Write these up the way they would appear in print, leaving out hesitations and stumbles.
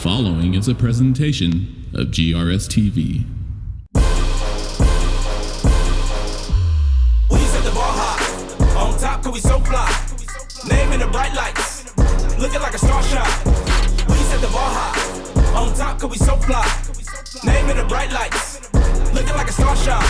following is a presentation of GRS TV. We set the bar high, on top 'cause we so fly. Name in the bright lights, looking like a star shot. We set the bar high, on top 'cause we so fly. Name in the bright lights, looking like a star shot.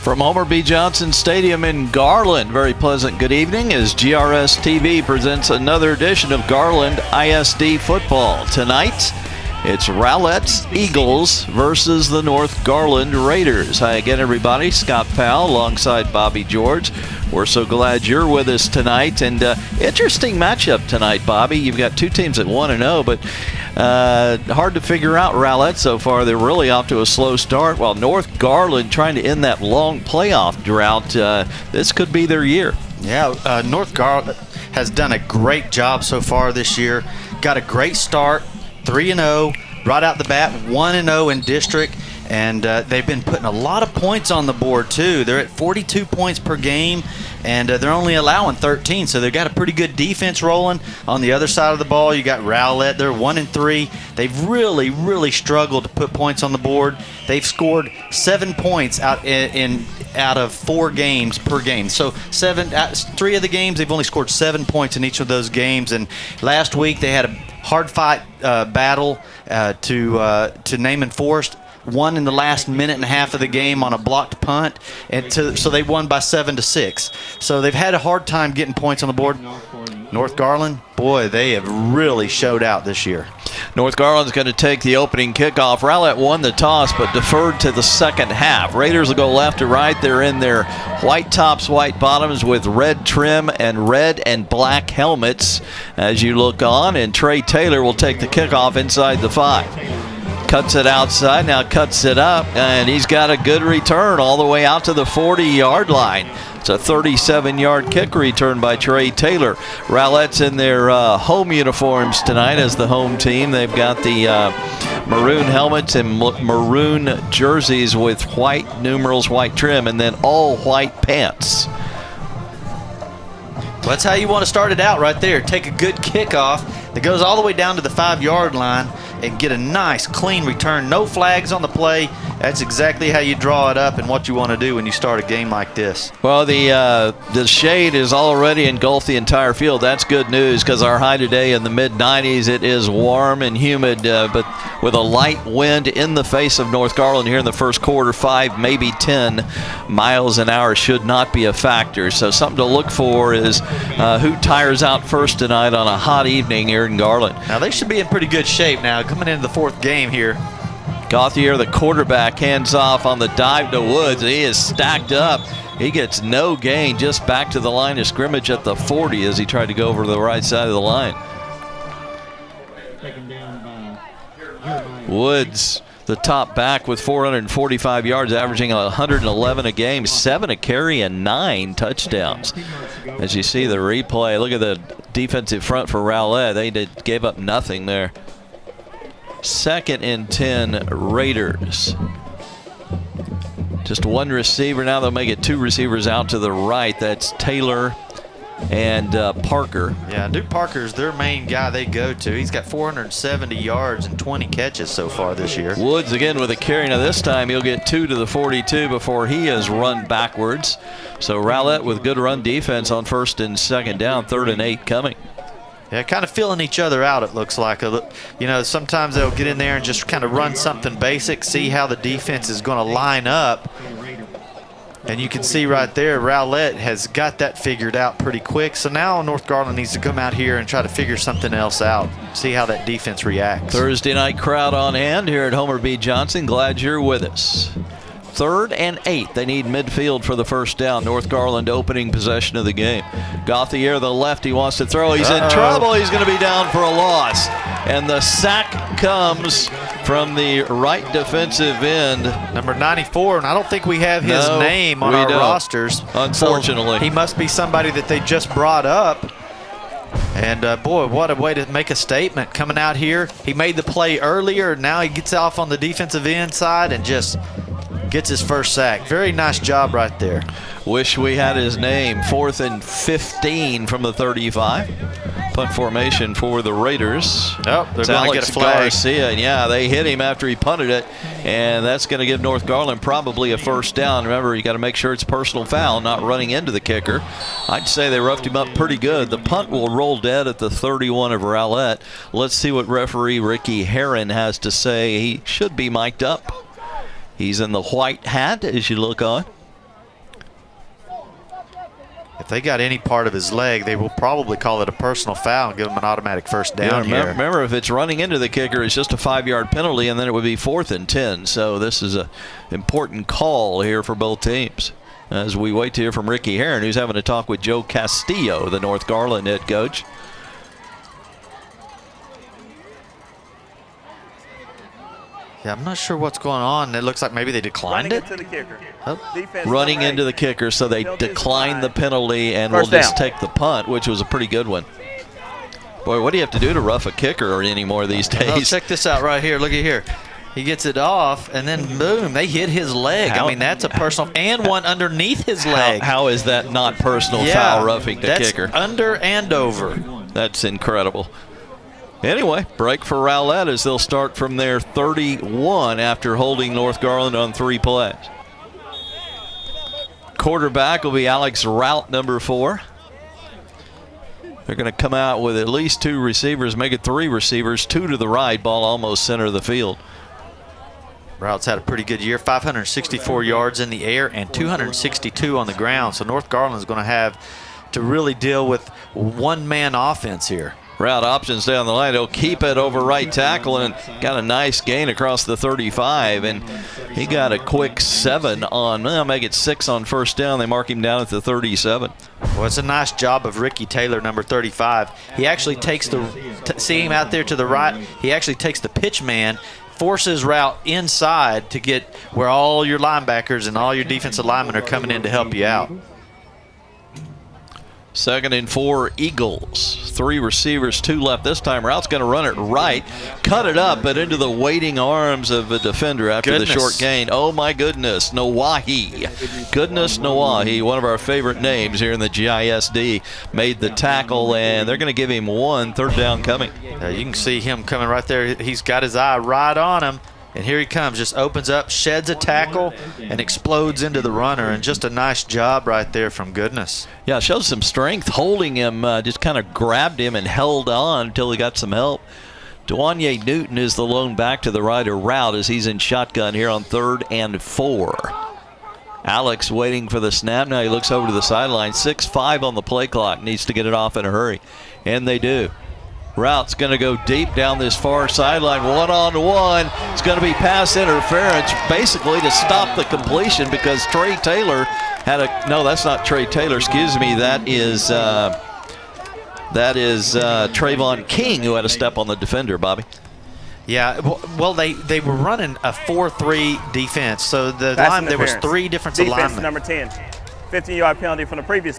From Homer B. Johnson Stadium in Garland, very pleasant good evening as GRS TV presents another edition of Garland ISD football. Tonight, it's Rowlett's Eagles versus the North Garland Raiders. Hi again, everybody. Scott Powell alongside Bobby George. We're so glad you're with us tonight. And interesting matchup tonight, Bobby. You've got two teams at 1-0, but hard to figure out Rowlett so far. They're really off to a slow start, while North Garland trying to end that long playoff drought. This could be their year. Yeah, North Garland has done a great job so far this year. Got a great start, 3-0, right out the bat, 1-0 in district. And they've been putting a lot of points on the board, too. They're at 42 points per game, and they're only allowing 13. So they've got a pretty good defense rolling. On the other side of the ball, you got Rowlett. They're 1-3. They've really struggled to put points on the board. They've scored 7 points out of 4 games per game. So 3 of the games, they've only scored 7 points in each of those games. And last week, they had a hard fight battle to Naaman Forest. Won in the last minute and a half of the game on a blocked punt, and so they won by 7-6. So they've had a hard time getting points on the board. North Garland, boy, they have really showed out this year. North Garland's going to take the opening kickoff. Rowlett won the toss but deferred to the second half. Raiders will go left to right. They're in their white tops, white bottoms with red trim and red and black helmets as you look on, and Trey Taylor will take the kickoff inside the 5. Cuts it outside, now cuts it up, and he's got a good return all the way out to the 40-yard line. It's a 37-yard kick return by Trey Taylor. Rowlett's in their home uniforms tonight as the home team. They've got the maroon helmets and maroon jerseys with white numerals, white trim, and then all white pants. Well, that's how you want to start it out right there. Take a good kickoff that goes all the way down to the 5-yard line and get a nice, clean return. No flags on the play. That's exactly how you draw it up and what you want to do when you start a game like this. Well, the shade is already engulfed the entire field. That's good news because our high today in the mid-90s. It is warm and humid, but with a light wind in the face of North Garland here in the first quarter, 5, maybe 10 miles an hour should not be a factor. So something to look for is who tires out first tonight on a hot evening here in Garland. Now, they should be in pretty good shape now coming into the 4th game here. Gauthier, the quarterback, hands off on the dive to Woods. He is stacked up. He gets no gain, just back to the line of scrimmage at the 40 as he tried to go over to the right side of the line. Woods, the top back with 445 yards, averaging 111 a game, 7 a carry and 9 touchdowns. As you see the replay, look at the defensive front for Rowlett. They gave up nothing there. 2nd and 10 Raiders. Just one receiver. Now they'll make it 2 receivers out to the right. That's Taylor and Parker. Yeah, Duke Parker's their main guy they go to. He's got 470 yards and 20 catches so far this year. Woods again with a carry. Now this time he'll get 2 to the 42 before he has run backwards. So Rowlett with good run defense on 1st and 2nd down, 3rd and 8 coming. Yeah, kind of filling each other out, it looks like. You know, sometimes they'll get in there and just kind of run something basic, see how the defense is going to line up. And you can see right there, Rowlett has got that figured out pretty quick. So now North Garland needs to come out here and try to figure something else out, see how that defense reacts. Thursday night crowd on hand here at Homer B. Johnson. Glad you're with us. 3rd and 8. They need midfield for the first down. North Garland opening possession of the game. Gauthier, the left, he wants to throw. He's in trouble. He's going to be down for a loss. And the sack comes from the right defensive end. Number 94, and I don't think we have his name on our rosters. Unfortunately. So he must be somebody that they just brought up. And boy, what a way to make a statement coming out here. He made the play earlier. Now he gets off on the defensive end side and just gets his first sack. Very nice job right there. Wish we had his name. 4th and 15 from the 35. Punt formation for the Raiders. Oh, they're going to get a flag. Garcia, and yeah, they hit him after he punted it, and that's going to give North Garland probably a first down. Remember, you got to make sure it's personal foul, not running into the kicker. I'd say they roughed him up pretty good. The punt will roll dead at the 31 of Rowlett. Let's see what referee Ricky Herron has to say. He should be mic'd up. He's in the white hat as you look on. If they got any part of his leg, they will probably call it a personal foul and give him an automatic first down here. Remember, if it's running into the kicker, it's just a 5-yard penalty, and then it would be 4th and 10. So this is an important call here for both teams. As we wait to hear from Ricky Herron, who's having a talk with Joe Castillo, the North Garland head coach. Yeah, I'm not sure what's going on. It looks like maybe they declined it. Running into the kicker, so they declined the penalty and will just take the punt, which was a pretty good one. Boy, what do you have to do to rough a kicker anymore these days? Well, check this out right here. Look at here. He gets it off, and then boom, they hit his leg. I mean, that's a personal, and one underneath his leg. How is that not personal foul roughing the kicker? That's under and over. That's incredible. Anyway, break for Rowlett as they'll start from their 31 after holding North Garland on 3 plays. Quarterback will be Alex Rout, number 4. They're going to come out with at least 2 receivers, make it 3 receivers, 2 to the right, ball almost center of the field. Rout's had a pretty good year, 564 yards in the air and 262 on the ground. So North Garland is going to have to really deal with one-man offense here. Route options down the line. He'll keep it over right tackle and got a nice gain across the 35. And he got a quick 7 on, well, make it 6 on first down. They mark him down at the 37. Well, it's a nice job of Ricky Taylor, number 35. He actually takes see him out there to the right, he actually takes the pitch man, forces Route inside to get where all your linebackers and all your defensive linemen are coming in to help you out. 2nd and 4 Eagles. 3 receivers, 2 left. This time Route's going to run it right, cut it up, but into the waiting arms of a defender after the short gain. Oh my goodness, Nawahi. Goodness Nawahi, one of our favorite names here in the GISD, made the tackle, and they're going to give him 1 third down coming. You can see him coming right there. He's got his eye right on him. And here he comes, just opens up, sheds a tackle, and explodes into the runner. And just a nice job right there from Goodness. Yeah, shows some strength holding him, just kind of grabbed him and held on until he got some help. Dwanye Newton is the lone back to the right of Route as he's in shotgun here on 3rd and 4. Alex waiting for the snap. Now he looks over to the sideline. 6:5 on the play clock. Needs to get it off in a hurry. And they do. Route's going to go deep down this far sideline, one-on-one. It's going to be pass interference, basically to stop the completion because Trey Taylor had a – no, that's not Trey Taylor. Excuse me. That is Trayvon King who had a step on the defender, Bobby. Yeah, well, they were running a 4-3 defense. So the line, there was 3 defensive linemen. Number 10, 15-yard penalty from the previous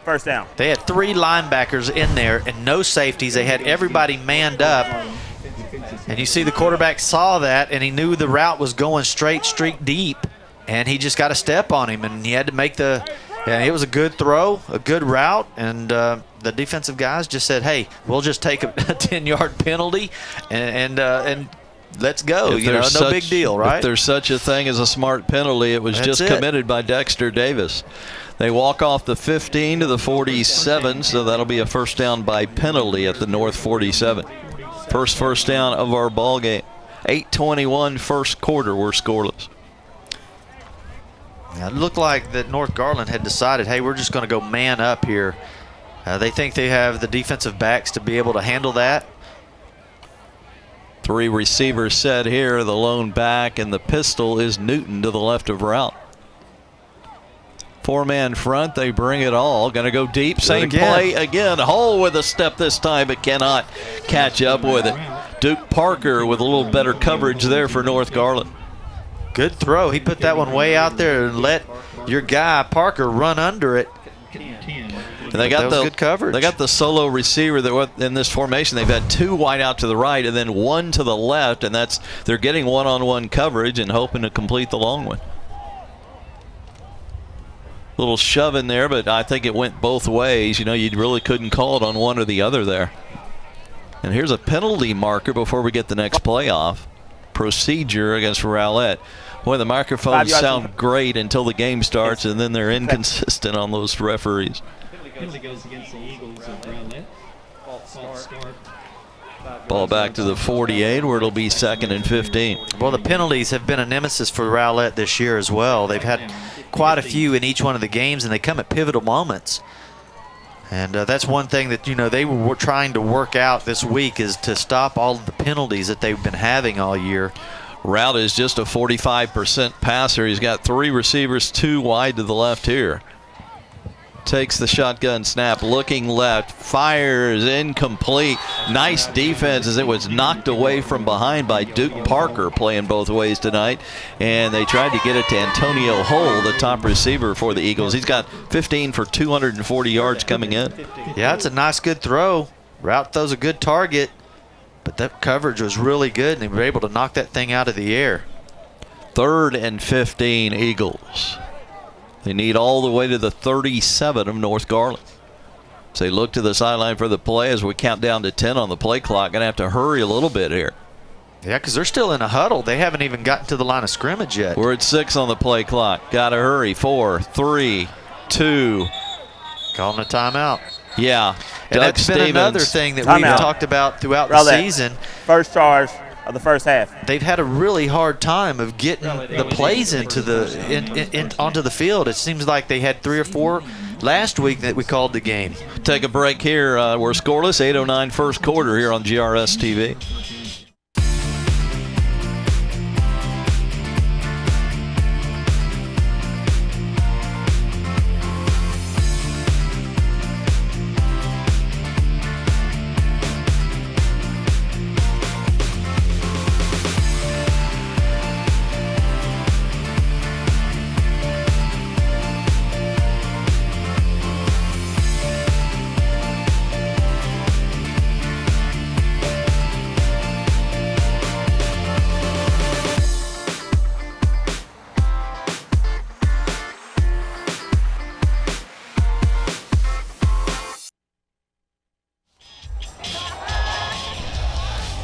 first down. They had 3 linebackers in there and no safeties. They had everybody manned up. And you see the quarterback saw that, and he knew the route was going straight deep, and he just got a step on him, and he had to make the – yeah, it was a good throw, a good route, and the defensive guys just said, hey, we'll just take a 10-yard penalty and let's go. No big deal, right? If there's such a thing as a smart penalty, it was committed by Dexter Davis. They walk off the 15 to the 47, so that'll be a first down by penalty at the North 47. First down of our ball game. 8:21 first quarter, we're scoreless. Now, it looked like that North Garland had decided, hey, we're just going to go man up here. They think they have the defensive backs to be able to handle that. 3 receivers set here. The lone back and the pistol is Newton to the left of Route. Four-man front, they bring it all. Going to go deep, same play again. Hole with a step this time, but cannot catch up with it. Duke Parker with a little better coverage there for North Garland. Good throw. He put that one way out there and let your guy, Parker, run under it. And they got the good coverage. They got the solo receiver that in this formation. They've had two wide out to the right and then one to the left, and they're getting one-on-one coverage and hoping to complete the long one. Little shove in there, but I think it went both ways. You really couldn't call it on one or the other there. And here's a penalty marker before we get the next play off. Procedure against Rowlett. Boy, the microphones sound great until the game starts, and then they're inconsistent on those referees. Penalty goes against the Eagles of Rowlett. False start. Ball back to the 48, where it'll be 2nd and 15. Well, the penalties have been a nemesis for Rowlett this year as well. They've had quite a few in each one of the games, and they come at pivotal moments. And that's one thing that, they were trying to work out this week, is to stop all of the penalties that they've been having all year. Rowlett is just a 45% passer. He's got 3 receivers, 2 wide to the left here. Takes the shotgun snap, looking left, fires, incomplete. Nice defense as it was knocked away from behind by Duke Parker, playing both ways tonight. And they tried to get it to Antonio Hull, the top receiver for the Eagles. He's got 15 for 240 yards coming in. Yeah, it's a nice, good throw. Route throws a good target, but that coverage was really good, and they were able to knock that thing out of the air. 3rd and 15 Eagles. They need all the way to the 37 of North Garland. So they look to the sideline for the play as we count down to 10 on the play clock. Going to have to hurry a little bit here. Yeah, because they're still in a huddle. They haven't even gotten to the line of scrimmage yet. We're at 6 on the play clock. Got to hurry. 4, 3, 2. Calling a timeout. Yeah. And Doug that's been Stevens. another thing that we've talked about throughout the season. First charge of the first half. They've had a really hard time of getting the plays into onto the field. It seems like they had 3 or 4 last week that we called the game. Take a break here. We're scoreless. 8:09 first quarter here on GRS TV.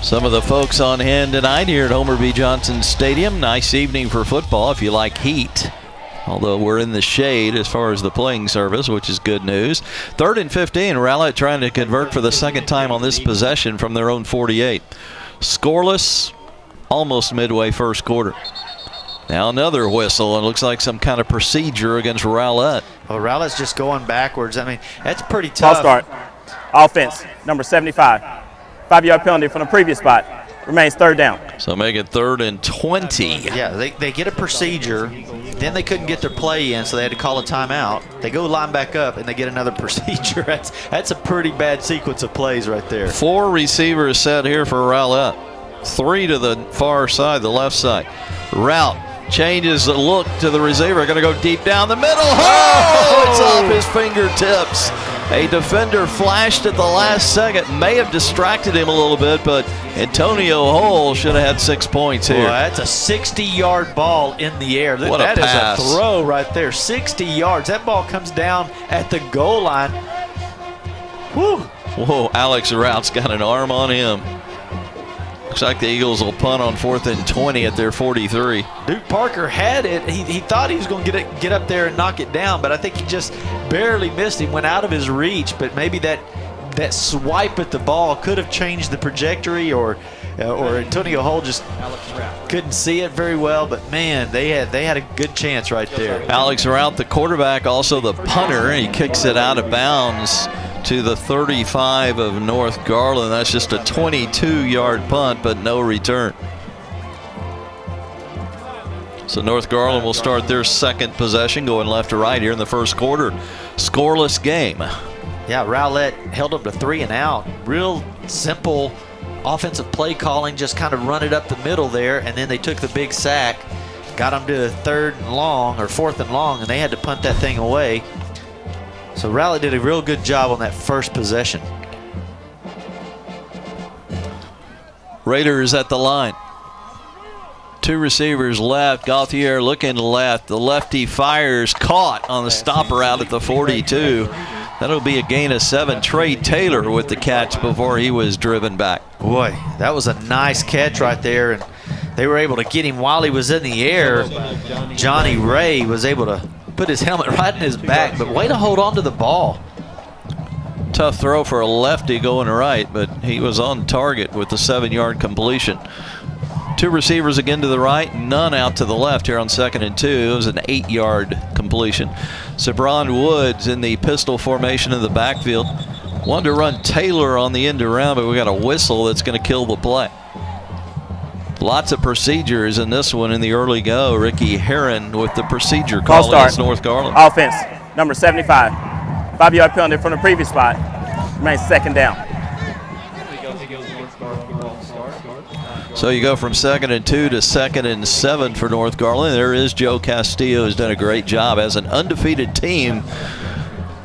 Some of the folks on hand tonight here at Homer B. Johnson Stadium. Nice evening for football if you like heat. Although we're in the shade as far as the playing service, which is good news. 3rd and 15. Rowlett trying to convert for the second time on this possession from their own 48. Scoreless, almost midway first quarter. Now another whistle, and it looks like some kind of procedure against Rowlett. Well, Rowlett's just going backwards. I mean, that's pretty tough. False start. Offense, number 75. 5-yard penalty from the previous spot. Remains 3rd down. So make it 3rd and 20. Yeah, they get a procedure. Then they couldn't get their play in, so they had to call a timeout. They go line back up, and they get another procedure. That's a pretty bad sequence of plays right there. 4 receivers set here for Rowlett. 3 to the far side, the left side. Route changes the look to the receiver. Going to go deep down the middle. Oh! It's off his fingertips. A defender flashed at the last second. May have distracted him a little bit, but Antonio Hull should have had 6 points here. Boy, that's a 60-yard ball in the air. What a pass. Is a throw right there. 60 yards. That ball comes down at the goal line. Whew. Whoa, Alex Route's got an arm on him. Looks like the Eagles will punt on 4th and 20 at their 43. Duke Parker had it. He thought he was going to get up there and knock it down, but I think he just barely missed him, went out of his reach. But maybe that swipe at the ball could have changed the trajectory, or Antonio Hull just couldn't see it very well. But man, they had a good chance right there. Alex Route, the quarterback, also the punter. He kicks it out of bounds to the 35 of North Garland. That's just a 22-yard punt, but no return. So North Garland will start their second possession, going left to right here in the first quarter. Scoreless game. Yeah, Rowlett held them to 3 and out. Real simple offensive play calling, just kind of run it up the middle there, and then they took the big sack, got them to 3rd and long or 4th and long, and they had to punt that thing away. So Rowlett did a real good job on that first possession. Raiders at the line. 2 receivers left. Gauthier looking left. The lefty fires, caught on the stopper out at the 42. That'll be a gain of 7. Trey Taylor with the catch before he was driven back. Boy, that was a nice catch right there, and they were able to get him while he was in the air. Johnny Ray was able to put his helmet right in his back, but way to hold on to the ball. Tough throw for a lefty going right, but he was on target with the 7-yard completion. 2 receivers again to the right, none out to the left here on 2nd and 2. It was an 8-yard completion. Sabron Woods in the pistol formation in the backfield. Wanted to run Taylor on the end around, but we got a whistle that's going to kill the play. Lots of procedures in this one in the early go. Ricky Heron with the procedure call against North Garland. Offense, number 75. 5-yard penalty from the previous spot. Remains 2nd down. So you go from 2nd and 2 to 2nd and 7 for North Garland. There is Joe Castillo, who's done a great job as an undefeated team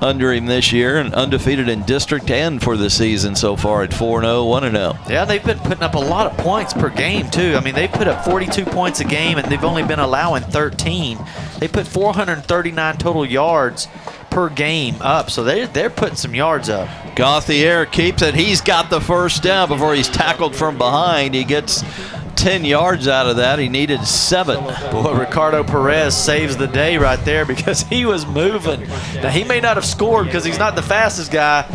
under him this year, and undefeated in district and for the season so far at 4-0, 1-0. Yeah, they've been putting up a lot of points per game too. I mean, they put up 42 points a game, and they've only been allowing 13. They put 439 total yards per game up, so they're putting some yards up. Gauthier keeps it. He's got the first down before he's tackled from behind. He gets 10 yards out of that. He needed 7. Boy, Ricardo Perez saves the day right there because he was moving. Now, he may not have scored because he's not the fastest guy,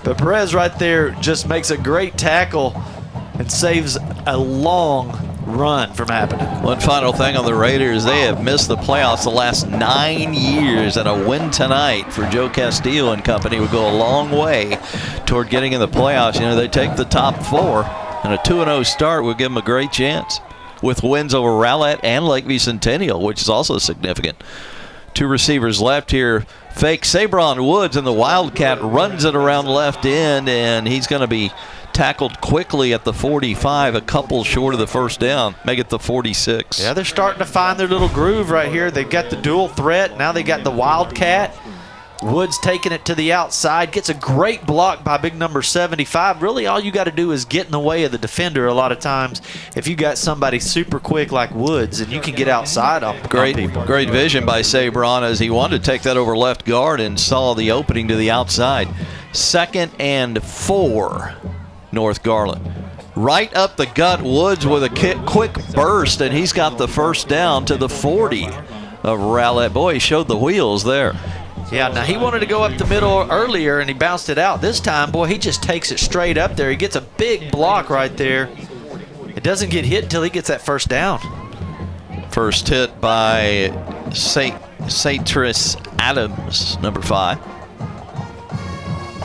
but Perez right there just makes a great tackle and saves a long run from happening. One final thing on the Raiders, they have missed the playoffs the last 9 years, and a win tonight for Joe Castillo and company would go a long way toward getting in the playoffs. You know, they take the top 4, and a 2-0 start would give them a great chance with wins over Rowlett and Lakeview Centennial, which is also significant. 2 receivers left here. Fake Sabron Woods, and the Wildcat runs it around left end, and he's going to be tackled quickly at the 45, a couple short of the first down, make it the 46. Yeah, they're starting to find their little groove right here. They've got the dual threat. Now they got the Wildcat. Woods taking it to the outside, gets a great block by big number 75. Really, all you got to do is get in the way of the defender a lot of times if you got somebody super quick like Woods, and you can get outside on people. Great vision by Sabron as he wanted to take that over left guard and saw the opening to the outside. 2nd and 4. North Garland. Right up the gut, Woods with a quick burst, and he's got the first down to the 40 of Rowlett. Boy, he showed the wheels there. Yeah, now he wanted to go up the middle earlier, and he bounced it out. This time, boy, he just takes it straight up there. He gets a big block right there. It doesn't get hit until he gets that first down. First hit by Satris Adams, number 5.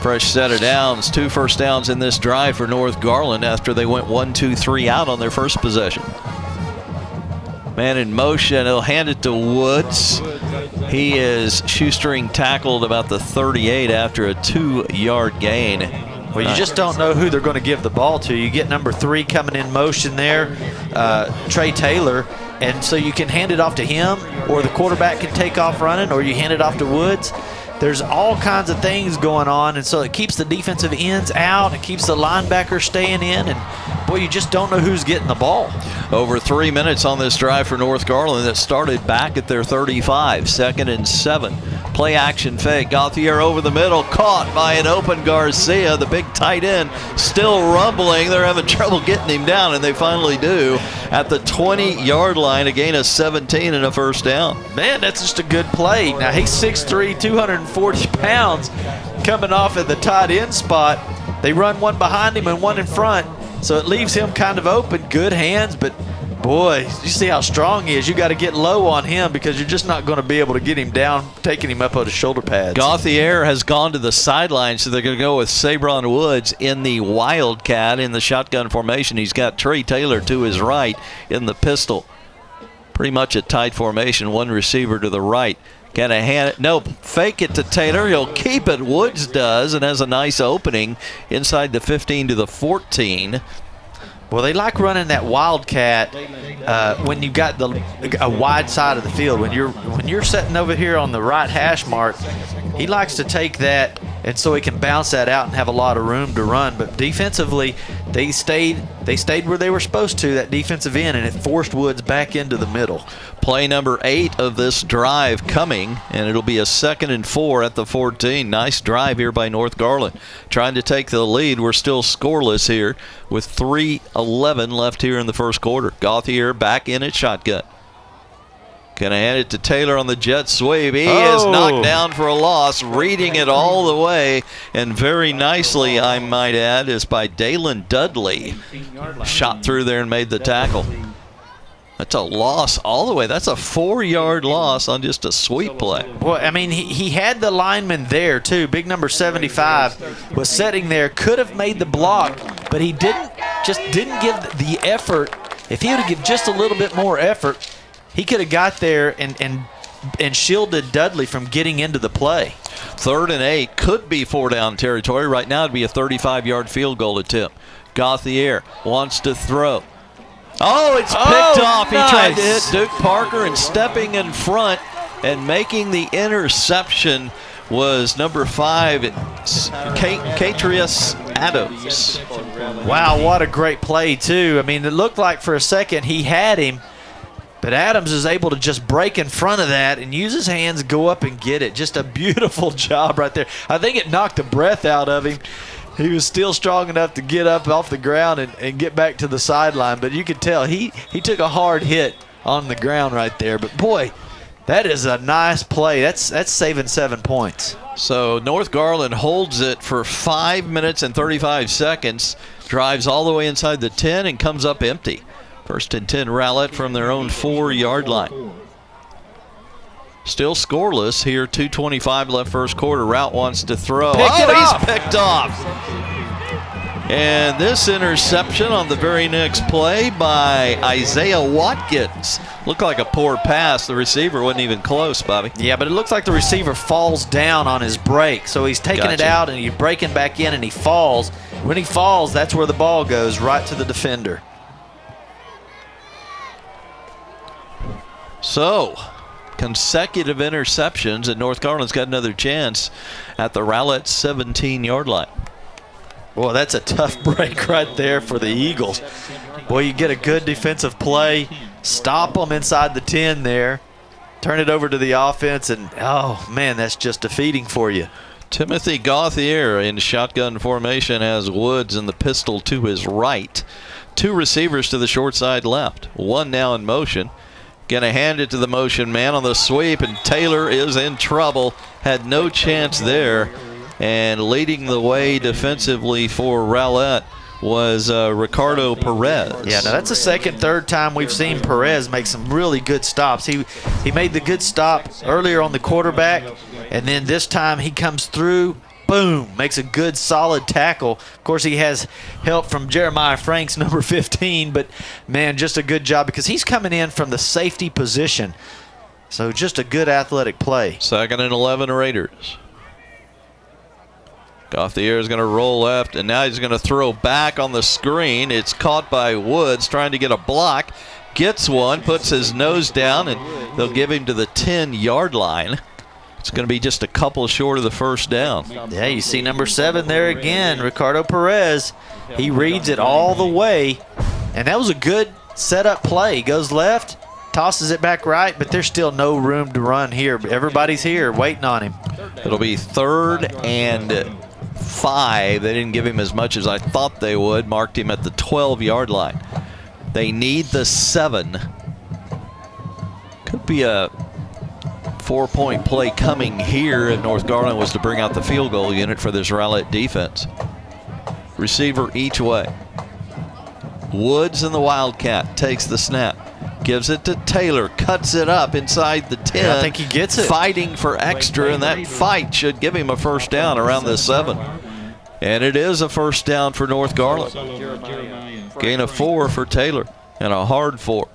Fresh set of downs, 2 first downs in this drive for North Garland after they went 1-2-3 out on their first possession. Man in motion, he'll hand it to Woods. He is shoestring tackled about the 38 after a 2-yard gain. Well, you just don't know who they're going to give the ball to. You get number 3 coming in motion there, Trey Taylor, and so you can hand it off to him, or the quarterback can take off running, or you hand it off to Woods. There's all kinds of things going on, and so it keeps the defensive ends out. It keeps the linebacker staying in, and, boy, you just don't know who's getting the ball. Over 3 minutes on this drive for North Garland that started back at their 35, 2nd and 7. Play action fake. Gauthier over the middle, caught by an open Garcia. The big tight end still rumbling. They're having trouble getting him down, and they finally do at the 20-yard line, a gain of 17 and a first down. Man, that's just a good play. Now, he's 6'3", 240 pounds coming off at the tight end spot. They run one behind him and one in front, so it leaves him kind of open. Good hands, but boy, you see how strong he is. You got to get low on him because you're just not going to be able to get him down, taking him up on his shoulder pads. Gauthier has gone to the sideline, so they're going to go with Sabron Woods in the Wildcat in the shotgun formation. He's got Trey Taylor to his right in the pistol. pretty much a tight formation. One receiver to the right. Gonna hand it, no, fake it to Taylor. He'll keep it. Woods does, and has a nice opening inside the 15 to the 14. Well, they like running that wildcat when you've got a wide side of the field. When you're sitting over here on the right hash mark, he likes to take that, and so he can bounce that out and have a lot of room to run. But defensively, they stayed where they were supposed to, that defensive end, and it forced Woods back into the middle. Play number 8 of this drive coming, and it'll be a 2nd and 4 at the 14. Nice drive here by North Garland, trying to take the lead. We're still scoreless here with 3:11 left here in the first quarter. Gauthier back in at shotgun. Gonna hand it to Taylor on the jet sweep. He is knocked down for a loss. Reading it all the way, and very nicely, I might add, is by Dalen Dudley. Shot through there and made the tackle. That's a loss all the way. That's a 4-yard loss on just a sweep play. Well, I mean, he had the lineman there, too. Big number 75 was sitting there, could have made the block, but he didn't give the effort. If he would have given just a little bit more effort, he could have got there and shielded Dudley from getting into the play. 3rd and 8 could be 4-down territory. Right now it'd be a 35-yard field goal attempt. Gauthier wants to throw. Oh, it's picked off. Nice. He tried to hit Duke Parker, and stepping in front and making the interception was number 5, Catrius Adams. Wow, what a great play, too. I mean, it looked like for a second he had him, but Adams is able to just break in front of that and use his hands, go up and get it. Just a beautiful job right there. I think it knocked the breath out of him. He was still strong enough to get up off the ground and get back to the sideline, but you could tell he took a hard hit on the ground right there. But, boy, that is a nice play. That's saving 7 points. So North Garland holds it for 5 minutes and 35 seconds, drives all the way inside the 10 and comes up empty. 1st and 10 Rowlett from their own 4-yard line. Still scoreless here, 2:25 left first quarter. Rout wants to throw. He's picked off. And this interception on the very next play by Isaiah Watkins. Looked like a poor pass. The receiver wasn't even close, Bobby. Yeah, but it looks like the receiver falls down on his break. So he's taking it out and he's breaking back in and he falls. When he falls, that's where the ball goes, right to the defender. So, consecutive interceptions, and North Garland's got another chance at the Rowlett 17-yard line. Boy, that's a tough break right there for the Eagles. Boy, you get a good defensive play, stop them inside the 10 there, turn it over to the offense, and, oh, man, that's just defeating for you. Timothy Gauthier in shotgun formation has Woods in the pistol to his right. 2 receivers to the short side left. 1 now in motion. Gonna hand it to the motion man on the sweep, and Taylor is in trouble. Had no chance there. And leading the way defensively for Rowlett was Ricardo Perez. Yeah, now that's the second, third time we've seen Perez make some really good stops. He made the good stop earlier on the quarterback, and then this time he comes through, boom, makes a good solid tackle. Of course, he has help from Jeremiah Franks, number 15, but, man, just a good job because he's coming in from the safety position. So just a good athletic play. 2nd and 11 Raiders. Gauthier is going to roll left, and now he's going to throw back on the screen. It's caught by Woods trying to get a block. Gets one, puts his nose down, and they'll give him to the 10-yard line. It's going to be just a couple short of the first down. Yeah, you see number 7 there again, Ricardo Perez. He reads it all the way, and that was a good setup play. He goes left, tosses it back right, but there's still no room to run here. Everybody's here waiting on him. It'll be 3rd and 5. They didn't give him as much as I thought they would. Marked him at the 12-yard line. They need the 7. Could be a 4-point play coming here if North Garland was to bring out the field goal unit for this Rowlett defense. Receiver each way. Woods in the Wildcat takes the snap. Gives it to Taylor, cuts it up inside the 10. Yeah, I think he gets it. Fighting for extra, and that fight should give him a first down around the 7. And it is a first down for North Garland. Gain of 4 for Taylor, and a hard 4.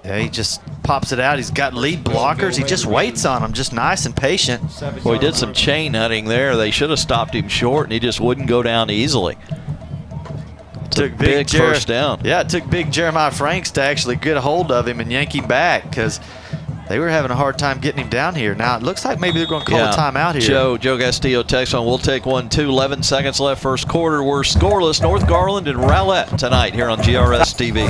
Yeah, he just pops it out. He's got lead blockers. He just waits on them, just nice and patient. Well, he did some chain hunting there. They should have stopped him short, and he just wouldn't go down easily. Took big first down. Yeah, it took big Jeremiah Franks to actually get a hold of him and yank him back because they were having a hard time getting him down here. Now, it looks like maybe they're going to call a timeout here. Joe Castillo text on, we'll take one, 2, 11 seconds left first quarter. We're scoreless. North Garland and Rowlett tonight here on GRS TV.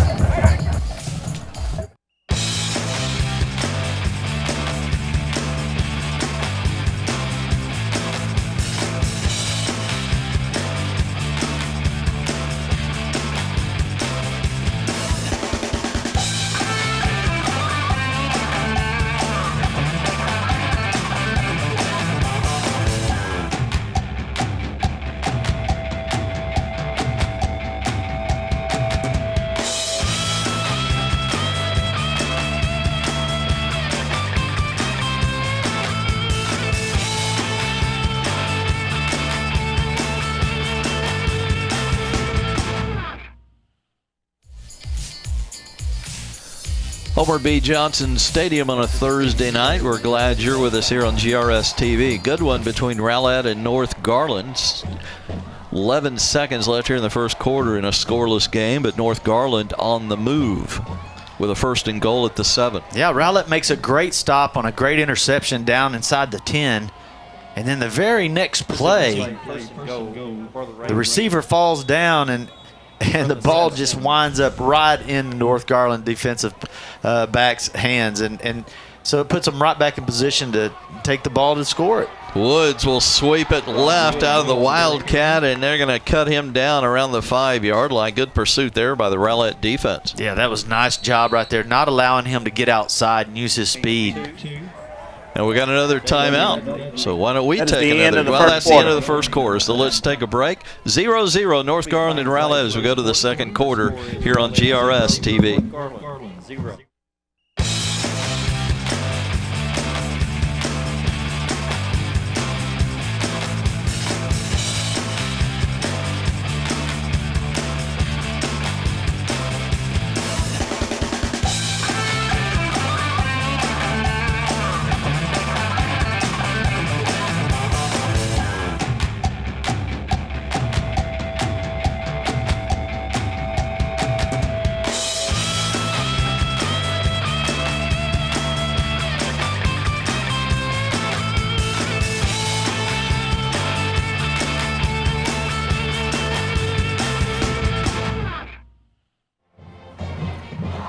Homer B. Johnson Stadium on a Thursday night. We're glad you're with us here on GRS TV. Good one between Rowlett and North Garland. 11 seconds left here in the first quarter in a scoreless game, but North Garland on the move with a 1st and goal at the 7. Yeah, Rowlett makes a great stop on a great interception down inside the 10. And then the very next play, the receiver falls down and the ball just winds up right in North Garland defensive back's hands. And so it puts them right back in position to take the ball to score it. Woods will sweep it left out of the Wildcat, and they're going to cut him down around the 5-yard line. Good pursuit there by the Rowlett defense. Yeah, that was a nice job right there, not allowing him to get outside and use his speed. And we got another timeout, so why don't we take another? Well, that's the end of the first quarter, so let's take a break. 0-0 North Garland and Rowlett as we go to the second quarter here on GRS TV. Garland 0.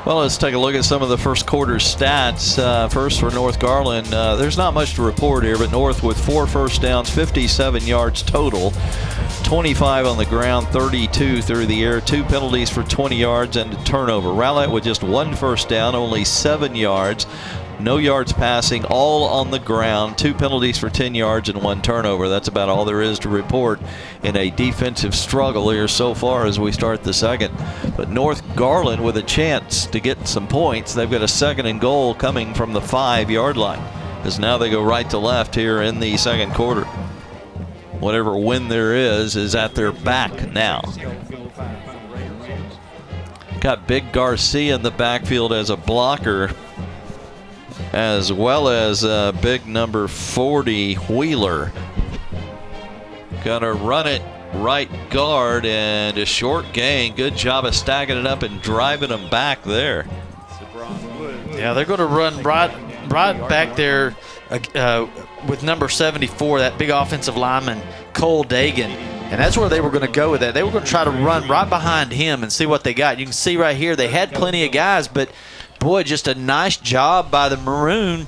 Well, let's take a look at some of the first quarter stats. First for North Garland, there's not much to report here, but North with 4 first downs, 57 yards total, 25 on the ground, 32 through the air, 2 penalties for 20 yards and a turnover. Rowlett with just 1 first down, only 7 yards. No yards passing, all on the ground, 2 penalties for 10 yards and 1 turnover. That's about all there is to report in a defensive struggle here so far as we start the second. But North Garland with a chance to get some points. They've got a 2nd and goal coming from the 5-yard line, as now they go right to left here in the second quarter. Whatever win there is at their back now. Got Big Garcia in the backfield as a blocker, as well as big number 40 Wheeler. Got to run it right guard, and a short gain. Good job of stacking it up and driving them back there. Yeah, they're going to run right back there with number 74, that big offensive lineman, Cole Dagan. And that's where they were going to go with that. They were going to try to run right behind him and see what they got. You can see right here they had plenty of guys, but boy, just a nice job by the Maroon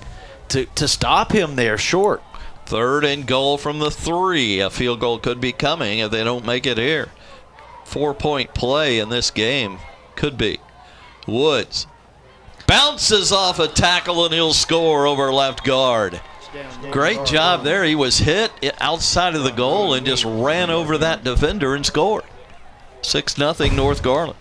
to stop him there short. 3rd and goal from the 3. A field goal could be coming if they don't make it here. 4-point play in this game. Could be. Woods bounces off a tackle and he'll score over left guard. Great job there. He was hit outside of the goal and just ran over that defender and scored. 6-0 North Garland.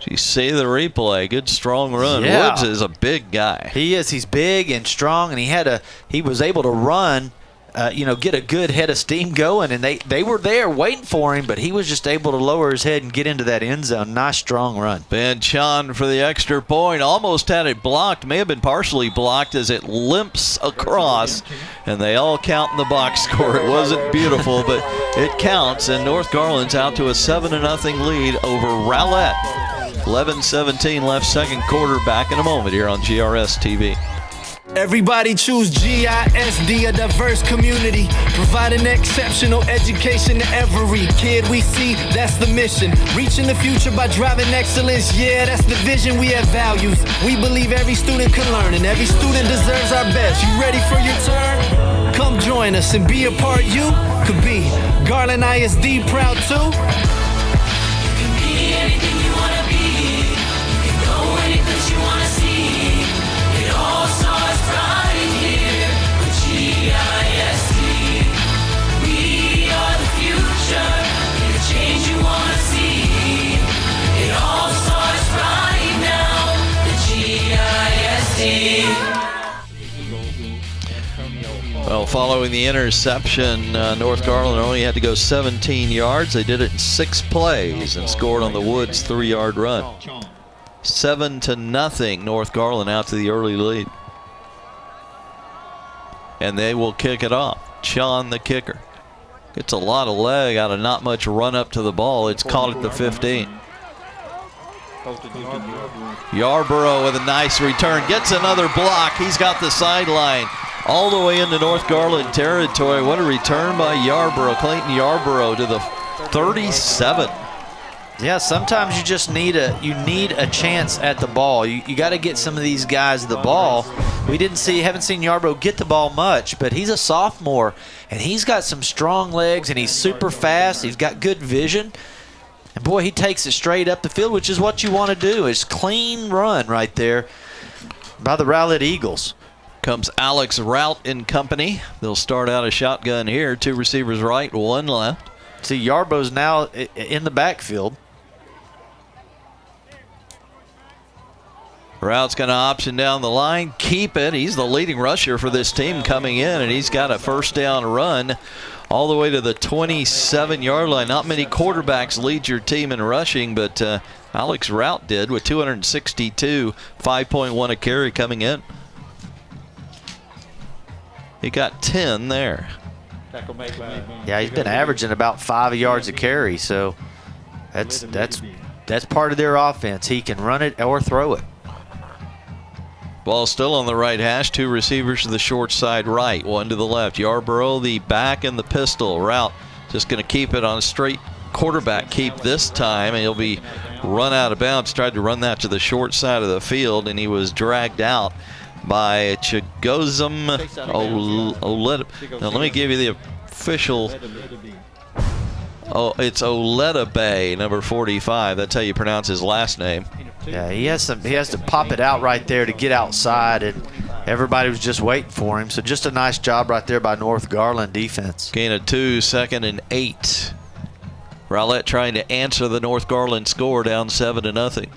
You see the replay. Good strong run. Yeah. Woods is a big guy. He is. He's big and strong, and he was able to run get a good head of steam going, and they were there waiting for him, but he was just able to lower his head and get into that end zone. Nice, strong run. Ben Chan for the extra point. Almost had it blocked. May have been partially blocked as it limps across, and they all count in the box score. It wasn't beautiful, but it counts, and North Garland's out to a 7-0 lead over Rowlett. 11-17 left second quarter. Back in a moment here on GRS TV. Everybody choose GISD, a diverse community, providing exceptional education to every kid we see. That's the mission, reaching the future by driving excellence. Yeah, that's the vision. We have values. We believe every student can learn, and every student deserves our best. You ready for your turn? Come join us and be a part you could be. Garland ISD proud too. You can be anything you want to be. You can go any place you want to see. It all starts right here with GISD. We are the future. Be the change you want to see. It all starts right now with GISD. Well, following the interception, North Garland only had to go 17 yards. They did it in 6 plays and scored on the Woods 3-yard run. 7-0, North Garland out to the early lead. And they will kick it off. Sean, the kicker, gets a lot of leg out of not much run up to the ball. It's caught at the 15. Yarborough with a nice return. Gets another block. He's got the sideline all the way into North Garland territory. What a return by Yarborough. Clayton Yarborough to the 37. Yeah, sometimes you just need a chance at the ball. You got to get some of these guys the ball. We haven't seen Yarborough get the ball much, but he's a sophomore, and he's got some strong legs, and he's super fast. He's got good vision. And boy, he takes it straight up the field, which is what you want to do. It's clean run right there by the Rowlett Eagles. Comes Alex Rout in company. They'll start out a shotgun here. 2 receivers right, 1 left. See, Yarborough's now in the backfield. Rout's going to option down the line, keep it. He's the leading rusher for this team coming in, and he's got a first down run all the way to the 27-yard line. Not many quarterbacks lead your team in rushing, but Alex Rout did with 262, 5.1 a carry coming in. He got 10 there. Yeah, he's been averaging about 5 yards a carry, so that's part of their offense. He can run it or throw it. Ball still on the right hash. 2 receivers to the short side right, 1 to the left. Yarborough, the back, and the pistol. Route just going to keep it on a straight quarterback keep this time, and he'll be run out of bounds. Tried to run that to the short side of the field, and he was dragged out by Chigozum Oleta. Now let me give you the official. Oh, it's Oleta Bay, number 45. That's how you pronounce his last name. Yeah, he has to pop it out right there to get outside, and everybody was just waiting for him. So just a nice job right there by North Garland defense. Gain of 2, 2nd and 8. Rowlett trying to answer the North Garland score, down 7-0.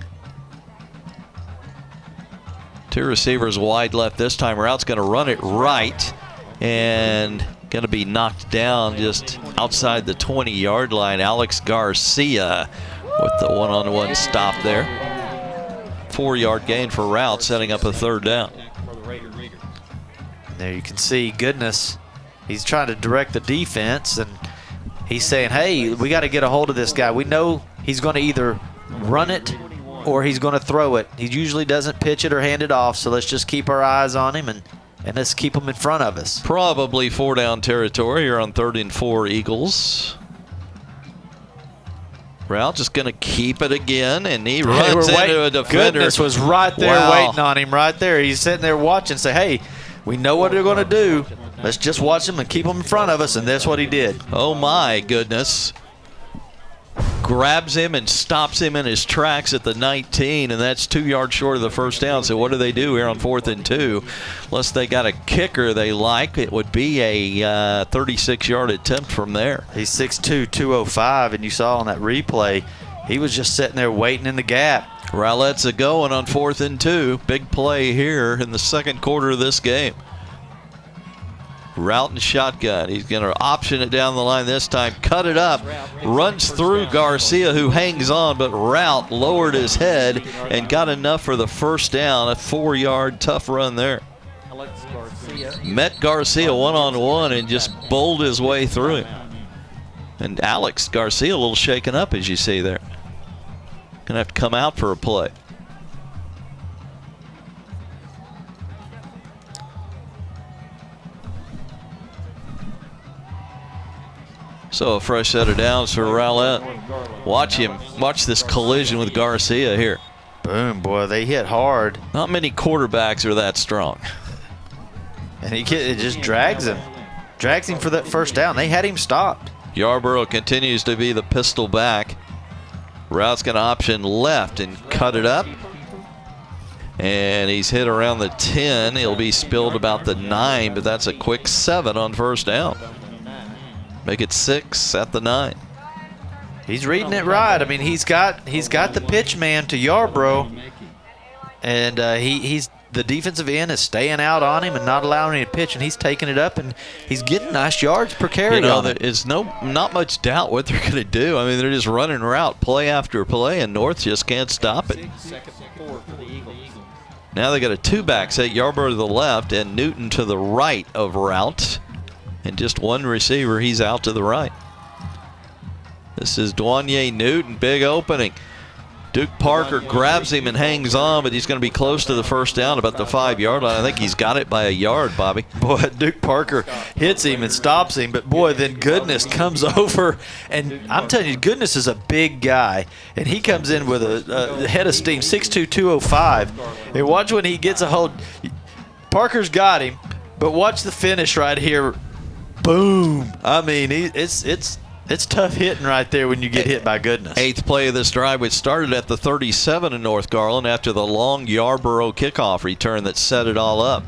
2 receivers wide left this time. Rout's going to run it right and going to be knocked down just outside the 20-yard line. Alex Garcia with the one-on-one stop there. 4-yard gain for Rout, setting up a 3rd down. There you can see Goodness. He's trying to direct the defense, and he's saying, hey, we got to get a hold of this guy. We know he's going to either run it or he's going to throw it. He usually doesn't pitch it or hand it off, so let's just keep our eyes on him and let's keep him in front of us. Probably 4-down territory here on 3rd and 4 Eagles. Rout just going to keep it again, and he runs into a defender. Goodness was right there waiting on him right there. He's sitting there watching, say, hey, we know what they're going to do. Let's just watch them and keep them in front of us, and that's what he did. Oh, my goodness. Grabs him and stops him in his tracks at the 19, and that's 2 yards short of the first down. So what do they do here on 4th and 2? Unless they got a kicker they like, it would be a 36-yard attempt from there. He's 6'2", 205, and you saw on that replay, he was just sitting there waiting in the gap. Rowlett's a going on 4th and 2. Big play here in the second quarter of this game. Route and shotgun. He's going to option it down the line this time. Cut it up. Runs through Garcia, who hangs on, but Route lowered his head and got enough for the first down. A 4-yard tough run there. Met Garcia one-on-one and just bowled his way through him. And Alex Garcia a little shaken up, as you see there. Going to have to come out for a play. So a fresh set of downs for Rowlett. Watch this collision with Garcia here. Boom, boy, they hit hard. Not many quarterbacks are that strong. And it just drags him. Drags him for that first down. They had him stopped. Yarborough continues to be the pistol back. Route's going to option left and cut it up. And he's hit around the 10. He'll be spilled about the 9, but that's a quick 7 on first down. Make it 6 at the 9. He's reading it right. I mean, he's got the pitch man to Yarborough, and he's the defensive end is staying out on him and not allowing him to pitch, and he's taking it up and he's getting nice yards per carry. You know, there's not much doubt what they're going to do. I mean, they're just running route play after play, and North just can't stop it. Now they got a 2-back set, Yarborough to the left and Newton to the right of Route. And just one receiver, he's out to the right. This is Dwanye Newton, big opening. Duke Parker grabs him and hangs on, but he's going to be close to the first down, about the 5-yard line. I think he's got it by a yard, Bobby. Boy, Duke Parker hits him and stops him, but boy, then Goodness comes over, and I'm telling you, Goodness is a big guy, and he comes in with a head of steam, 6'2", 205. And watch when he gets a hold. Parker's got him, but watch the finish right here. Boom! I mean, it's tough hitting right there when you get hit by Goodness. 8th play of this drive, which started at the 37 in North Garland after the long Yarborough kickoff return that set it all up.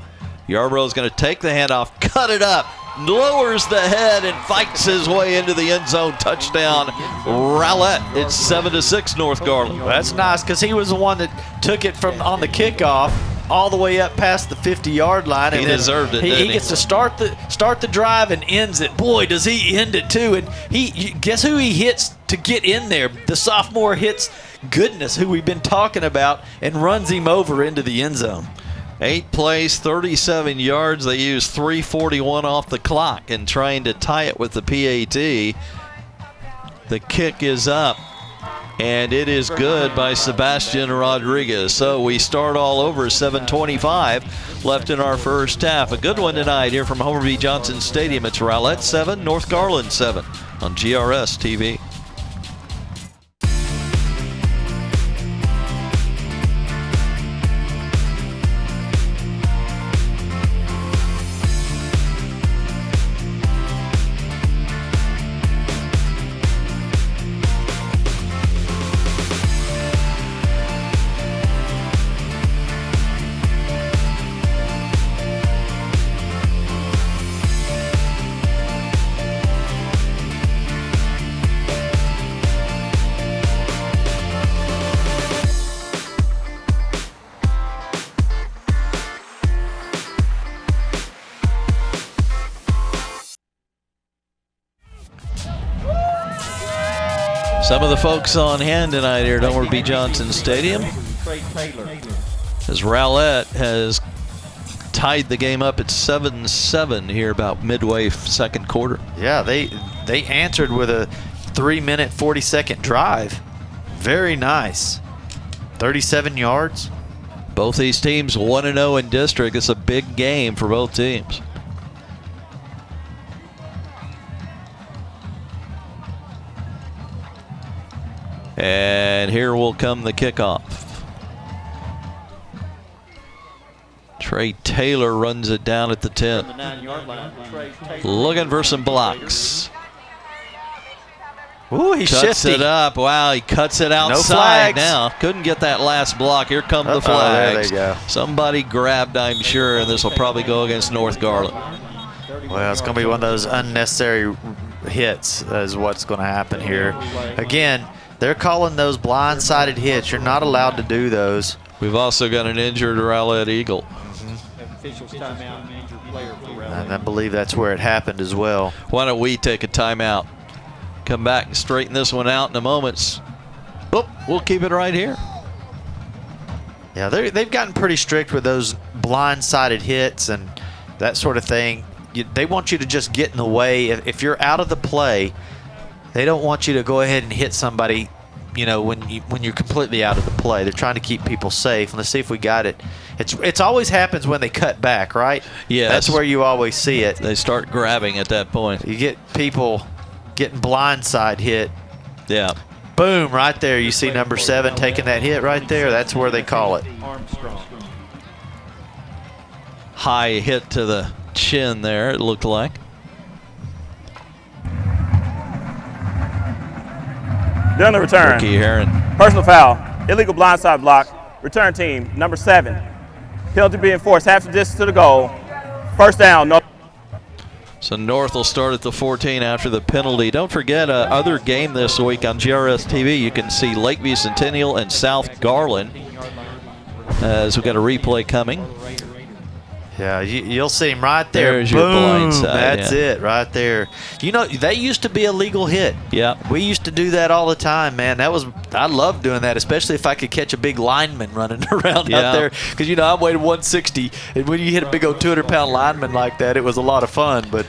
Yarborough's going to take the handoff, cut it up, lowers the head, and fights his way into the end zone. Touchdown, Rowlett. It's 7-6 North Garland. Well, that's nice because he was the one that took it from on the kickoff all the way up past the 50-yard line. He deserved it, he gets to start the drive and ends it. Boy, does he end it too. And guess who he hits to get in there? The sophomore hits Goodness, who we've been talking about, and runs him over into the end zone. 8 plays, 37 yards. They use 3:41 off the clock and trying to tie it with the PAT. The kick is up, and it is good by Sebastian Rodriguez. So we start all over, 7:25 left in our first half. A good one tonight here from Homer B. Johnson Stadium. It's Rowlett 7, North Garland 7 on GRS TV. Some of the folks on hand tonight here at Homer B. Johnson Stadium, as Rowlett has tied the game up at 7-7 here about midway second quarter. Yeah, they answered with a 3-minute 40-second drive. Very nice. 37 yards. Both these teams 1-0 in district. It's a big game for both teams. And here will come the kickoff. Trey Taylor runs it down at the 10. Looking for some blocks. Ooh, he cuts it up. Wow, he cuts it outside now. Couldn't get that last block. Here come the flags. There they go. Somebody grabbed, I'm sure, and this will probably go against North Garland. Well, it's going to be one of those unnecessary hits is what's going to happen here. Again, they're calling those blindsided hits. You're not allowed to do those. We've also got an injured Rowlett Eagle. Officials timeout. And I believe that's where it happened as well. Why don't we take a timeout? Come back and straighten this one out in a moment. Oh, we'll keep it right here. Yeah, they've gotten pretty strict with those blind-sided hits and that sort of thing. They want you to just get in the way. If you're out of the play, they don't want you to go ahead and hit somebody, you know, when you're completely out of the play. They're trying to keep people safe. Let's see if we got it. It's always happens when they cut back, right? Yeah, that's where you always see it. They start grabbing at that point. You get people getting blindside hit. Yeah. Boom, right there. You see number 7 taking that hit right there. That's where they call it. High hit to the chin there, it looked like. During the return, Ricky Heron. personal foul, illegal blindside block, return team, number 7. Penalty being enforced half the distance to the goal. First down, North. So North will start at the 14 after the penalty. Don't forget other game this week on GRS TV. You can see Lakeview Centennial and South Garland as we've got a replay coming. Yeah, you'll see him right there. There's Boom, your blind side. that's it right there. You know, that used to be a legal hit. Yeah. We used to do that all the time, man. I loved doing that, especially if I could catch a big lineman running around out there. Because, you know, I'm weighing 160, and when you hit a big old 200-pound lineman like that, it was a lot of fun. But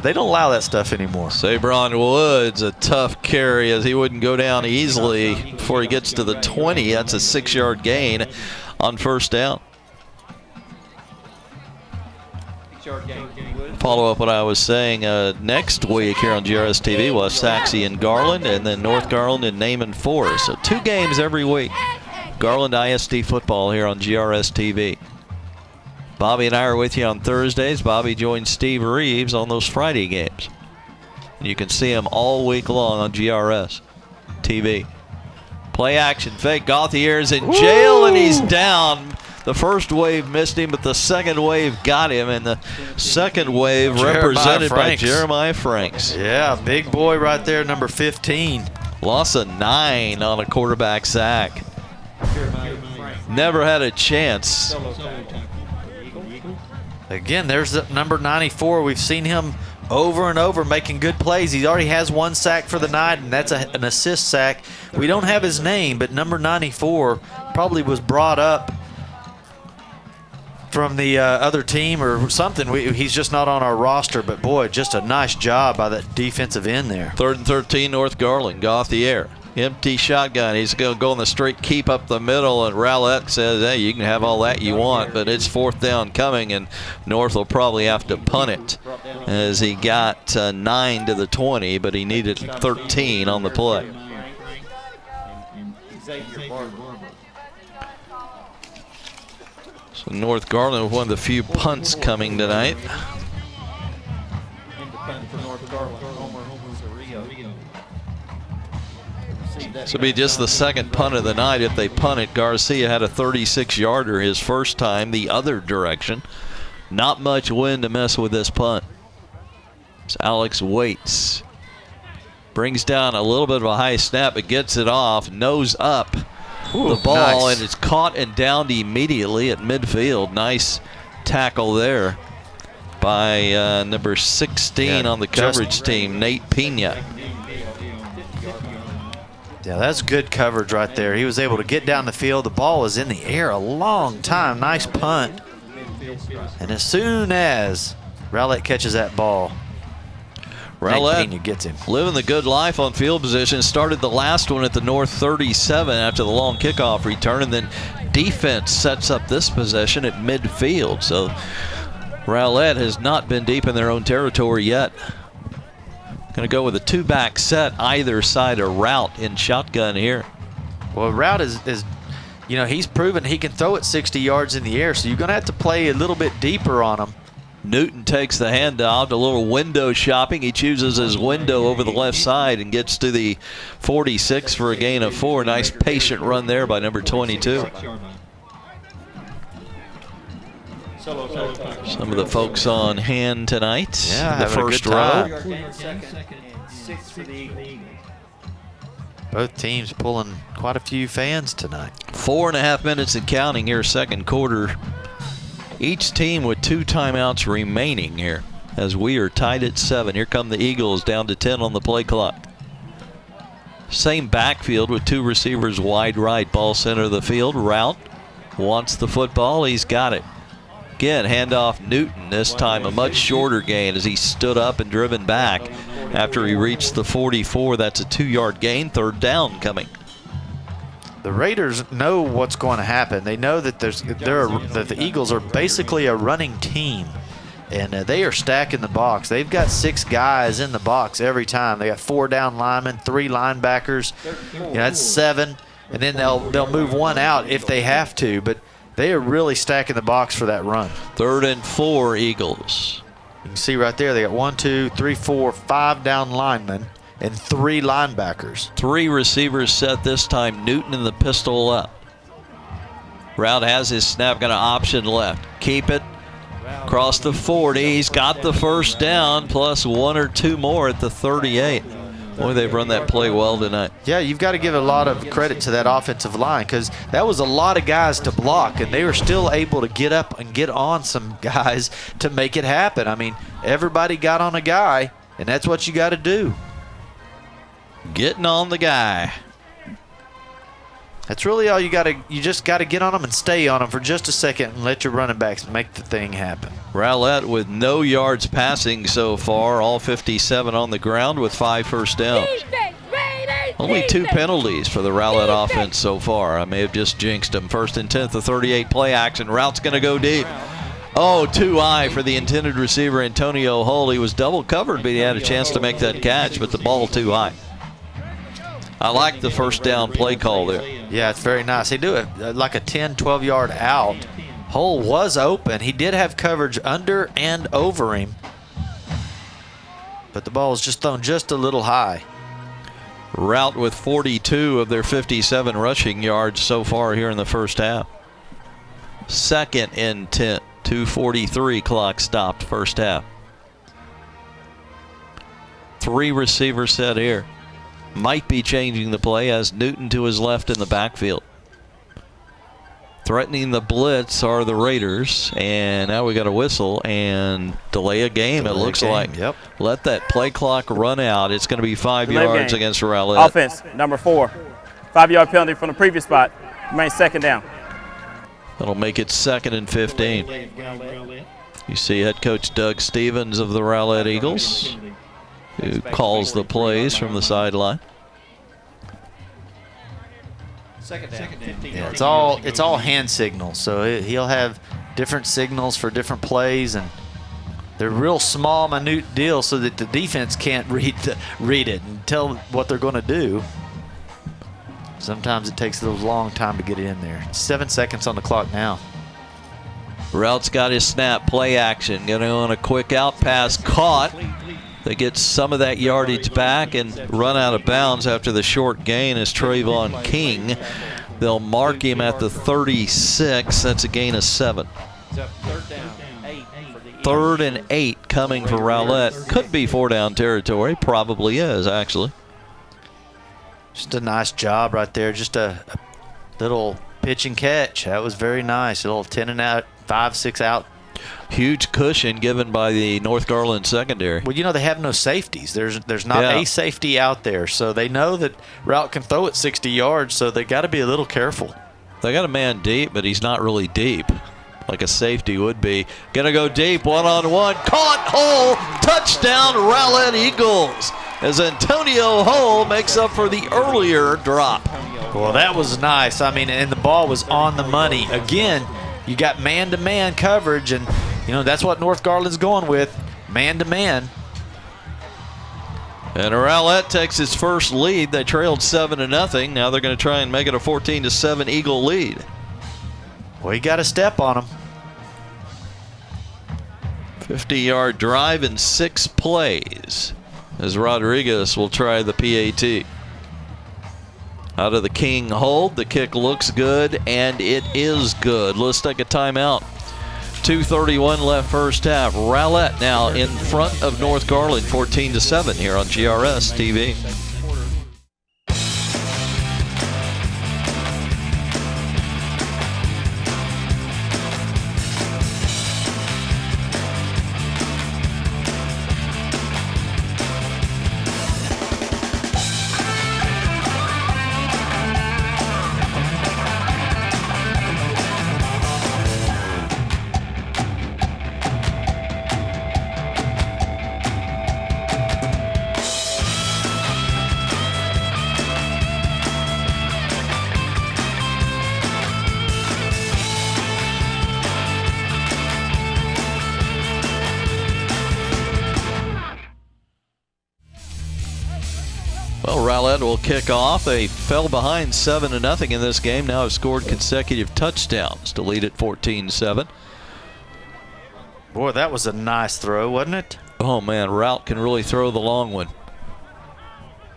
they don't allow that stuff anymore. Sabron Woods, a tough carry as he wouldn't go down easily before he gets to the 20. That's a 6-yard gain on first down. Follow up what I was saying next week here on GRS TV was Saxe and Garland, and then North Garland and Naaman Forest. So 2 games every week. Garland ISD football here on GRS TV. Bobby and I are with you on Thursdays. Bobby joins Steve Reeves on those Friday games. And you can see him all week long on GRS TV. Play action, fake. Gauthier's in jail, and he's down. The first wave missed him, but the second wave got him, and the second wave represented by Jeremiah Franks. Yeah, big boy right there, number 15. Loss of 9 on a quarterback sack. Never had a chance. Again, there's the number 94. We've seen him over and over making good plays. He already has 1 sack for the night, and that's an assist sack. We don't have his name, but number 94 probably was brought up from the other team or something. He's just not on our roster, but boy, just a nice job by that defensive end there. 3rd and 13, North Garland. Gauthier, empty shotgun. He's going to go in the straight keep up the middle, and Rowlett says, hey, you can have all that you want, but it's 4th down coming, and North will probably have to punt it as he got 9 to the 20, but he needed 13 on the play. So North Garland with one of the few punts coming tonight. This will be just the second punt of the night if they punt it. Garcia had a 36-yarder his first time the other direction. Not much wind to mess with this punt. So Alex waits. Brings down a little bit of a high snap, but gets it off. Nose up. Ooh, the ball, nice. and it's caught and downed immediately at midfield. Nice tackle there by number 16 on the coverage team, Nate Pena. Yeah, that's good coverage right there. He was able to get down the field. The ball was in the air a long time. Nice punt. And as soon as Rowlett catches that ball, Rowlett gets him. Living the good life on field position. Started the last one at the North 37 after the long kickoff return, and then defense sets up this possession at midfield. So Rowlett has not been deep in their own territory yet. Going to go with a 2-back set either side of Route in shotgun here. Well, Route is, you know, he's proven he can throw it 60 yards in the air, so you're going to have to play a little bit deeper on him. Newton takes the handoff, a little window shopping. He chooses his window over the left side and gets to the 46 for a gain of 4. Nice patient run there by number 22. Some of the folks on hand tonight. Yeah, the first row. Both teams pulling quite a few fans tonight. 4.5 minutes and counting here, second quarter. Each team with 2 timeouts remaining here as we are tied at 7. Here come the Eagles down to 10 on the play clock. Same backfield with 2 receivers wide right. Ball center of the field. Rowlett wants the football. He's got it. Again, handoff Newton. This time a much shorter gain as he stood up and driven back after he reached the 44. That's a 2-yard gain. 3rd down coming. The Raiders know what's going to happen. They know that that the Eagles are basically a running team, and they are stacking the box. They've got 6 guys in the box every time. They got 4 down linemen, 3 linebackers. That's 7, and then they'll move 1 out if they have to. But they are really stacking the box for that run. 3rd and 4 Eagles. You can see right there they got 1, 2, 3, 4, 5 down linemen and 3 linebackers. 3 receivers set this time. Newton in the pistol up. Rowlett has his snap, got an option left. Keep it. Across the 40. He's got the 1st down plus 1 or 2 more at the 38. Boy, they've run that play well tonight. Yeah, you've got to give a lot of credit to that offensive line because that was a lot of guys to block, and they were still able to get up and get on some guys to make it happen. I mean, everybody got on a guy, and that's what you got to do. Getting on the guy. That's really all you got to. You just got to get on them and stay on them for just a second and let your running backs make the thing happen. Rowlett with no yards passing so far, all 57 on the ground with 5 first downs. Only 2 penalties for the Rowlett offense so far. I may have just jinxed them. 1st and 10 the 38 play action. Route's going to go deep. Oh, too high for the intended receiver, Antonio Hull. He was double covered, but he had a chance to make that catch, but the ball too high. I like the 1st down play call there. Yeah, it's very nice. They do it like a 10, 12-yard out. Hull was open. He did have coverage under and over him, but the ball was just thrown just a little high. Rowlett with 42 of their 57 rushing yards so far here in the 1st half. 2nd and 10. 2:43 clock stopped 1st half. 3 receivers set here. Might be changing the play as Newton to his left in the backfield. Threatening the blitz are the Raiders, and now we got a whistle and delay a game. It looks like. Yep. Let that play clock run out. It's going to be 5 Delay yards game. against Rowlett. Offense, number 4. 5-yard penalty from the previous spot. Remains 2nd down. That'll make it 2nd and 15. You see head coach Doug Stevens of the Rowlett Eagles, who calls the plays from the sideline. Yeah, it's all hand signals, so he'll have different signals for different plays, and they're real small, minute deals so that the defense can't read it and tell what they're going to do. Sometimes it takes a long time to get it in there. 7 seconds on the clock now. Route's got his snap, play action, going on a quick out pass, caught. They get some of that yardage back and run out of bounds after the short gain is Trayvon King. They'll mark him at the 36. That's a gain of 7. 3rd and 8 coming for Rowlett. Could be 4-down territory. Probably is, actually. Just a nice job right there. Just a little pitch and catch. That was very nice. A little 10 and out, 5, 6 out. Huge cushion given by the North Garland secondary. Well, you know, they have no safeties. There's not a safety out there, so they know that Rowlett can throw it 60 yards, so they got to be a little careful. They got a man deep, but he's not really deep like a safety would be. Gonna go deep, one-on-one, caught, Hull, touchdown, Rowlett Eagles, as Antonio Hull makes up for the earlier drop. Well, that was nice. I mean, and the ball was on the money. Again, you got man-to-man coverage, and, you know, that's what North Garland's going with, man-to-man. And Rowlett takes his first lead. They trailed 7-0. Now they're going to try and make it a 14-7 Eagle lead. Well, you got to step on them. 50-yard drive in 6 plays as Rodriguez will try the PAT. Out of the King hold, the kick looks good, and it is good. Let's take a timeout. 2:31 left 1st half. Rowlett now in front of North Garland, 14-7 here on GRS TV. Rowlett will kick off. They fell behind 7-0 in this game. Now have scored consecutive touchdowns to lead at 14-7. Boy, that was a nice throw, wasn't it? Oh, man, Rowlett can really throw the long one.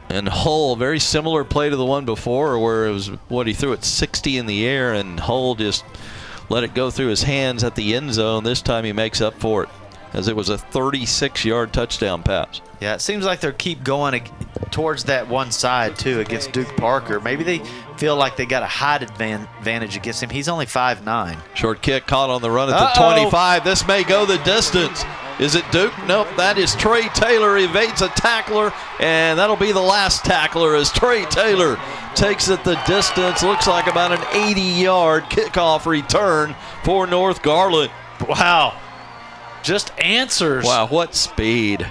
And Hull, very similar play to the one before where it was, he threw it 60 in the air, and Hull just let it go through his hands at the end zone. This time he makes up for it, as it was a 36-yard touchdown pass. Yeah, it seems like they keep going towards that one side, too, against Duke Parker. Maybe they feel like they got a height advantage against him. He's only 5'9". Short kick caught on the run at the 25. This may go the distance. Is it Duke? Nope, that is Trey Taylor. Evades a tackler, and that'll be the last tackler as Trey Taylor takes it the distance. Looks like about an 80-yard kickoff return for North Garland. Wow. Just answers. Wow, what speed.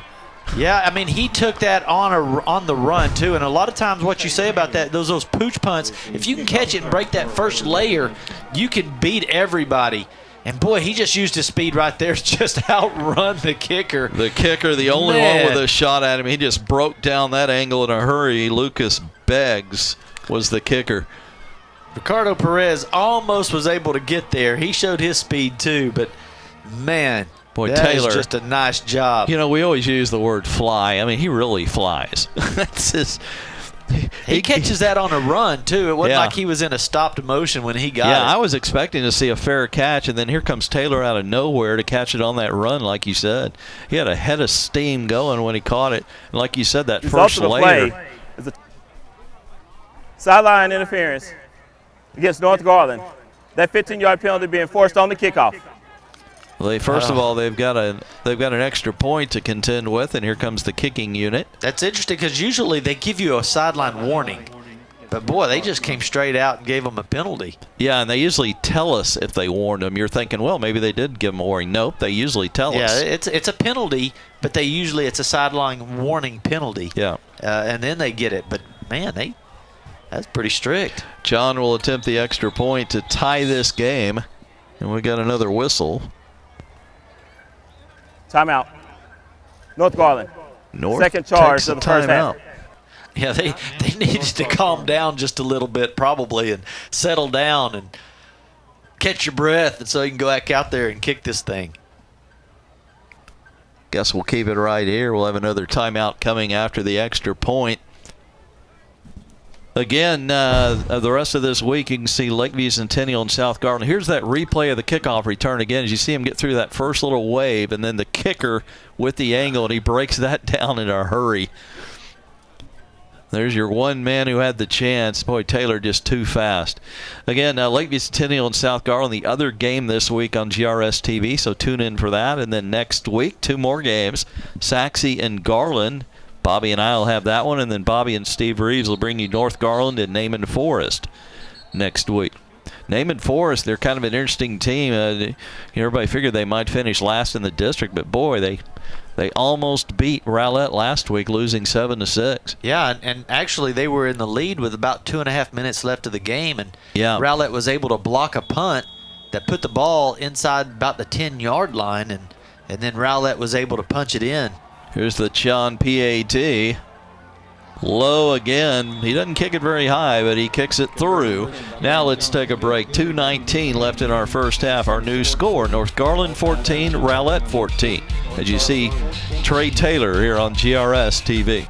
Yeah, I mean, he took that on the run, too. And a lot of times what you say about that, those pooch punts, if you can catch it and break that first layer, you can beat everybody. And, boy, he just used his speed right there to just outrun the kicker. The kicker, the only one with a shot at him. He just broke down that angle in a hurry. Lucas Beggs was the kicker. Ricardo Perez almost was able to get there. He showed his speed, too. But, man, boy, that Taylor, is just a nice job. You know, we always use the word fly. I mean, he really flies. That's his... He catches that on a run, too. It wasn't like he was in a stopped motion when he got it. Yeah, I was expecting to see a fair catch, and then here comes Taylor out of nowhere to catch it on that run, like you said. He had a head of steam going when he caught it. And like you said, that first layer. Play is a sideline interference against North Garland. That 15-yard penalty being forced on the kickoff. Well, first of all, they've got an extra point to contend with, and here comes the kicking unit. That's interesting because usually they give you a sideline warning. But, boy, they just came straight out and gave them a penalty. Yeah, and they usually tell us if they warned them. You're thinking, well, maybe they did give them a warning. Nope, they usually tell us. Yeah, it's a penalty, but it's a sideline warning penalty. Yeah. And then they get it. But, man, that's pretty strict. John will attempt the extra point to tie this game. And we got another whistle. Timeout. North Garland. Second charge of the first half. Yeah, they needed to calm down just a little bit probably and settle down and catch your breath and so you can go back out there and kick this thing. Guess we'll keep it right here. We'll have another timeout coming after the extra point. Again, the rest of this week, you can see Lakeview Centennial and South Garland. Here's that replay of the kickoff return again as you see him get through that first little wave, and then the kicker with the angle, and he breaks that down in a hurry. There's your one man who had the chance. Boy, Taylor just too fast. Again, Lakeview Centennial and South Garland, the other game this week on GRS TV, so tune in for that. And then next week, 2 more games, Saxe and Garland. Bobby and I will have that one, and then Bobby and Steve Reeves will bring you North Garland and Naaman Forest next week. Naaman Forest, they're kind of an interesting team. Everybody figured they might finish last in the district, but boy, they almost beat Rowlett last week, losing 7-6. Yeah, and actually they were in the lead with about 2.5 minutes left of the game, and Rowlett was able to block a punt that put the ball inside about the 10-yard line, and then Rowlett was able to punch it in. Here's the Chon PAT. Low again. He doesn't kick it very high, but he kicks it through. Now let's take a break. 2:19 left in our first half. Our new score, North Garland 14, Rowlett 14. As you see, Trey Taylor here on GRS TV.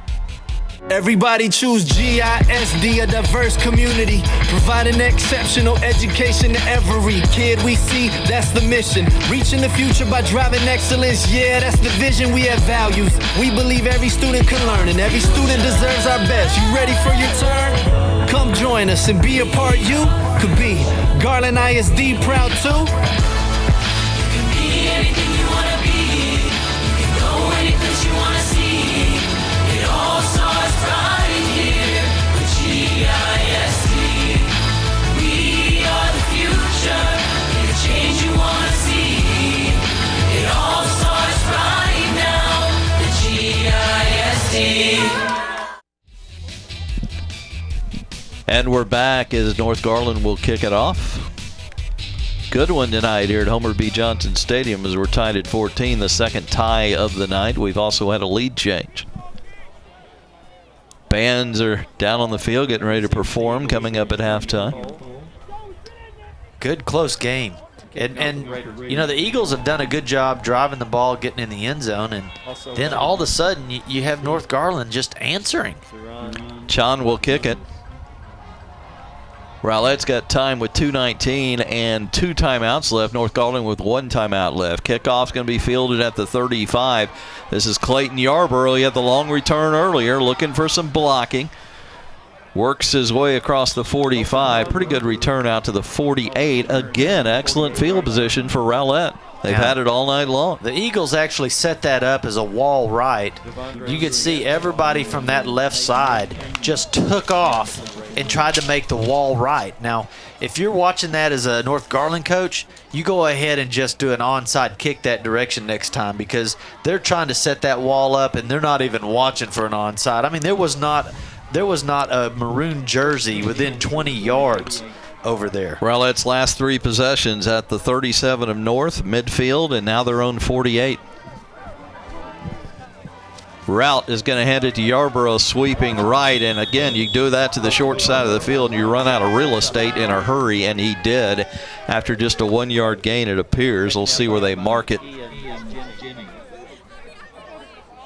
Everybody choose GISD, a diverse community, providing exceptional education to every kid we see. That's the mission, reaching the future by driving excellence. Yeah, that's the vision. We have values. We believe every student can learn and every student deserves our best. You ready for your turn? Come join us and be a part you could be. Garland ISD proud too. You can be anything you want to be. You can go any place you want to see. It all starts right here with GISD. We are the future. Be the change you want to see. It all starts right now with GISD. And we're back as North Garland will kick it off. Good one tonight here at Homer B. Johnson Stadium as we're tied at 14, the second tie of the night. We've also had a lead change. Bands are down on the field getting ready to perform coming up at halftime. Good close game. And you know, the Eagles have done a good job driving the ball, getting in the end zone, and then all of a sudden you have North Garland just answering. Chan will kick it. Rowlett's got time with 2:19 and 2 timeouts left. North Garland with 1 timeout left. Kickoff's going to be fielded at the 35. This is Clayton Yarborough. He had the long return earlier, looking for some blocking. Works his way across the 45. Pretty good return out to the 48. Again, excellent field position for Rowlett. They've had it all night long. The Eagles actually set that up as a wall right. You could see everybody from that left side just took off and tried to make the wall right. Now, if you're watching that as a North Garland coach, you go ahead and just do an onside kick that direction next time, because they're trying to set that wall up and they're not even watching for an onside. I mean, there was not a maroon jersey within 20 yards over there. Rowlett's last 3 possessions at the 37 of North, midfield, and now their own 48. Route is going to hand it to Yarborough, sweeping right, and again, you do that to the short side of the field and you run out of real estate in a hurry, and he did after just a 1-yard gain, it appears. We'll see where they mark it.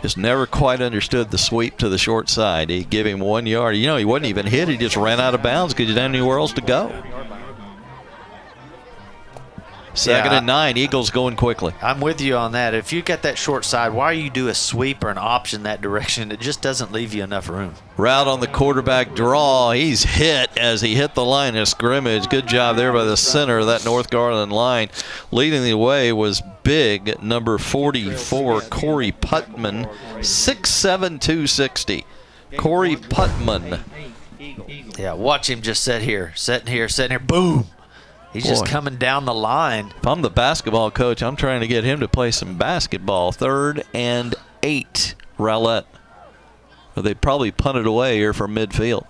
Just never quite understood the sweep to the short side. He gave him 1 yard. You know, he wasn't even hit. He just ran out of bounds because he didn't have anywhere else to go. Second and 9. Eagles going quickly. I'm with you on that. If you get that short side, why you do a sweep or an option that direction? It just doesn't leave you enough room. Route on the quarterback draw. He's hit as he hit the line of scrimmage. Good job there by the center of that North Garland line. Leading the way was big number 44, Corey Putman, 6'7", 260. Corey Putman. Yeah, watch him just sit here, boom. He's just coming down the line. If I'm the basketball coach, I'm trying to get him to play some basketball. 3rd and 8, Rowlett. Well, they probably punted away here from midfield.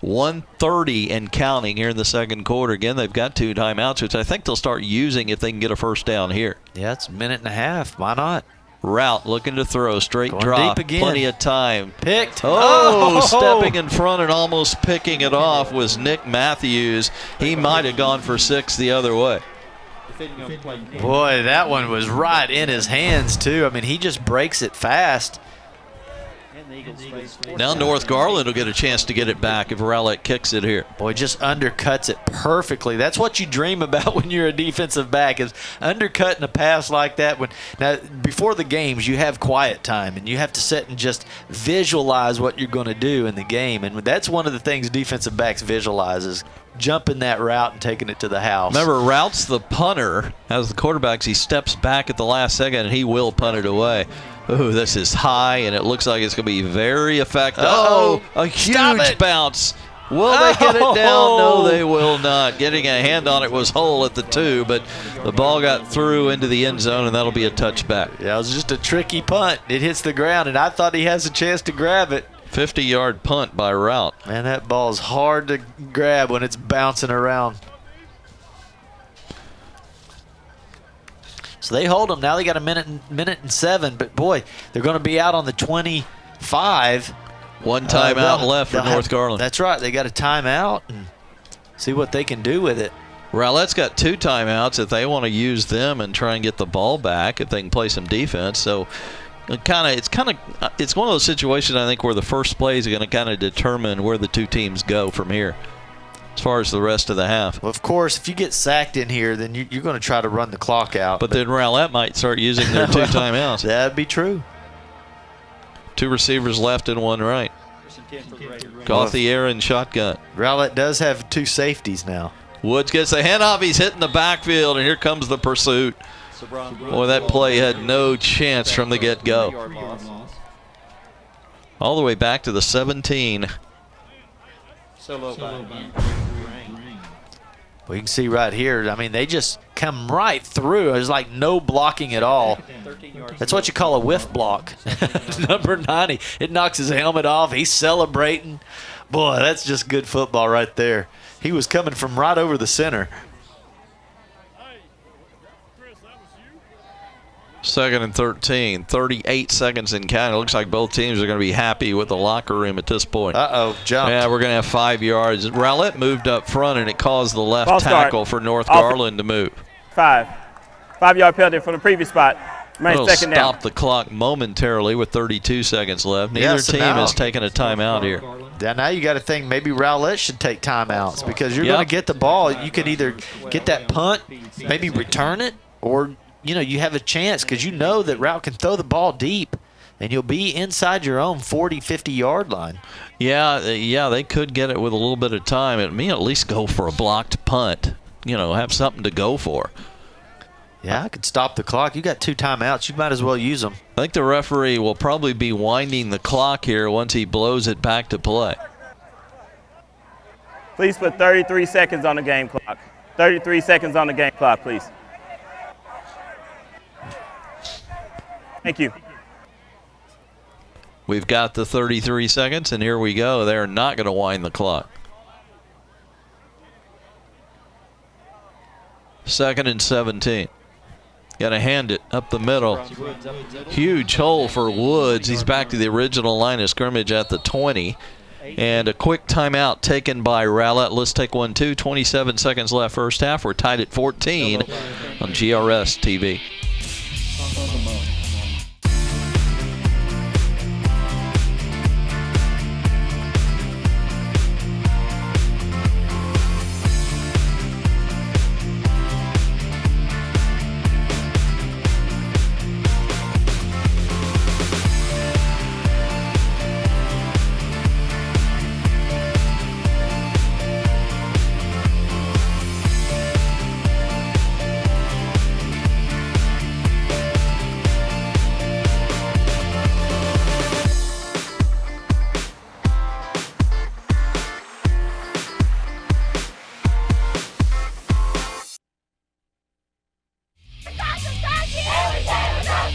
1:30 and counting here in the second quarter. Again, they've got 2 timeouts, which I think they'll start using if they can get a first down here. Yeah, it's a minute and a half. Why not? Route looking to throw, straight Going drop, deep again. plenty of time. Picked. Oh, stepping in front and almost picking it off was Nick Matthews. He might have gone for 6 the other way. Boy, that one was right in his hands, too. I mean, he just breaks it fast. Now North Garland will get a chance to get it back if Rowlett kicks it here. Boy, just undercuts it perfectly. That's what you dream about when you're a defensive back, is undercutting a pass like that. Now, before the games, you have quiet time, and you have to sit and just visualize what you're going to do in the game. And that's one of the things defensive backs visualize, is jumping that route and taking it to the house. Remember, Route's the punter. As the quarterbacks, he steps back at the last second, and he will punt it away. Ooh, this is high, and it looks like it's going to be very effective. Oh, a huge bounce. Will they get it down? No, they will not. Getting a hand on it was Hull at the 2, but the ball got through into the end zone, and that'll be a touchback. Yeah, it was just a tricky punt. It hits the ground, and I thought he has a chance to grab it. 50-yard punt by Route. Man, that ball's hard to grab when it's bouncing around. So they hold them. Now they got a minute and 7, but boy, they're going to be out on the 25. 1 timeout left for North Garland. That's right. They got a timeout and see what they can do with it. Rowlett's got 2 timeouts if they want to use them and try and get the ball back, if they can play some defense. So it's one of those situations, I think, where the first plays are going to kind of determine where the 2 teams go from here as far as the rest of the half. Well, of course, if you get sacked in here, then you're going to try to run the clock out. But then Rowlett might start using their 2 timeouts. That'd be true. 2 receivers left and 1 right. Gauthier and shotgun. Rowlett does have 2 safeties now. Woods gets the handoff. He's hitting the backfield, and here comes the pursuit. Boy, that play had no chance from the get-go. All the way back to the 17. We can see right here, I mean, they just come right through. There's like no blocking at all. That's what you call a whiff block. Number 90, it knocks his helmet off. He's celebrating. Boy, that's just good football right there. He was coming from right over the center. Second and 13, 38 seconds in counting. It looks like both teams are going to be happy with the locker room at this point. Uh-oh, jumped. Yeah, we're going to have 5 yards. Rowlett moved up front, and it caused the left Ball start. tackle for North Garland to move. 5-yard penalty from the previous spot. It'll Second down. stop the clock momentarily with 32 seconds left. Neither Yeah, so team now- has taken a timeout here. Yeah, now you got to think maybe Rowlett should take timeouts because you're Yep. going to get the ball. You could either get that punt, maybe return it, or you have a chance because you know that Rowlett can throw the ball deep, and you'll be inside your own 40, 50-yard line. Yeah, they could get it with a little bit of time. It may at least go for a blocked punt. Have something to go for. Yeah, I could stop the clock. You got 2 timeouts. You might as well use them. I think the referee will probably be winding the clock here once he blows it back to play. Please put 33 seconds on the game clock. 33 seconds on the game clock, please. Thank you. We've got the 33 seconds, and here we go. They're not going to wind the clock. Second and 17. Got to hand it up the middle. Huge hole for Woods. He's back to the original line of scrimmage at the 20. And a quick timeout taken by Rowlett. Let's take one, too. 27 seconds left first half. We're tied at 14 on GRS TV.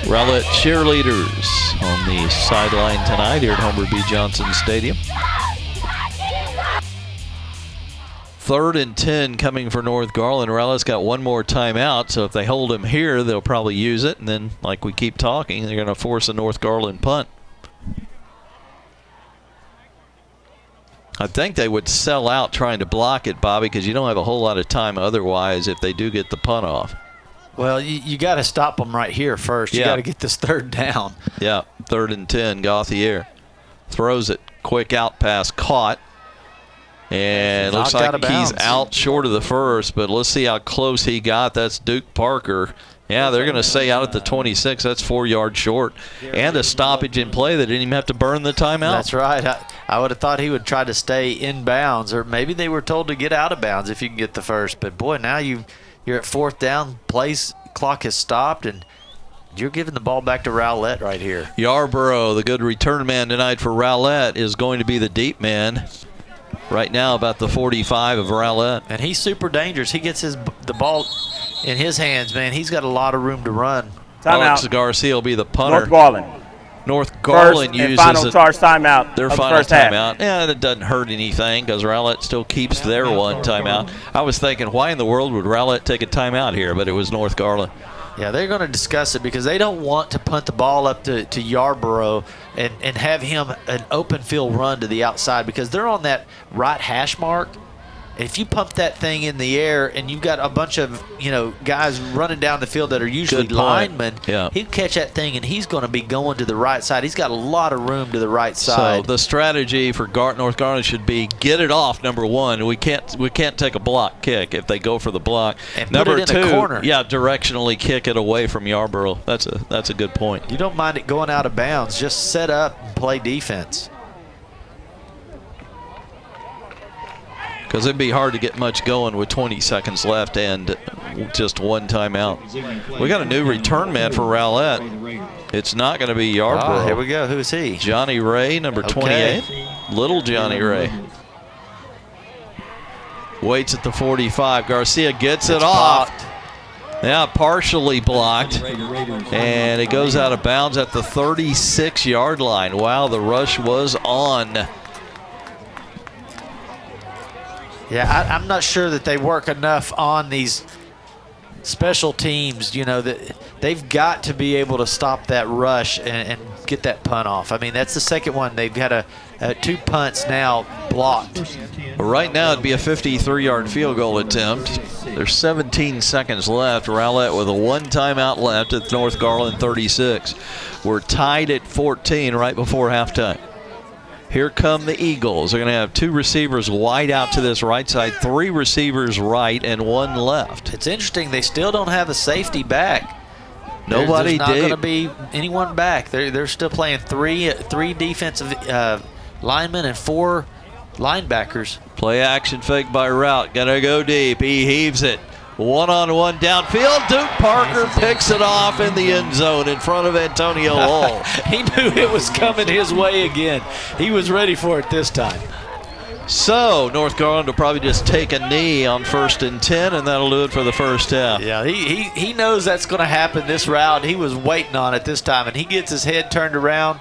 Rowlett cheerleaders on the sideline tonight here at Homer B. Johnson Stadium. 3rd and 10 coming for North Garland. Rowlett's got one more timeout, so if they hold him here, they'll probably use it. And then, like we keep talking, they're going to force a North Garland punt. I think they would sell out trying to block it, Bobby, because you don't have a whole lot of time otherwise if they do get the punt off. Well, you got to stop them right here first. You got to get this 3rd down. Yeah, 3rd and 10, Gauthier throws it. Quick out pass caught. And looks like he's out short of the first, but let's see how close he got. That's Duke Parker. Yeah, they're going to say out at the 26. That's 4 yards short. And a stoppage in play. They didn't even have to burn the timeout. That's right. I would have thought he would try to stay in bounds, or maybe they were told to get out of bounds if you can get the first. But, boy, now you're at 4th down. Clock has stopped, and you're giving the ball back to Rowlett right here. Yarborough, the good return man tonight for Rowlett, is going to be the deep man. Right now about the 45 of Rowlett. And he's super dangerous. He gets the ball in his hands, man. He's got a lot of room to run. Alex Garcia will be the punter. North Garland. North Garland first and uses final charge timeout. Their final timeout. Yeah, that doesn't hurt anything because Rowlett still keeps their one timeout. I was thinking, why in the world would Rowlett take a timeout here? But it was North Garland. Yeah, they're going to discuss it because they don't want to punt the ball up to Yarborough and have him an open field run to the outside because they're on that right hash mark. And if you pump that thing in the air and you've got a bunch of guys running down the field that are usually linemen, he'd catch that thing and he's going to be going to the right side. He's got a lot of room to the right side. So the strategy for North Garland should be get it off. Number one, we can't take a block kick if they go for the block. And number put it in two, a corner. directionally kick it away from Yarborough. That's a good point. You don't mind it going out of bounds. Just set up and play defense. Because it'd be hard to get much going with 20 seconds left and just one timeout. We got a new return man for Rowlett. It's not going to be Yarborough. Here we go. Who is he? Johnny Ray, number 28. Little Johnny Ray. Waits at the 45. Garcia gets it off. Yeah, partially blocked. And it goes out of bounds at the 36-yard line. Wow, the rush was on. Yeah, I'm not sure that they work enough on these special teams, you know, that they've got to be able to stop that rush and get that punt off. I mean, that's the second one. They've got 2 punts now blocked. Right now, it'd be a 53-yard field goal attempt. There's 17 seconds left. Rowlett with a 1 timeout left at North Garland 36. We're tied at 14 right before halftime. Here come the Eagles. They're going to have 2 receivers wide out to this right side, 3 receivers right, and 1 left. It's interesting. They still don't have a safety back. Nobody There's not did. going to be anyone back. They're still playing three defensive linemen and 4 linebackers. Play action fake by Rout. Gonna go deep. He heaves it. 1-on-1 downfield. Duke Parker picks it off in the end zone in front of Antonio Hall. He knew it was coming his way again. He was ready for it this time. So North Garland will probably just take a knee on 1st and 10, and that'll do it for the first half. Yeah, he knows that's going to happen this route. He was waiting on it this time, and he gets his head turned around,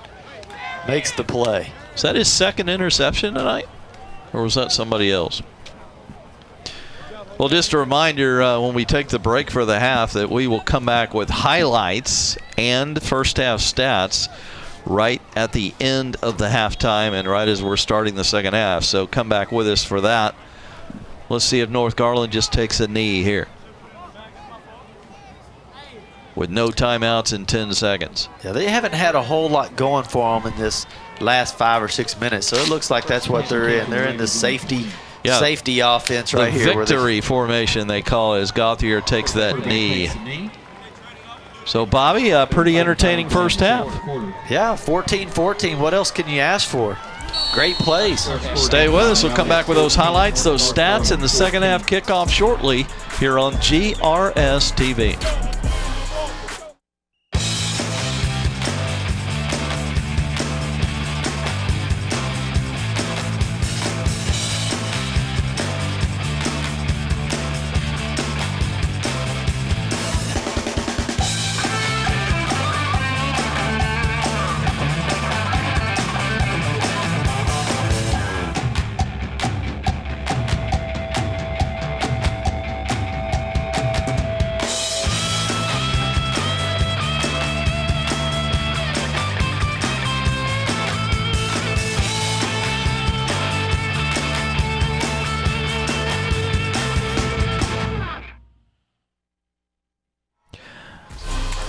makes the play. Is that his 2nd interception tonight? Or was that somebody else? Well, just a reminder when we take the break for the half that we will come back with highlights and first half stats right at the end of the halftime and right as we're starting the second half. So come back with us for that. Let's see if North Garland just takes a knee here with no timeouts in 10 seconds. Yeah, they haven't had a whole lot going for them in this last 5 or 6 minutes, so it looks like that's what they're in. They're in the safety offense right here. The victory formation they call it as Gauthier takes that knee. So, Bobby, a pretty entertaining first half. Yeah, 14-14. What else can you ask for? Great plays. Stay with us. We'll come back with those highlights, those stats, and the second half kickoff shortly here on GRS TV.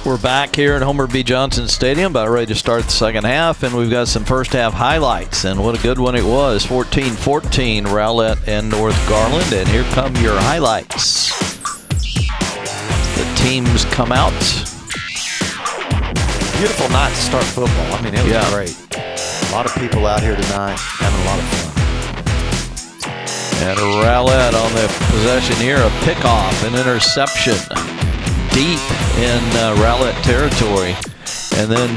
We're back here at Homer B. Johnson Stadium, about ready to start the second half, and we've got some first half highlights, and what a good one it was. 14-14, Rowlett and North Garland, and here come your highlights. The teams come out. Beautiful night to start football. I mean, it was great. A lot of people out here tonight having a lot of fun. And Rowlett on the possession here, a pickoff, an interception. Deep in Rowlett territory. And then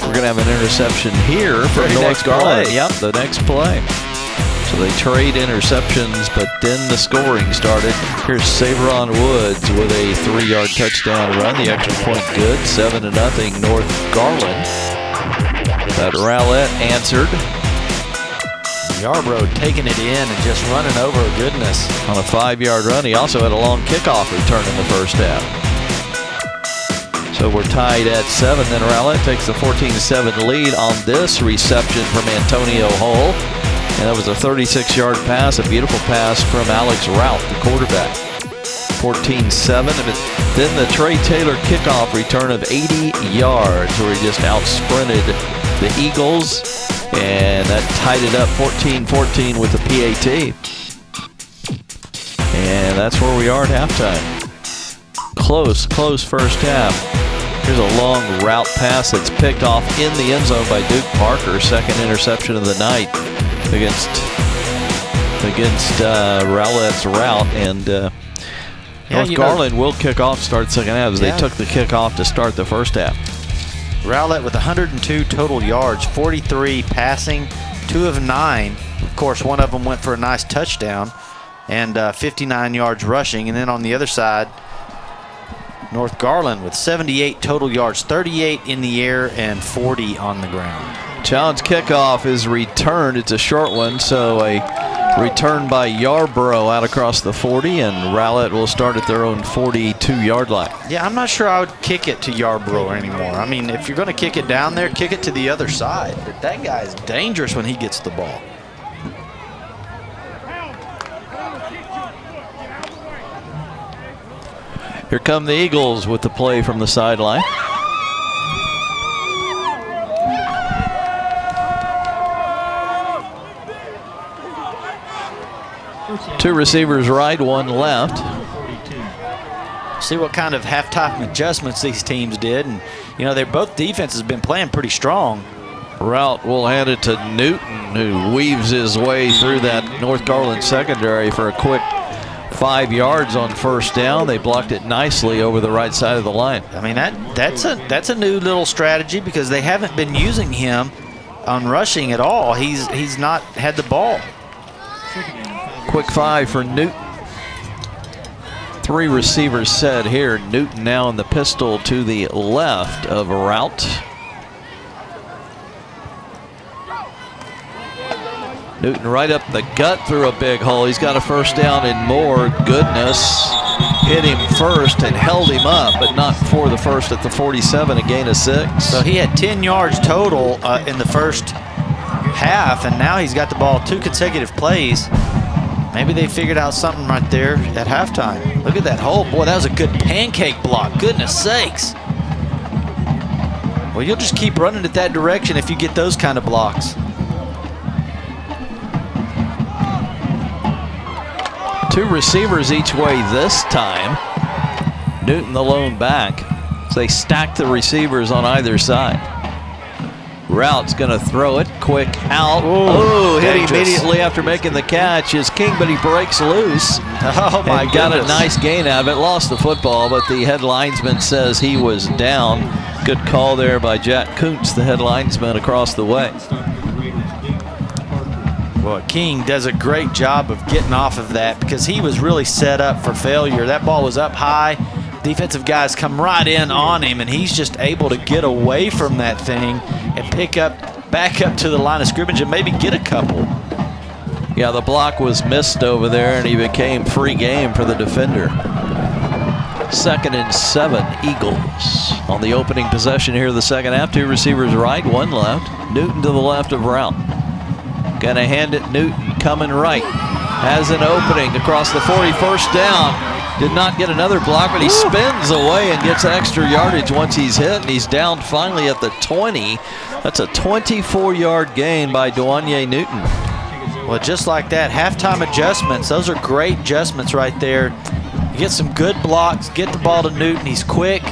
we're going to have an interception here for North Garland. Yep, the next play. So they trade interceptions, but then the scoring started. Here's Saveron Woods with a 3-yard touchdown run. The extra point good, 7-0 North Garland. But Rowlett answered. Yarbrough taking it in and just running over goodness. On a 5-yard run. He also had a long kickoff return in the first half. So we're tied at 7. Then Rowlett takes the 14-7 lead on this reception from Antonio Hull. And that was a 36-yard pass, a beautiful pass from Alex Rout, the quarterback. 14-7. Then the Trey Taylor kickoff return of 80 yards where he just out-sprinted the Eagles. And that tied it up 14-14 with the PAT. And that's where we are at halftime. Close first half. Here's a long route pass that's picked off in the end zone by Duke Parker. Second interception of the night against Rowlett's route. And North Garland will kick off, start second half, as they took the kickoff to start the first half. Rowlett with 102 total yards, 43 passing, 2 of 9. Of course, one of them went for a nice touchdown, and 59 yards rushing. And then on the other side, North Garland with 78 total yards, 38 in the air and 40 on the ground. Challenge kickoff is returned. It's a short one, so a Returned by Yarborough out across the 40, and Rowlett will start at their own 42-yard line. Yeah, I'm not sure I would kick it to Yarborough anymore. I mean, if you're going to kick it down there, kick it to the other side. But that guy is dangerous when he gets the ball. Here come the Eagles with the play from the sideline. Two receivers right, one left. See what kind of halftime adjustments these teams did. And, you know, they're both defenses been playing pretty strong. Route will hand it to Newton, who weaves his way through that North Garland secondary for a quick 5 yards on first down. They blocked it nicely over the right side of the line. I mean, that's a new little strategy because they haven't been using him on rushing at all. He's not had the ball. Quick 5 for Newton. 3 receivers set here. Newton now in the pistol to the left of Route. Newton right up the gut through a big hole. He's got a first down and more. Goodness. Hit him first and held him up, but not for the first at the 47, a gain of 6. So he had 10 yards total in the first half, and now he's got the ball 2 consecutive plays. Maybe they figured out something right there at halftime. Look at that hole. Boy, that was a good pancake block. Goodness sakes. Well, you'll just keep running it that direction if you get those kind of blocks. 2 receivers each way this time. Newton the lone back. So they stack the receivers on either side. Route's going to throw it quick out. Oh, hit immediately after making the catch is King, but he breaks loose. Oh my and got goodness. a nice gain out of it. Lost the football, but the head linesman says he was down. Good call there by Jack Kuntz, the head linesman across the way. Well, King does a great job of getting off of that because he was really set up for failure. That ball was up high. Defensive guys come right in on him, and he's just able to get away from that thing and back up to the line of scrimmage and maybe get a couple. Yeah, the block was missed over there, and he became free game for the defender. 2nd and 7, Eagles. On the opening possession here of the second half, 2 receivers right, 1 left. Newton to the left of Route. Gonna hand it Newton, coming right. Has an opening across the 40, first down. Did not get another block, but he spins away and gets extra yardage once he's hit, and he's down finally at the 20. That's a 24-yard gain by Dwanye Newton. Well, just like that, halftime adjustments, those are great adjustments right there. You get some good blocks, get the ball to Newton, he's quick,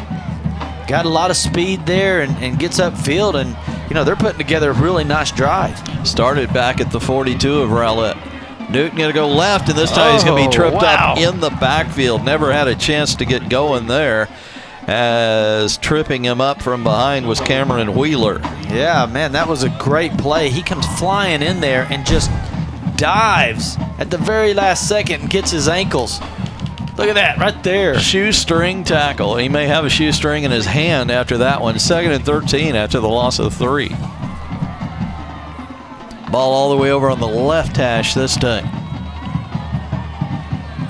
got a lot of speed there and gets upfield, and you know, they're putting together a really nice drive. Started back at the 42 of Rowlett. Newton going to go left, and this time he's going to be tripped up in the backfield. Never had a chance to get going there, as tripping him up from behind was Cameron Wheeler. Yeah, man, that was a great play. He comes flying in there and just dives at the very last second and gets his ankles. Look at that right there. Shoestring tackle. He may have a shoestring in his hand after that one. 2nd and 13 after the loss of 3. Ball all the way over on the left hash this time.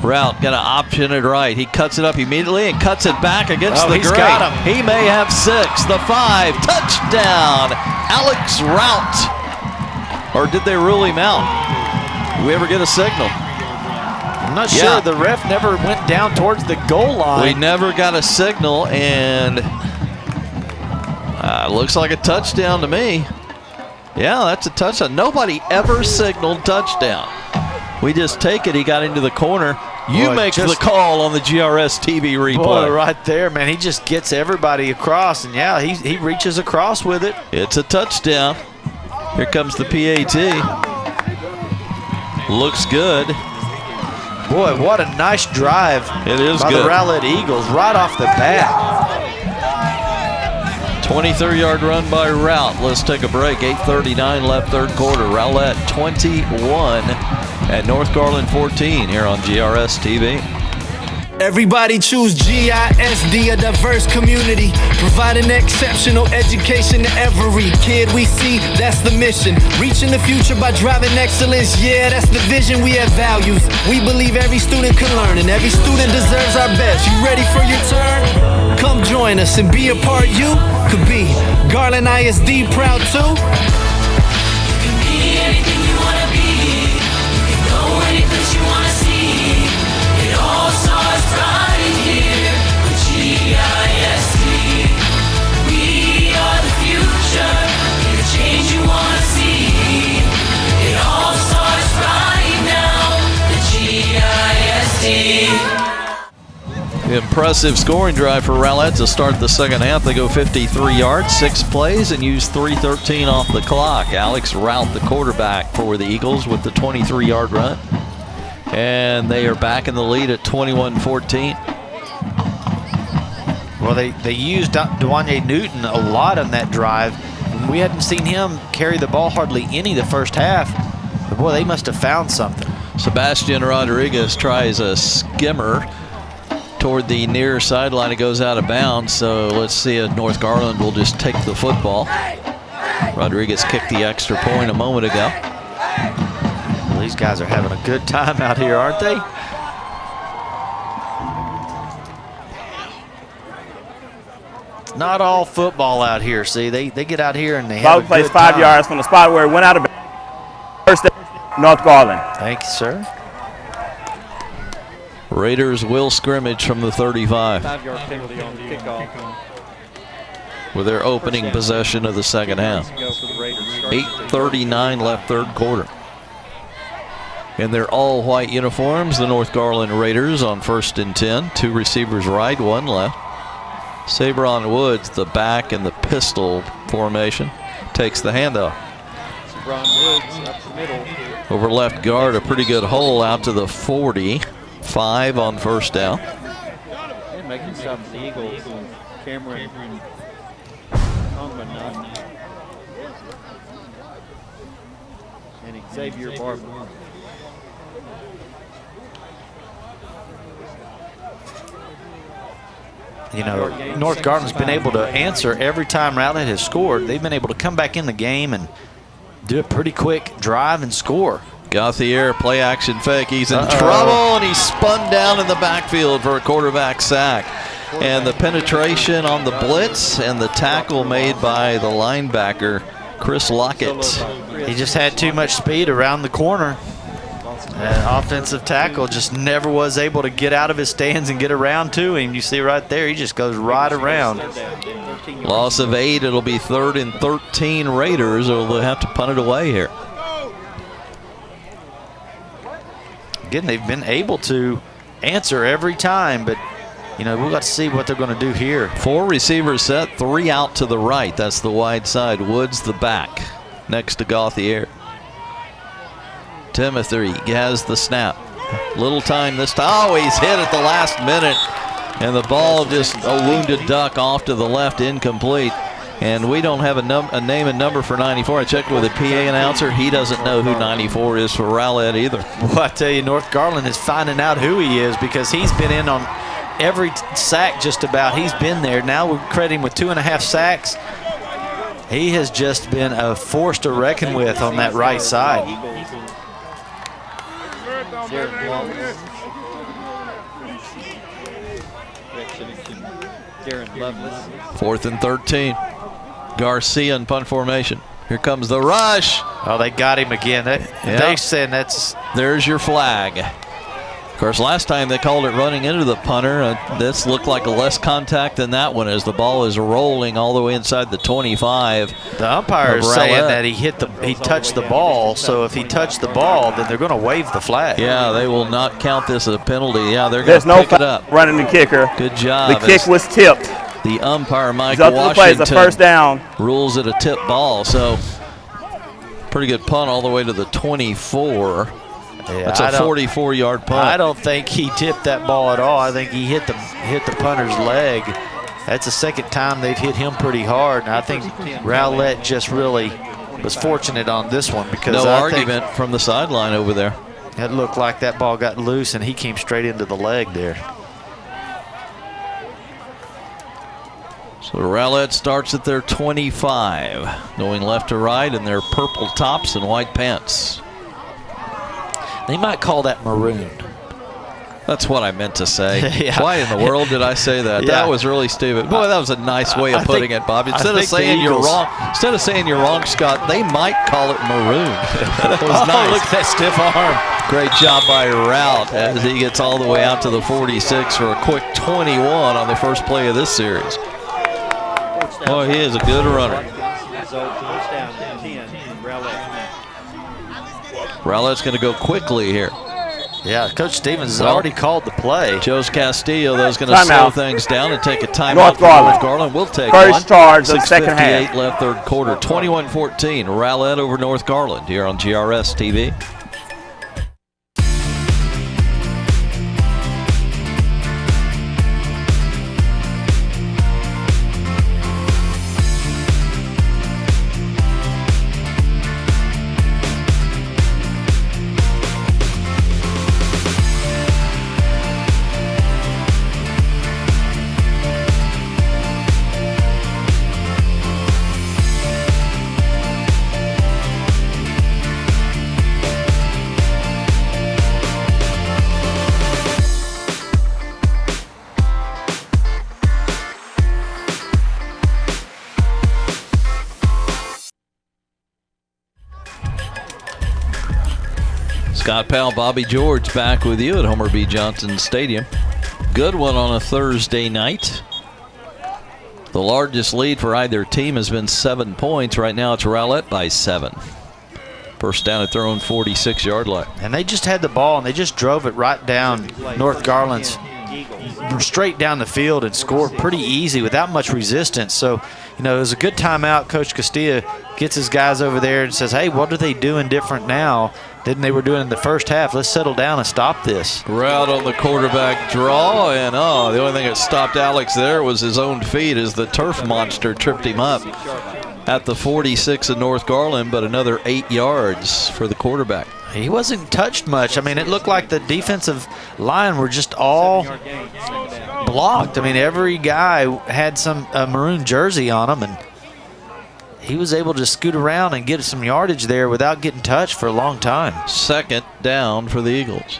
Route going to option it right. He cuts it up immediately and cuts it back against the he's gray. got him. He may have 6. The 5. Touchdown. Alex Route. Or did they rule him out? Did we ever get a signal? I'm not sure. The ref never went down towards the goal line. We never got a signal, and looks like a touchdown to me. Yeah, that's a touchdown. Nobody ever signaled touchdown. We just take it. He got into the corner. You make the call on the GRS TV replay. Boy, right there, man. He just gets everybody across, and yeah, he reaches across with it. It's a touchdown. Here comes the PAT. Looks good. Boy, what a nice drive. It is by good. the Rowlett Eagles right off the bat. 23-yard run by Route. Let's take a break. 8:39 left, third quarter. Rowlett 21 at North Garland 14 here on GRS TV. Everybody choose GISD, a diverse community, providing exceptional education to every kid we see. That's the mission. Reaching the future by driving excellence. Yeah, that's the vision. We have values. We believe every student can learn, and every student deserves our best. You ready for your turn? Come join us and be a part you could be. Garland ISD proud too. You can be anything you wanna be. You can go any place you wanna see. It all starts right here with GISD. We are the future. Be the change you wanna see. It all starts right now. The GISD. Impressive scoring drive for Rowlett to start the second half. They go 53 yards, 6 plays, and use 3:13 off the clock. Alex Rowlett, the quarterback for the Eagles, with the 23-yard run. And they are back in the lead at 21-14. Well, they used Dwanye Newton a lot on that drive. We hadn't seen him carry the ball hardly any the first half. But boy, they must have found something. Sebastian Rodriguez tries a skimmer toward the near sideline. It goes out of bounds, so let's see if North Garland will just take the football. Rodriguez kicked the extra point a moment ago. Well, these guys are having a good time out here, aren't they? Not all football out here. See, they get out here and they have a Plays good 5 time. yards from the spot where it went out of bounds. First down, North Garland. Thank you, sir. Raiders will scrimmage from the 35 5-yard penalty on the kickoff. with their opening possession of the second half. 8:39 left third quarter. In their all-white uniforms, the North Garland Raiders on 1st and 10. 2 receivers right, 1 left. Sabron Woods, the back in the pistol formation, takes the handoff. Sabron Woods up the middle. Over left guard, a pretty good hole out to the 40. 5 on first down. And making stop the Eagles. Cameron Ongman and Xavier Barber. You know, North Garland's been able to answer every time Rowlett has scored. They've been able to come back in the game and do a pretty quick drive and score. Gauthier, play action fake. He's in trouble, and he's spun down in the backfield for a quarterback sack. And the penetration on the blitz and the tackle made by the linebacker, Chris Lockett. He just had too much speed around the corner. And offensive tackle just never was able to get out of his stance and get around to him. You see right there, he just goes right around. Loss of 8. It'll be 3rd and 13 Raiders, or they'll have to punt it away here. Again, they've been able to answer every time, but, you know, we'll have to see what they're going to do here. 4 receivers set, 3 out to the right. That's the wide side. Woods the back next to Gauthier. Timothy has the snap. Little time this time. Oh, he's hit at the last minute. And the ball just a wounded duck off to the left, incomplete. And we don't have a name and number for 94. I checked with a PA announcer. He doesn't know who 94 is for Rowlett either. Well, I tell you, North Garland is finding out who he is because he's been in on every sack just about. He's been there. Now we credit him with 2.5 sacks. He has just been a force to reckon with on that right side. Darren Lovelace. 4th and 13. Garcia in punt formation. Here comes the rush. Oh, they got him again. They said that's... There's your flag. Of course, last time they called it running into the punter. This looked like less contact than that one as the ball is rolling all the way inside the 25. The umpire is saying that he touched the ball, so if he touched the ball, then they're going to wave the flag. Yeah, they will not count this as a penalty. Yeah, they're going to pick it up. Running the kicker. Good job. The kick was tipped. The umpire, Mike Washington, plays a first down. Rules it a tip ball. So pretty good punt all the way to the 24. Yeah, that's a 44-yard punt. I don't think he tipped that ball at all. I think he hit the punter's leg. That's the second time they've hit him pretty hard. And I think Rowlett just really was fortunate on this one because no argument from the sideline over there. It looked like that ball got loose and he came straight into the leg there. So Rowlett starts at their 25, going left to right in their purple tops and white pants. They might call that maroon. That's what I meant to say. Yeah. Why in the world did I say that? Yeah. That was really stupid. Boy, that was a nice way of putting it, Bob. Instead of saying you're wrong, Scott, they might call it maroon. That was nice. Look at that stiff arm. Great job by Rowlett as he gets all the way out to the 46 for a quick 21 on the first play of this series. Boy, he is a good runner. Rowlett's going to go quickly here. Yeah, Coach Stevens has already called the play. Joe Castillo, though, is going to slow things down and take a timeout. North Garland. North Garland will take First charge of the second half. 6:58 left third quarter. 21-14. Rowlett over North Garland here on GRS TV. Scott Powell, Bobby George back with you at Homer B. Johnson Stadium. Good one on a Thursday night. The largest lead for either team has been 7 points. Right now it's Rowlett by 7. First down at their own 46-yard line. And they just had the ball, and they just drove it right down North Garland's, straight down the field, and scored pretty easy without much resistance. So, you know, it was a good timeout. Coach Castillo gets his guys over there and says, hey, what are they doing different now than they were doing in the first half? Let's settle down and stop this. Route on the quarterback draw, and the only thing that stopped Alex there was his own feet as the turf monster tripped him up at the 46 of North Garland, but another 8 yards for the quarterback. He wasn't touched much. I mean, it looked like the defensive line were just all blocked. I mean, every guy had some maroon jersey on him, and he was able to scoot around and get some yardage there without getting touched for a long time. Second down for the Eagles.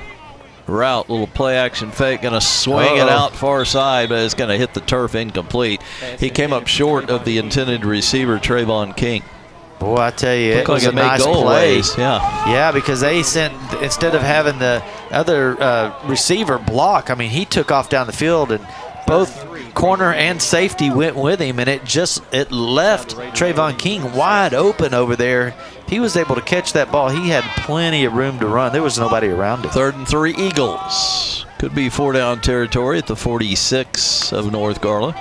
Route, little play action fake, going to swing it out far side, but it's going to hit the turf incomplete. He came up short of the intended receiver, Trayvon King. Boy, I tell you, it was a nice play. Yeah, because they sent, instead of having the other receiver block, I mean, he took off down the field, and both corner and safety went with him, and it left Trayvon King wide open over there. He was able to catch that ball. He had plenty of room to run. There was nobody around him. 3rd and 3 Eagles. Could be 4-down territory at the 46 of North Garland.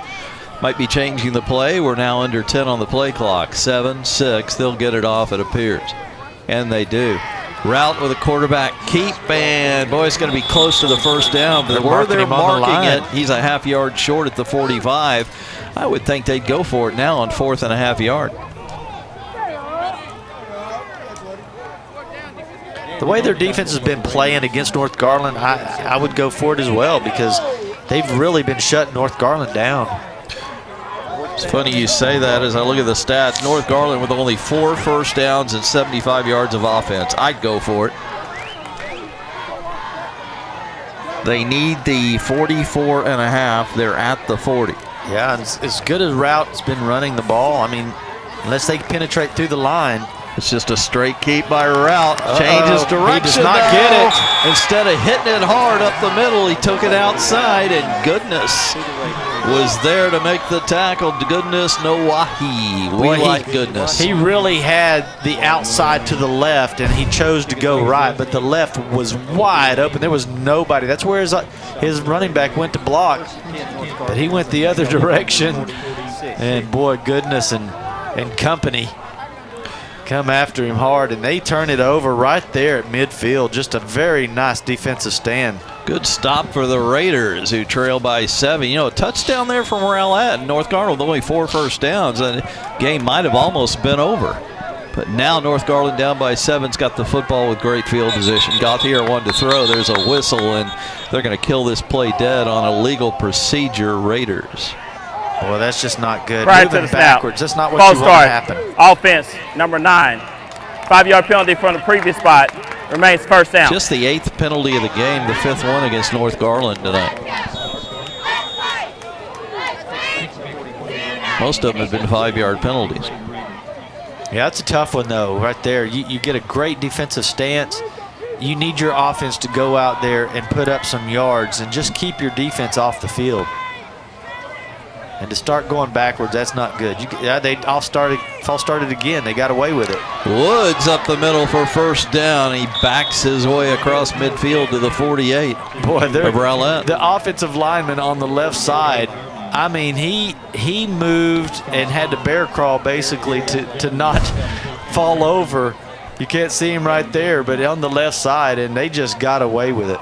Might be changing the play. We're now under 10 on the play clock. 7-6. They'll get it off, it appears. And they do. Route with a quarterback keep, and boy, it's going to be close to the first down. But where they're marking it, he's a half yard short at the 45. I would think they'd go for it now on 4th and a half yard. The way their defense has been playing against North Garland, I would go for it as well, because they've really been shutting North Garland down. It's funny you say that as I look at the stats. North Garland with only 4 first downs and 75 yards of offense. I'd go for it. They need the 44 and a half. They're at the 40. Yeah, and as good as Route's been running the ball, I mean, unless they penetrate through the line. It's just a straight keep by Route. Changes direction. He does not get it. Instead of hitting it hard up the middle, he took it outside, and Goodness was there to make the tackle. Goodness, no wahi. We like Goodness. He really had the outside to the left, and he chose to go right, but the left was wide open. There was nobody. That's where his running back went to block, but he went the other direction. And boy, Goodness and company come after him hard, and they turn it over right there at midfield. Just a very nice defensive stand. Good stop for the Raiders, who trail by 7. You know, a touchdown there from Rowlett and North Garland with only 4 first downs, and the game might have almost been over. But now North Garland down by 7's got the football with great field position. Gauthier wanted to throw. There's a whistle, and they're going to kill this play dead on a legal procedure, Raiders. Well, that's just not good. Prior to Moving the snap. backwards, that's not what False you want to start. happen. Offense, number 9. 5-yard penalty from the previous spot. Remains first down. Just the 8th penalty of the game, the 5th one against North Garland tonight. Most of them have been 5-yard penalties. Yeah, that's a tough one, though, right there. You get a great defensive stance. You need your offense to go out there and put up some yards and just keep your defense off the field. And to start going backwards, that's not good. They false started again. They got away with it. Woods up the middle for first down. He backs his way across midfield to the 48. Boy, of Rowlett. The offensive lineman on the left side, I mean, he moved and had to bear crawl basically to not fall over. You can't see him right there, but on the left side, and they just got away with it.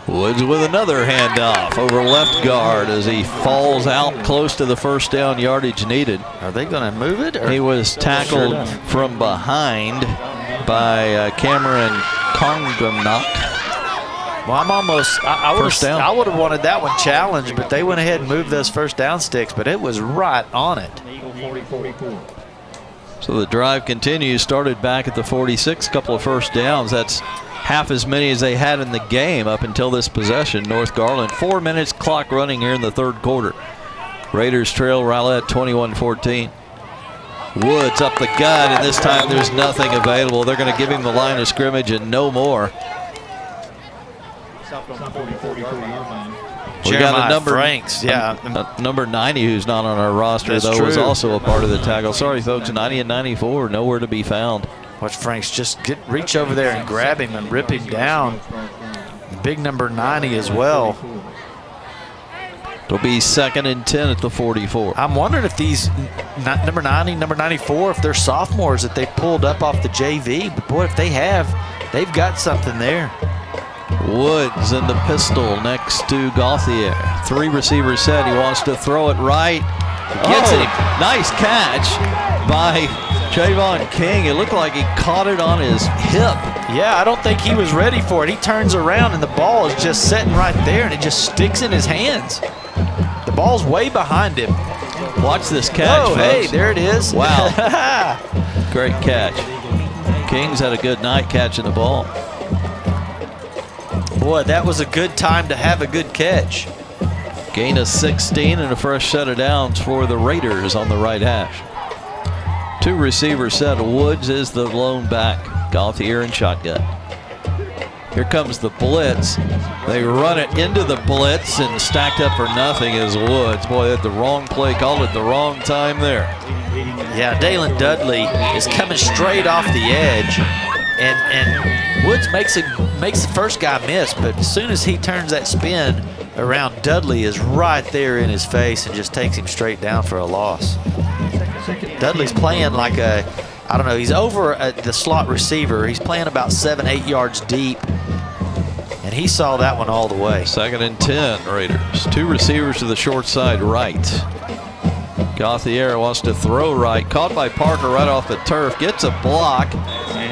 Woods with another handoff over left guard as he falls out close to the first down yardage needed. Are they going to move it? He was tackled from behind by Cameron Kongdamnock. Well, I would have wanted that one challenged, but they went ahead and moved those first down sticks, but it was right on it. So the drive continues, started back at the 46, couple of first downs. That's half as many as they had in the game up until this possession. North Garland, 4 minutes clock running here in the third quarter. Raiders trail Rowlett 21-14. Woods up the gut, and this time there's nothing available. They're going to give him the line of scrimmage and no more. We got a number Franks, number 90 who's not on our roster. That's though true. was also a part of the tackle. Sorry folks, 90 and 94 nowhere to be found. Watch Franks just reach over there and grab him and rip him down. Big number 90 as well. It'll be 2nd and 10 at the 44. I'm wondering if these number 90, number 94, if they're sophomores that they pulled up off the JV. But boy, if they have, they've got something there. Woods in the pistol next to Gauthier. 3 receivers set. He wants to throw it right. Gets it. Nice catch by Javon King. It looked like he caught it on his hip. Yeah, I don't think he was ready for it. He turns around and the ball is just sitting right there and it just sticks in his hands. The ball's way behind him. Watch this catch, Oh, folks. hey, there it is. Wow. Great catch. King's had a good night catching the ball. Boy, that was a good time to have a good catch. Gain of 16 and a fresh set of downs for the Raiders on the right hash. 2 receivers set. Woods is the lone back. Gauthier and shotgun. Here comes the blitz. They run it into the blitz and stacked up for nothing is Woods. Boy, they had the wrong play called at the wrong time there. Yeah, Dalen Dudley is coming straight off the edge. And Woods makes the first guy miss, but as soon as he turns that spin around, Dudley is right there in his face and just takes him straight down for a loss. Dudley's playing like I don't know, he's over at the slot receiver. He's playing about 7-8 yards deep, and he saw that one all the way. 2nd and 10, Raiders. 2 receivers to the short side right. Gauthier wants to throw right. Caught by Parker right off the turf. Gets a block.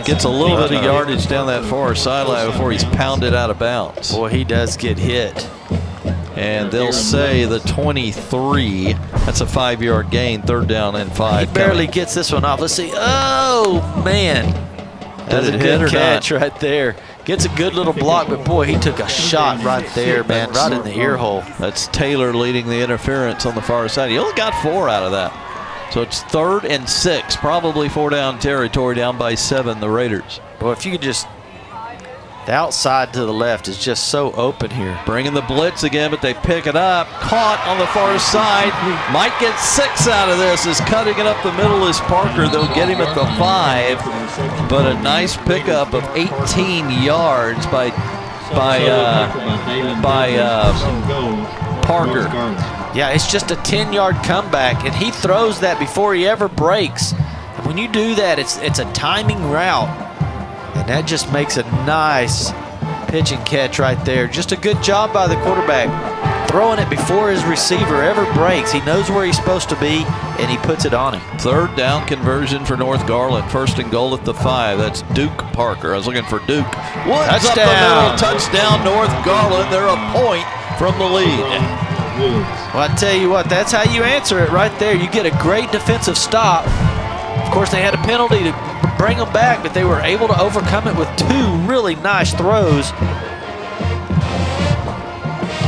Gets a little bit of yardage down that far sideline before he's pounded out of bounds. Boy, he does get hit. And they'll say the 23. That's a 5-yard gain. 3rd down and 5. He barely gets this one off. Let's see. Oh, man. That's a good catch right there. Gets a good little block, but boy, he took a shot right there, man, right in the ear hole. That's Taylor leading the interference on the far side. He only got 4 out of that. So it's 3rd and 6, probably 4-down territory, down by 7, the Raiders. Boy, if you could just, the outside to the left is just so open here. Bringing the blitz again, but they pick it up. Caught on the far side. Might get 6 out of this. Is cutting it up the middle is Parker. They'll get him at the 5. But a nice pickup of 18 yards by Parker. Yeah, it's just a 10-yard comeback, and he throws that before he ever breaks. And when you do that, it's a timing route, and that just makes a nice pitch and catch right there. Just a good job by the quarterback, throwing it before his receiver ever breaks. He knows where he's supposed to be, and he puts it on him. Third down conversion for North Garland. 1st and goal at the 5. That's Duke Parker. I was looking for Duke. Woods up the middle. Touchdown, North Garland. They're a point from the lead. Well, I tell you what, that's how you answer it right there. You get a great defensive stop. Of course, they had a penalty to bring them back, but they were able to overcome it with 2 really nice throws.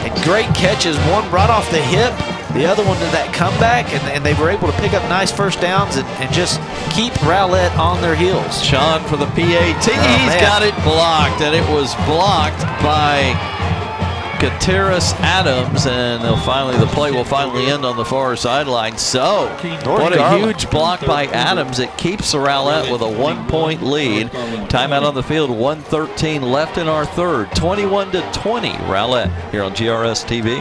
And great catches, one right off the hip, the other one to that comeback, and they were able to pick up nice first downs and just keep Rowlett on their heels. Sean for the PAT. He's got it blocked, and it was blocked by Gutierrez Adams, and the play will finally end on the far sideline. So, what a huge block by Adams. It keeps Rowlett with a 1-point lead. Timeout on the field, 1:13 left in our third. 21-20, Rowlett here on GRS TV.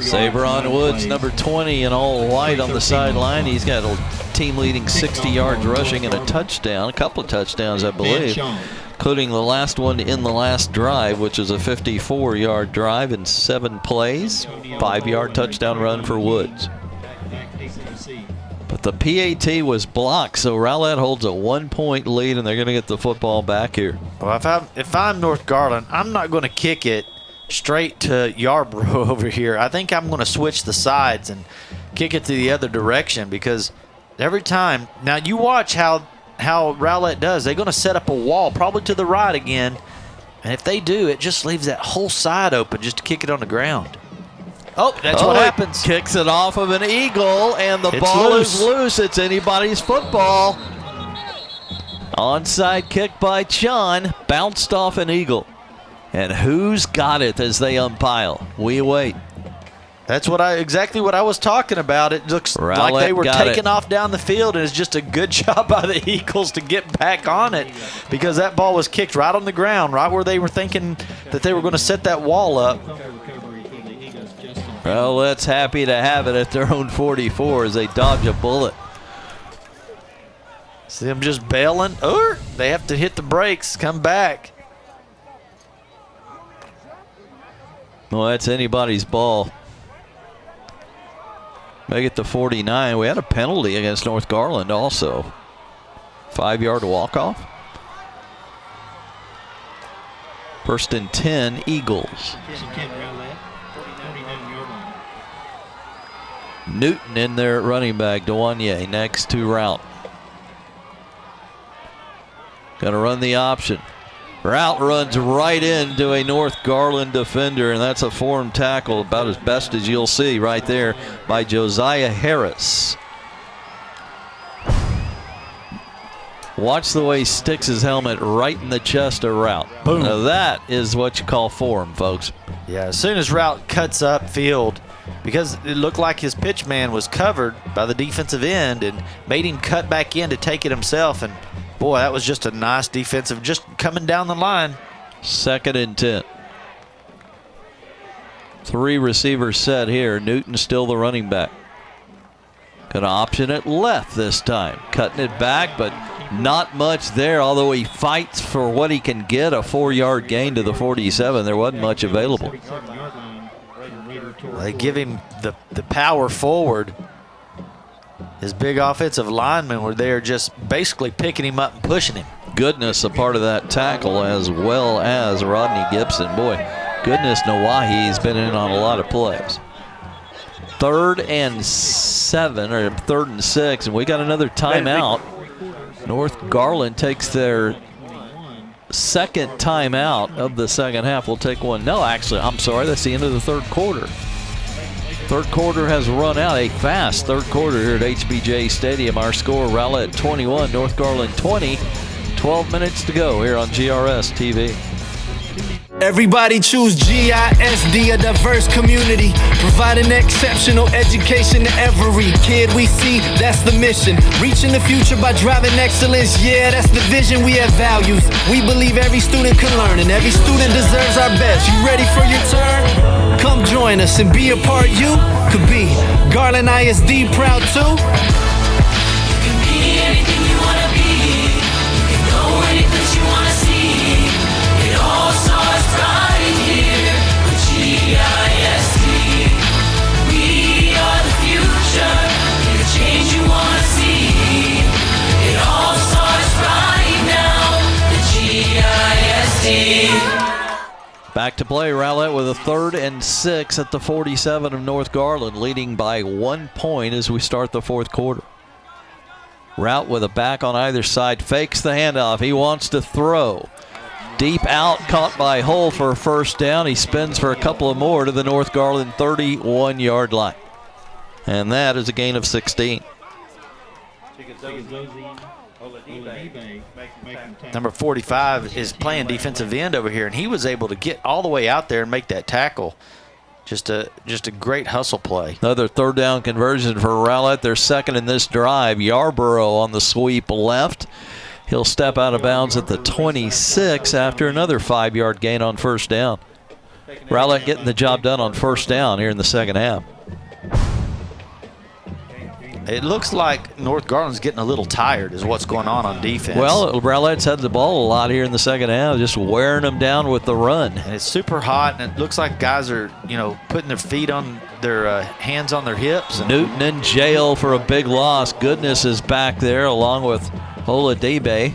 Saveron Woods, number 20 in all white on the sideline. He's got a team-leading 60 yards rushing and a touchdown, a couple of touchdowns, I believe, including the last one in the last drive, which is a 54-yard drive in 7 plays, 5-yard touchdown run for Woods. But the PAT was blocked, so Rowlett holds a 1-point lead, and they're going to get the football back here. Well, if I'm North Garland, I'm not going to kick it straight to Yarborough over here. I think I'm going to switch the sides and kick it to the other direction, because every time, now you watch how Rowlett does. They're going to set up a wall probably to the right again, and if they do, it just leaves that whole side open just to kick it on the ground. Oh, that's what happens. Kicks it off of an Eagle, and the ball is loose. It's anybody's football. Onside kick by Chun, bounced off an Eagle. And who's got it as they umpile? We wait. That's exactly what I was talking about. It looks like they were taking off down the field, and it's just a good job by the Eagles to get back on it, because that ball was kicked right on the ground, right where they were thinking that they were going to set that wall up. Rowlett's happy to have it at their own 44 as they dodge a bullet. See them just bailing. Or they have to hit the brakes, come back. Well, that's anybody's ball. Make it to 49. We had a penalty against North Garland also. 5-yard walk-off. 1st and 10, Eagles. Newton in there at running back. Dewanye next to Rout. Gonna run the option. Rout runs right into a North Garland defender, and that's a formed tackle, about as best as you'll see right there by Josiah Harris. Watch the way he sticks his helmet right in the chest of Rout. Boom. Now that is what you call form, folks. Yeah, as soon as Rout cuts up field, because it looked like his pitch man was covered by the defensive end and made him cut back in to take it himself, and boy, that was just a nice defensive, just coming down the line. 2nd and 10. 3 receivers set here. Newton still the running back. Gonna option it left this time. Cutting it back, but not much there, although he fights for what he can get. A 4-yard gain to the 47. There wasn't much available. They give him the power forward. His big offensive linemen were there just basically picking him up and pushing him. Goodness a part of that tackle, as well as Rodney Gibson. Boy, goodness Nawahi's been in on a lot of plays. 3rd and 7, or 3rd and 6, and we got another timeout. North Garland takes their 2nd timeout of the 2nd half. We'll take one. No, actually, I'm sorry, that's the end of the 3rd quarter. Third quarter has run out, a fast third quarter here at HBJ Stadium. Our score, Rowlett 21, North Garland 20. 12 minutes to go here on GRS TV. Everybody choose GISD, a diverse community, providing exceptional education to every kid we see. That's the mission. Reaching the future by driving excellence. Yeah, that's the vision. We have values. We believe every student can learn, and every student deserves our best. You ready for your turn? Come join us and be a part you could be. Garland ISD proud too. You can be anything you wanna be. You can go any place you wanna see. It all starts right here with GISD. We are the future. Be the change you wanna see. It all starts right now with GISD. Back to play, Rowlett with a 3rd and 6 at the 47 of North Garland, leading by 1 point as we start the fourth quarter. Rout with a back on either side, fakes the handoff. He wants to throw. Deep out, caught by Hull for a first down. He spins for a couple of more to the North Garland 31-yard line. And that is a gain of 16. Number 45 is playing defensive end over here, and he was able to get all the way out there and make that tackle. Just a great hustle play. Another third down conversion for Rowlett. They're second in this drive. Yarborough on the sweep left. He'll step out of bounds at the 26 after another 5-yard gain on first down. Rowlett getting the job done on first down here in the second half. It looks like North Garland's getting a little tired is what's going on defense. Well, Rowlett's had the ball a lot here in the second half, just wearing them down with the run. And it's super hot, and it looks like guys are, putting their feet on their hands on their hips. And Newton in jail for a big loss. Goodness is back there along with Oladibe.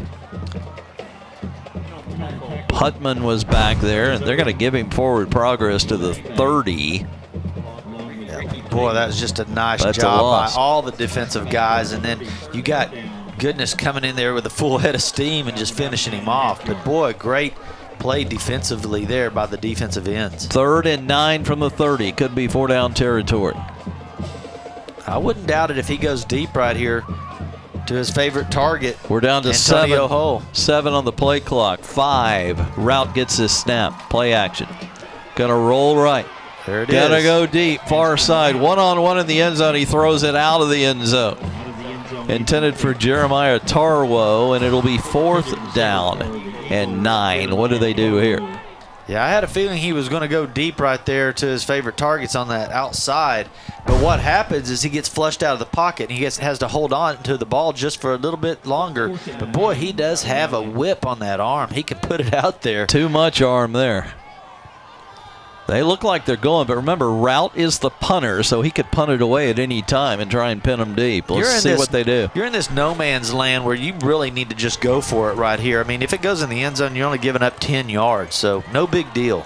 Putman was back there, and they're going to give him forward progress to the 30. Boy, that was just a nice job by all the defensive guys. And then you got Goodness coming in there with a full head of steam and just finishing him off. But, boy, great play defensively there by the defensive ends. 3rd and 9 from the 30. Could be 4-down territory. I wouldn't doubt it if he goes deep right here to his favorite target. We're down to Antonio Hull. 7 on the play clock. 5. Rout gets his snap. Play action. Gonna roll right. There it Gotta is. go deep, far side. One-on-one in the end zone. He throws it out of the end zone. Intended for Jeremiah Tarwo, and it'll be 4th down and 9. What do they do here? Yeah, I had a feeling he was going to go deep right there to his favorite targets on that outside. But what happens is he gets flushed out of the pocket, and he has to hold on to the ball just for a little bit longer. But, boy, he does have a whip on that arm. He can put it out there. Too much arm there. They look like they're going, but remember, Rout is the punter, so he could punt it away at any time and try and pin them deep. Let's see what they do. You're in this no man's land where you really need to just go for it right here. I mean, if it goes in the end zone, you're only giving up 10 yards, so no big deal.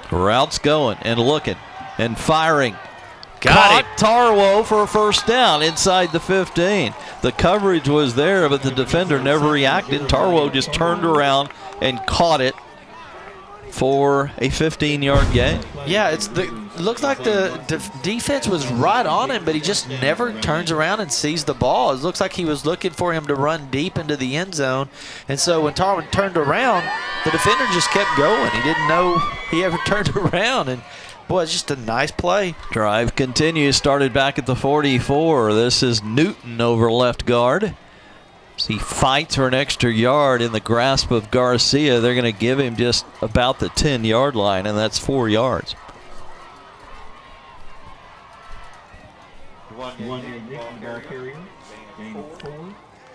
Rout's going and looking and firing. Got it. Tarwo for a first down inside the 15. The coverage was there, but the defender never reacted. Tarwo just turned around and caught it for a 15-yard gain. Yeah, it looks like the defense was right on him, but he just never turns around and sees the ball. It looks like he was looking for him to run deep into the end zone. And so when Tarwin turned around, the defender just kept going. He didn't know he ever turned around. And, boy, it's just a nice play. Drive continues, started back at the 44. This is Newton over left guard. He fights for an extra yard in the grasp of Garcia. They're going to give him just about the 10-yard line, and that's 4 yards.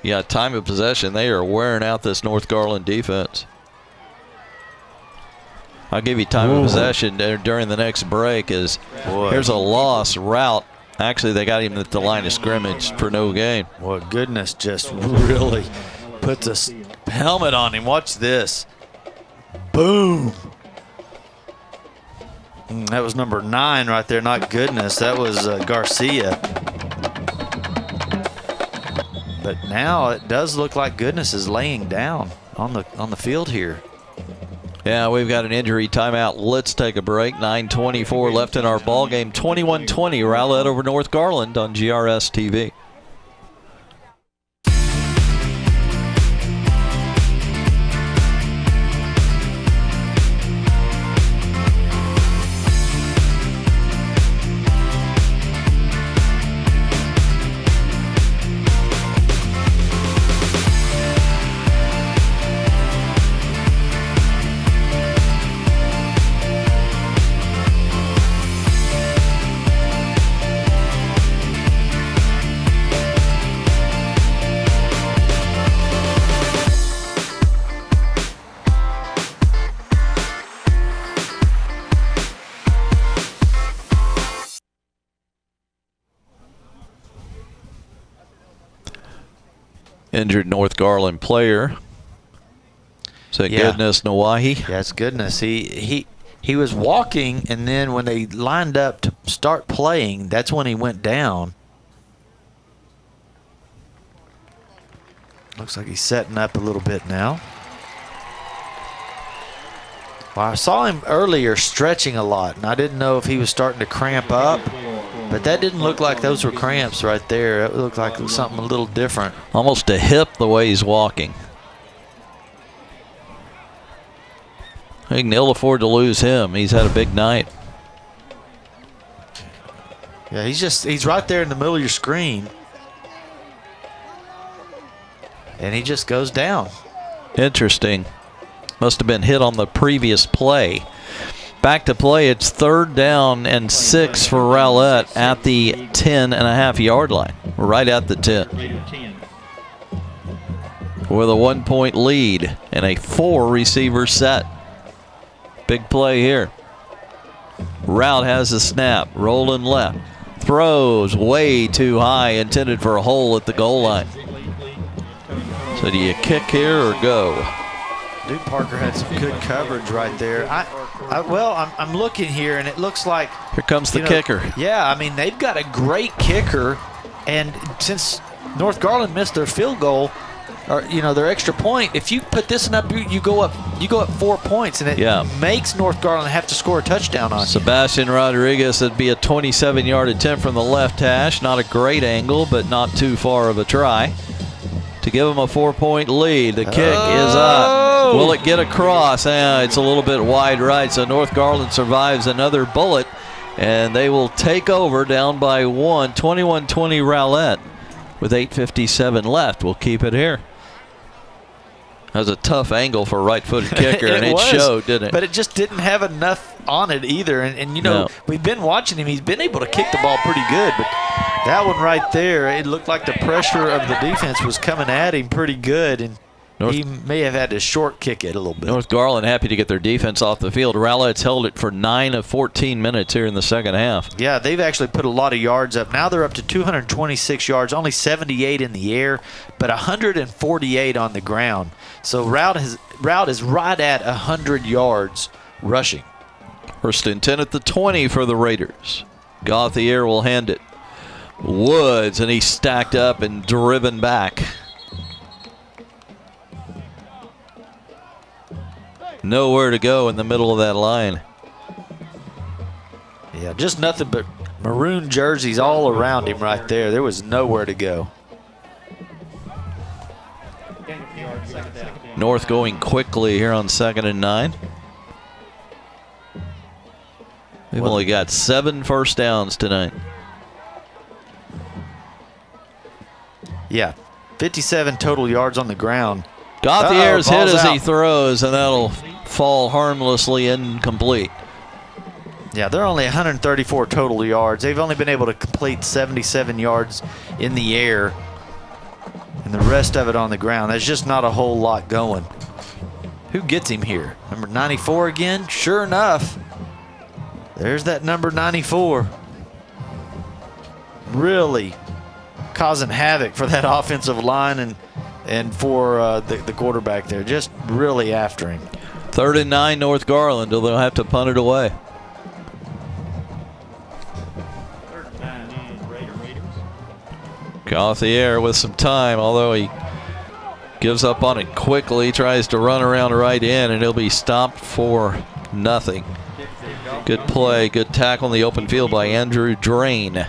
Yeah, time of possession. They are wearing out this North Garland defense. I'll give you time of possession during the next break. Here's a loss. Rout. Actually, they got him at the line of scrimmage for no gain. Boy, Goodness just really puts a helmet on him. Watch this. Boom. That was number 9 right there, not Goodness. That was Garcia. But now it does look like Goodness is laying down on the field here. Yeah, we've got an injury timeout. Let's take a break. 9:24 left in our ball game. 21-20, Rowlett over North Garland on GRS TV. Injured North Garland player. Is that Goodness Nawahi? Yes, Goodness. He was walking, and then when they lined up to start playing, that's when he went down. Looks like he's setting up a little bit now. Well, I saw him earlier stretching a lot, and I didn't know if he was starting to cramp up. But that didn't look like those were cramps right there. It looked like it was something a little different. Almost a hip the way he's walking. He can ill afford to lose him. He's had a big night. Yeah, he's right there in the middle of your screen. And he just goes down. Interesting. Must have been hit on the previous play. Back to play, it's 3rd down and 6 for Rowlett at the 10.5-yard line. Right at the 10. With a 1-point lead and a 4-receiver set. Big play here. Route has a snap, rolling left. Throws way too high, intended for a hole at the goal line. So do you kick here or go? Duke Parker had some good coverage right there. I'm looking here, and it looks like here comes the kicker. Yeah, I mean, they've got a great kicker, and since North Garland missed their field goal, or their extra point, if you put this one up, you go up 4 points, and it makes North Garland have to score a touchdown on Sebastian Rodriguez. It'd be a 27-yard attempt from the left hash. Not a great angle, but not too far of a try to give them a 4-point lead. The kick is up. Will it get across? It's a little bit wide right, so North Garland survives another bullet, and they will take over down by 1. 21-20 Rowlett with 8:57 left. We'll keep it here. That was a tough angle for a right-footed kicker, and it showed, didn't it? But it just didn't have enough on it either. And we've been watching him. He's been able to kick the ball pretty good, but that one right there, it looked like the pressure of the defense was coming at him pretty good, and he may have had to short kick it a little bit. North Garland happy to get their defense off the field. Rowlett's held it for 9 of 14 minutes here in the second half. Yeah, they've actually put a lot of yards up. Now they're up to 226 yards, only 78 in the air, but 148 on the ground. So Route is right at 100 yards rushing. First and 10 at the 20 for the Raiders. Gauthier will hand it. Woods, and he's stacked up and driven back. Nowhere to go in the middle of that line. Yeah, just nothing but maroon jerseys all around him right there. There was nowhere to go. North going quickly here on 2nd and 9. We've only got 7 first downs tonight. Yeah, 57 total yards on the ground. Gauthier's hit as out. he throws, and that'll fall harmlessly incomplete. Yeah, they're only 134 total yards. They've only been able to complete 77 yards in the air, and the rest of it on the ground. There's just not a whole lot going. Who gets him here? Number 94 again? Sure enough, there's that number 94. Really causing havoc for that offensive line and for the quarterback there. Just really after him. 3rd and 9 North Garland. They'll have to punt it away. Gauthier with some time, although he Gives up on it quickly, tries to run around right in, and he'll be stopped for nothing. Good play, good tackle in the open field by Andrew Drain.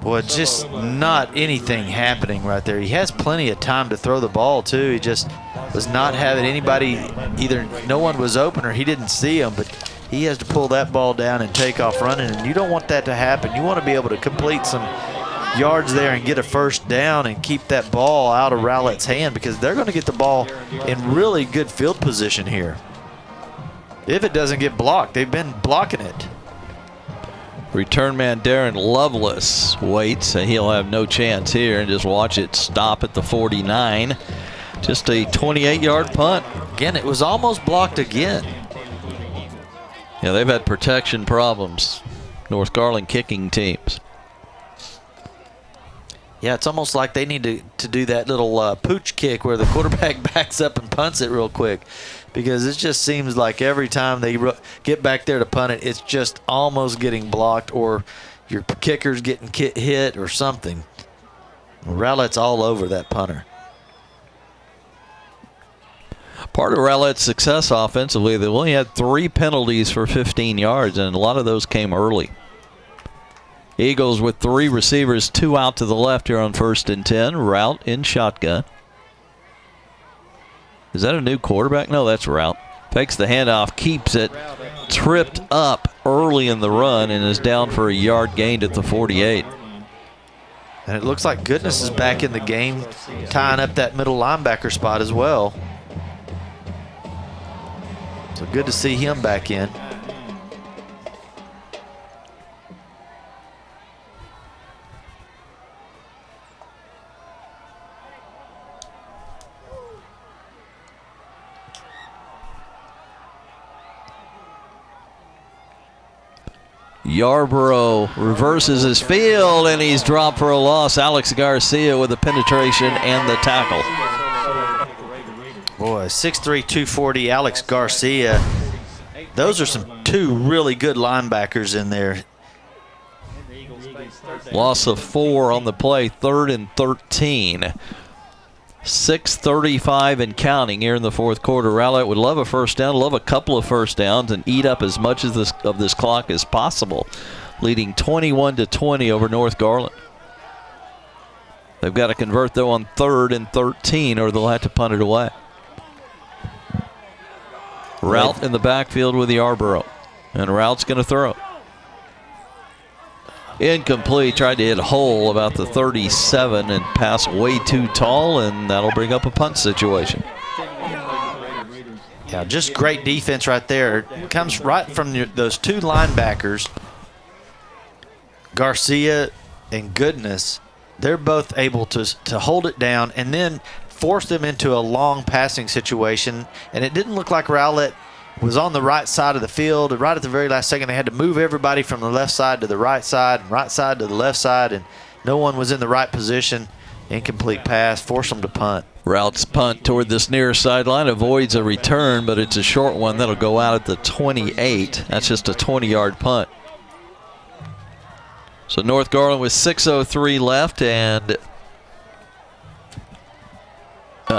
Boy, just not anything happening right there. He has plenty of time to throw the ball, too. He just was not having anybody, either no one was open or he didn't see him, but he has to pull that ball down and take off running, and you don't want that to happen. You want to be able to complete some yards there and get a first down and keep that ball out of Rowlett's hand, because they're going to get the ball in really good field position here. If it doesn't get blocked, they've been blocking it. Return man Darren Lovelace waits, and he'll have no chance here, and just watch it stop at the 49. Just a 28-yard punt. Again, it was almost blocked again. Yeah, they've had protection problems, North Garland kicking teams. Yeah, it's almost like they need to do that little pooch kick where the quarterback backs up and punts it real quick, because it just seems like every time they get back there to punt it, it's just almost getting blocked, or your kicker's getting hit or something. Rowlett's all over that punter. Part of Rowlett's success offensively, they've only had 3 penalties for 15 yards, and a lot of those came early. Eagles with 3 receivers, 2 out to the left here on 1st and 10. Rowlett in shotgun. Is that a new quarterback? No, that's Rowlett. Takes the handoff, keeps it, tripped up early in the run, and is down for a yard gained at the 48. And it looks like Goodness is back in the game, tying up that middle linebacker spot as well. So good to see him back in. Yarborough reverses his field, and he's dropped for a loss. Alex Garcia with the penetration and the tackle. Boy, 6'3", 240, Alex Garcia. Those are some 2 really good linebackers in there. Loss of 4 on the play, 3rd and 13. 6:35 and counting here in the 4th quarter. Rowlett would love a first down, love a couple of first downs, and eat up as much of this clock as possible, leading 21-20 over North Garland. They've got to convert, though, on 3rd and 13, or they'll have to punt it away. Rowlett in the backfield with Yarborough, and Roulett's going to throw. Incomplete, tried to hit hole about the 37 and pass way too tall, and that'll bring up a punt situation. Yeah, just great defense right there. It comes right from those 2 linebackers, Garcia and Goodness. They're both able to hold it down and then force them into a long passing situation, and it didn't look like Rowlett was on the right side of the field. Right at the very last second, they had to move everybody from the left side to the right side to the left side, and no one was in the right position. Incomplete pass, force them to punt. Roulett's punt toward this near sideline avoids a return, but it's a short one that'll go out at the 28. That's just a 20-yard punt. So North Garland with 6:03 left and 2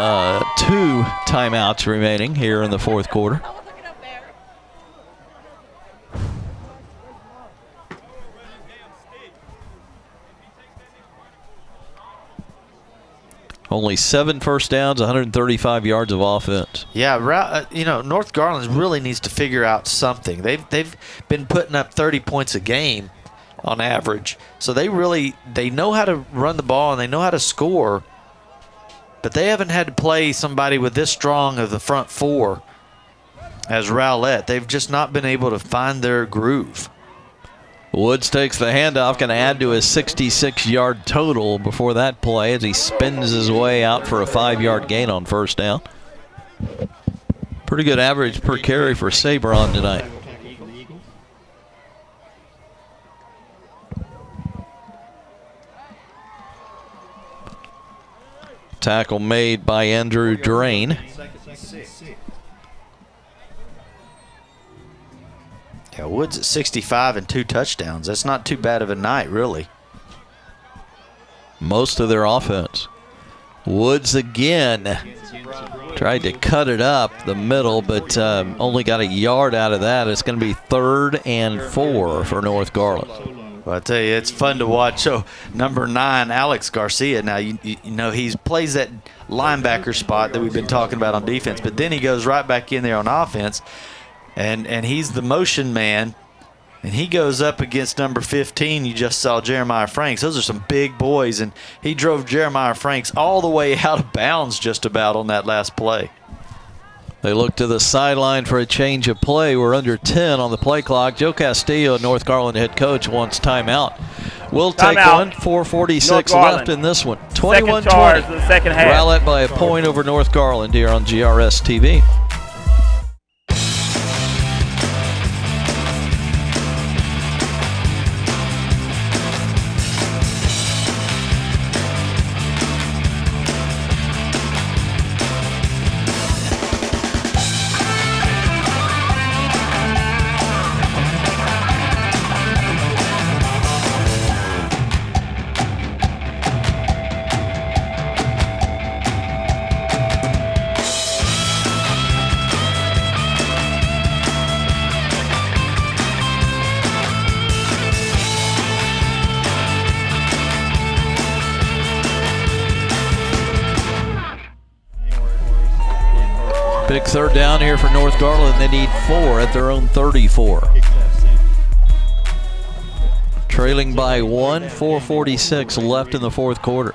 timeouts remaining here in the 4th quarter. Only 7 first downs, 135 yards of offense. Yeah, North Garland really needs to figure out something. They've been putting up 30 points a game on average, so they know how to run the ball and they know how to score, but they haven't had to play somebody with this strong of the front 4 as Rowlett. They've just not been able to find their groove. Woods takes the handoff, going to add to his 66-yard total before that play as he spins his way out for a 5-yard gain on first down. Pretty good average per carry for Sabron tonight. Tackle made by Andrew Drain. Yeah, Woods at 65 and 2 touchdowns. That's not too bad of a night, really. Most of their offense. Woods again. Tried to cut it up the middle, but only got a yard out of that. It's going to be 3rd and 4 for North Garland. Well, I tell you, it's fun to watch. So, number 9, Alex Garcia. Now, you know, he plays that linebacker spot that we've been talking about on defense, but then he goes right back in there on offense, and he's the motion man, and he goes up against number 15. You just saw Jeremiah Franks. Those are some big boys, and he drove Jeremiah Franks all the way out of bounds just about on that last play. They look to the sideline for a change of play. We're under 10 on the play clock. Joe Castillo, North Garland head coach, wants timeout. We'll take one. 4:46 left in this one. 21-20. Rowlett by a point over North Garland here on GRS TV. Big 3rd down here for North Garland. They need 4 at their own 34. Trailing by 1, 4:46 left in the 4th quarter.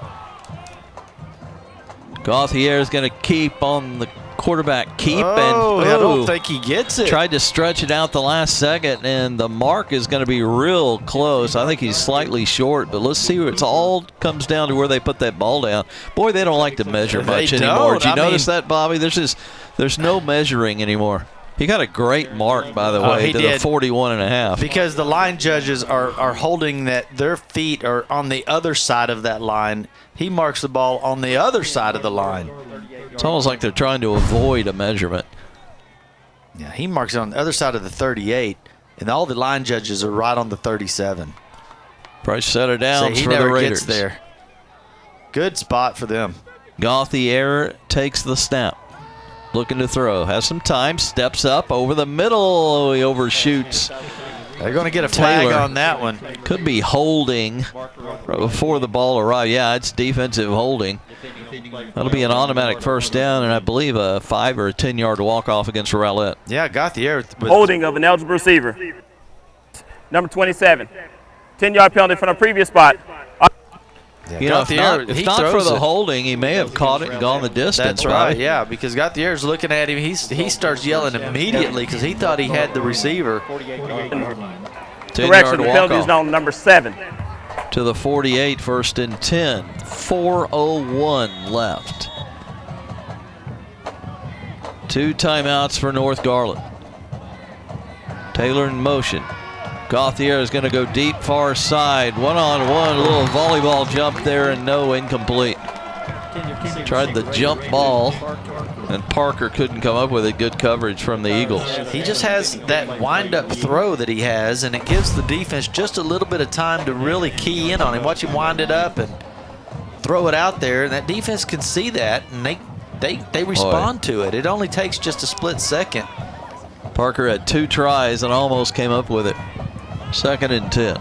Gauthier is going to keep on the quarterback keep. I don't think he gets it. Tried to stretch it out the last second, and the mark is going to be real close. I think he's slightly short, but let's see. It all comes down to where they put that ball down. Boy, they don't like to measure much anymore. Did you notice that, Bobby? There's no measuring anymore. He got a great mark, by the way, to the 41.5. Because the line judges are holding that their feet are on the other side of that line. He marks the ball on the other side of the line. It's almost like they're trying to avoid a measurement. Yeah, he marks it on the other side of the 38, and all the line judges are right on the 37. Price setter down so for the Raiders. Gets there. Good spot for them. Gauthier takes the snap. Looking to throw. Has some time. Steps up over the middle. He overshoots. They're going to get a flag Taylor. on that one. Could be holding before the ball arrives. Yeah, it's defensive holding. That'll be an automatic 1st down, and I believe a 5 or a 10-yard walk-off against Rowlett. Yeah, Gauthier. Holding of an eligible receiver. Number 27. 10-yard penalty from the previous spot. Yeah, if not for the holding, he may have caught it and gone the distance. That's right, yeah, because Gauthier's looking at him. He starts yelling immediately because he thought he had the receiver. Correction, the penalty is on number 7. To the 48, 1st and 10. 4:01 left. 2 timeouts for North Garland. Taylor in motion. Gauthier is going to go deep far side. One-on-one, a little volleyball jump there, and no, incomplete. Tried the jump ball, and Parker couldn't come up with it. Good coverage from the Eagles. He just has that wind-up throw that he has, and it gives the defense just a little bit of time to really key in on him. Watch him wind it up and throw it out there, and that defense can see that, and they respond to it. It only takes just a split second. Parker had 2 tries and almost came up with it. 2nd and 10.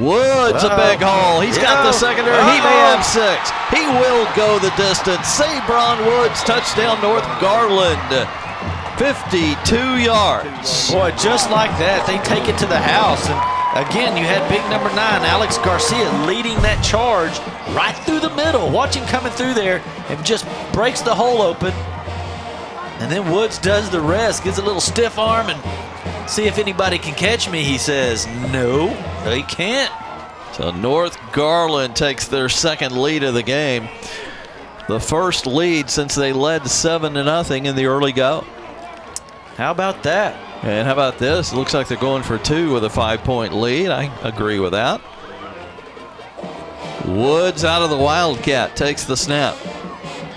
Woods a big hole. He's got the secondary. He may have 6. He will go the distance. Sabron Woods, touchdown North Garland. 52 yards. Boy, just like that, they take it to the house. And again, you had big number 9, Alex Garcia, leading that charge right through the middle. Watch him coming through there and just breaks the hole open. And then Woods does the rest, gives a little stiff arm and see if anybody can catch me, he says. No, he can't. So North Garland takes their 2nd lead of the game. The 1st lead since they led 7-0 in the early go. How about that? And how about this? It looks like they're going for 2 with a 5-point lead. I agree with that. Woods out of the Wildcat, takes the snap.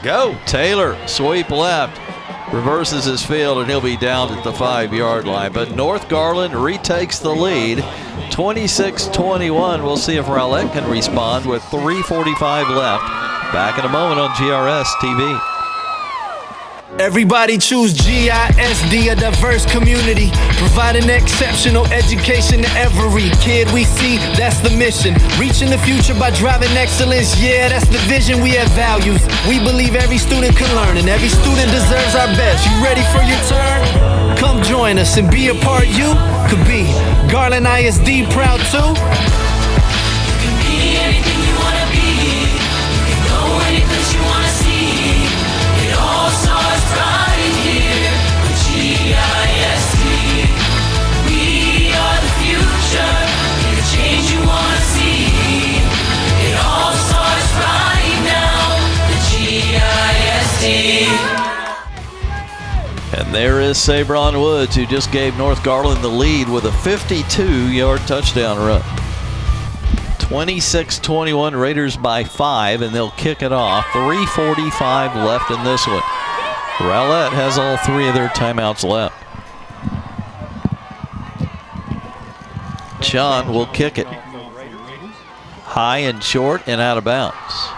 Go. Taylor, sweep left. reverses his field, and he'll be down at the 5-yard line. But North Garland retakes the lead, 26-21. We'll see if Rowlett can respond with 3:45 left. Back in a moment on GRS TV. Everybody choose GISD, a diverse community, providing exceptional education to every kid we see. That's the mission, reaching the future by driving excellence. Yeah, that's the vision. We have values. We believe every student can learn, and every student deserves our best. You ready for your turn? Come join us and be a part. You could be Garland ISD, proud too. You can be anything you want to be. You can go any place you want to see. It all starts right here with GISD. We are the future. Be the change you want to see. It all starts right now with GISD. And there is Sabron Woods, who just gave North Garland the lead with a 52-yard touchdown run. 26-21, Raiders by 5, and they'll kick it off. 3:45 left in this one. Rowlett has all 3 of their timeouts left. John will kick it. High and short and out of bounds.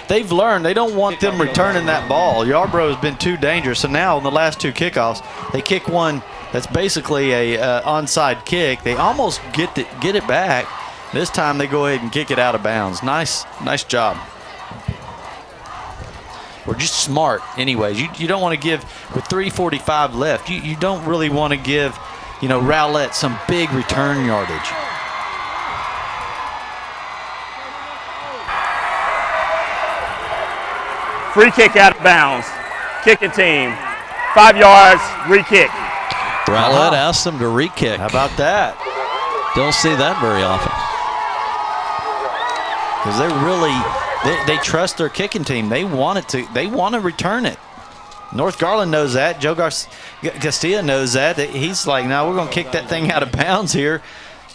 They've learned they don't want them returning that ball. Yarbrough has been too dangerous. So now in the last 2 kickoffs, they kick one that's basically a onside kick. They almost get it back. This time they go ahead and kick it out of bounds. Nice job. We're just smart anyways. You don't want to give, with 3:45 left, you don't really want to give, Rowlett some big return yardage. Free kick out of bounds. Kicking team. 5 yards, re-kick. Rowlett asked them to re-kick. How about that? Don't see that very often. Because they trust their kicking team. They want to return it. North Garland knows that. Joe Castilla knows that. He's like, no, we're going to kick that thing out of bounds here.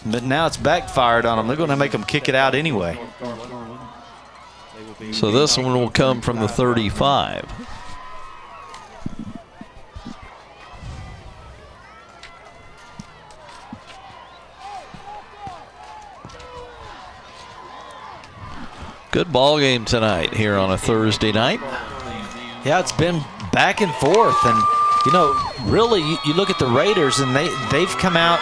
But now it's backfired on them. They're going to make them kick it out anyway. So this one will come from the 35. Good ball game tonight here on a Thursday night. Yeah, it's been back and forth, and really, you look at the Raiders, and they've come out.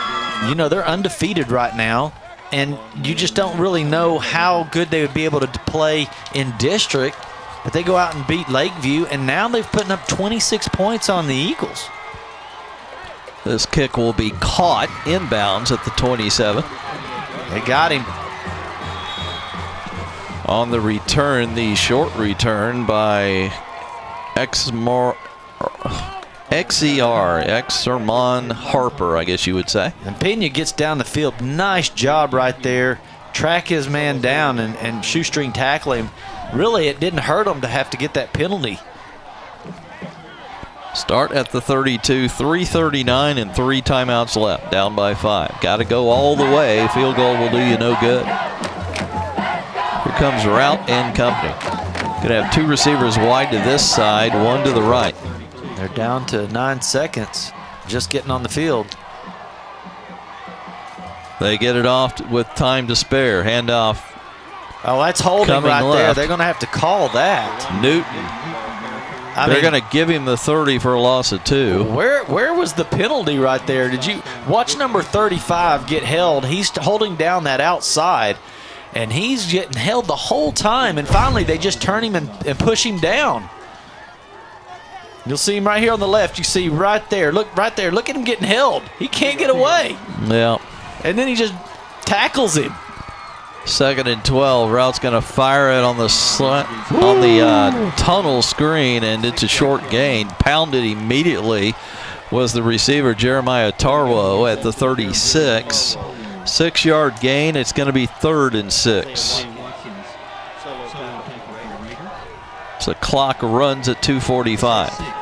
They're undefeated right now, and you just don't really know how good they would be able to play in district. But they go out and beat Lakeview, and now they've putting up 26 points on the Eagles. This kick will be caught inbounds at the 27. They got him. On the return, the short return by Exermon Harper, I guess you would say. And Pena gets down the field. Nice job right there. Track his man down and shoestring tackle him. Really, it didn't hurt him to have to get that penalty. Start at the 32, 3:39 and 3 timeouts left. Down by 5. Got to go all the way. Field goal will do you no good. Here comes Rout and company. Going to have 2 receivers wide to this side, 1 to the right. They're down to 9 seconds, just getting on the field. They get it off with time to spare. Handoff. Oh, that's holding right there. They're going to have to call that. Newton. They're going to give him the 30 for a loss of 2. Where was the penalty right there? Did you watch number 35 get held? He's holding down that outside. And he's getting held the whole time. And finally, they just turn him and push him down. You'll see him right here on the left. You see right there. Look right there. Look at him getting held. He can't get away. Yeah. And then he just tackles him. 2nd and 12. Rout's going to fire it on the tunnel screen, and it's a short gain. Pounded immediately was the receiver, Jeremiah Tarwo, at the 36. 6-yard gain. It's going to be 3rd and 6. So the clock runs at 2:45.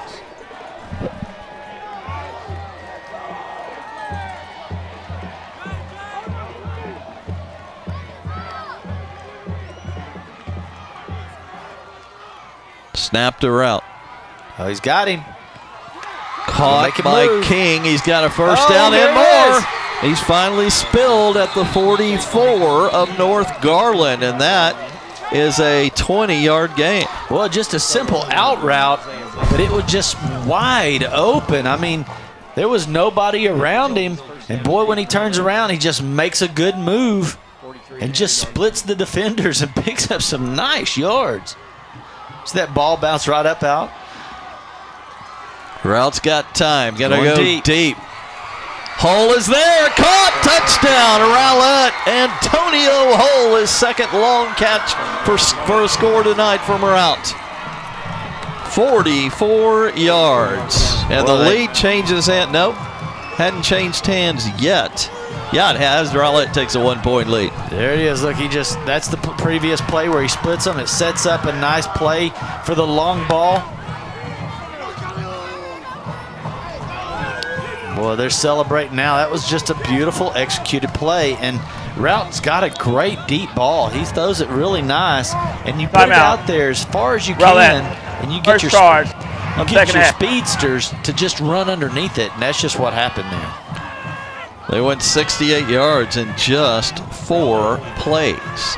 Snap to Route. Oh, he's got him. Caught by King. He's got a first down and more. He's finally spilled at the 44 of North Garland, and that is a 20-yard gain. Well, just a simple out route, but it was just wide open. I mean, there was nobody around him, and boy, when he turns around, he just makes a good move and just splits the defenders and picks up some nice yards. See that ball bounce right up out? Route's got time. Gonna go deep. Hull is there. Caught. Touchdown. Rowlett. Antonio Hull, his second long catch for a score tonight from Route. 44 yards. And the lead changes hands. Nope. Hadn't changed hands yet. Yeah, it has. Rowlett takes a 1-point lead. There he is. Look, that's the previous play where he splits them. It sets up a nice play for the long ball. Boy, they're celebrating now. That was just a beautiful executed play, and Route's got a great deep ball. He throws it really nice, and you put it out there as far as you can, and you get your speedsters to just run underneath it, and that's just what happened there. They went 68 yards in just 4 plays.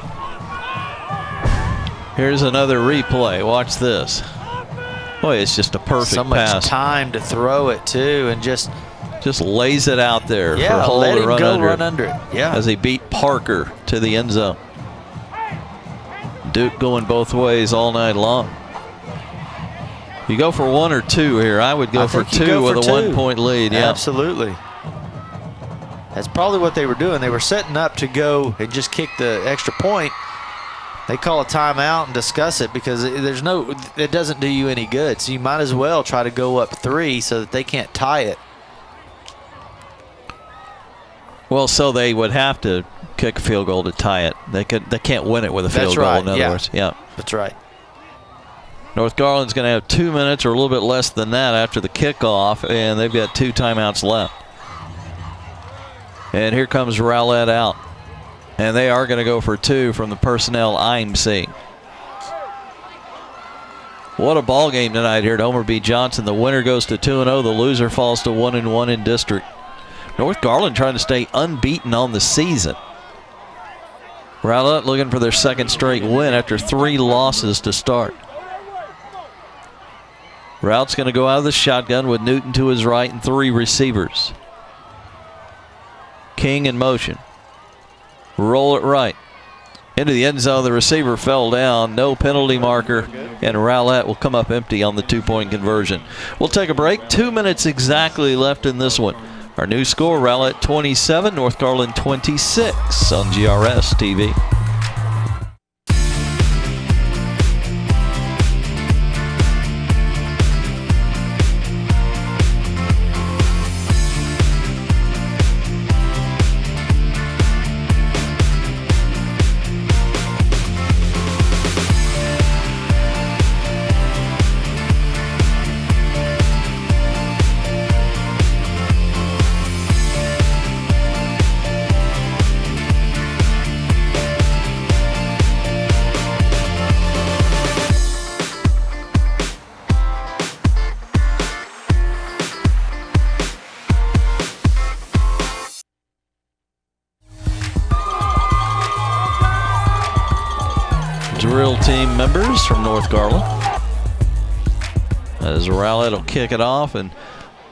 Here's another replay. Watch this. Boy, it's just a perfect pass. So much time to throw it, too, and just lays it out there for Hull let to him run under it. Yeah, as he beat Parker to the end zone. Duke going both ways all night long. You go for 1 or 2 here. I would go for 2 with a 1-point lead. Yeah, absolutely. That's probably what they were doing. They were setting up to go and just kick the extra point. They call a timeout and discuss it because it doesn't do you any good. So you might as well try to go up 3 so that they can't tie it. Well, so they would have to kick a field goal to tie it. They can't win it with a field goal. In other words, yeah, that's right. North Garland's going to have 2 minutes or a little bit less than that after the kickoff, and they've got 2 timeouts left. And here comes Rowlett out. And they are going to go for 2 from the personnel I'm seeing. What a ball game tonight here at Homer B. Johnson. The winner goes to 2-0. The loser falls to 1-1 in district. North Garland trying to stay unbeaten on the season. Rowlett looking for their second straight win after 3 losses to start. Route's going to go out of the shotgun with Newton to his right and 3 receivers. King in motion. Roll it right. Into the end zone, the receiver fell down. No penalty marker, and Rowlett will come up empty on the 2-point conversion. We'll take a break. 2 minutes exactly left in this one. Our new score, Rowlett 27, North Garland 26 on GRS TV. Drill team members from North Garland. As Rowlett will kick it off, and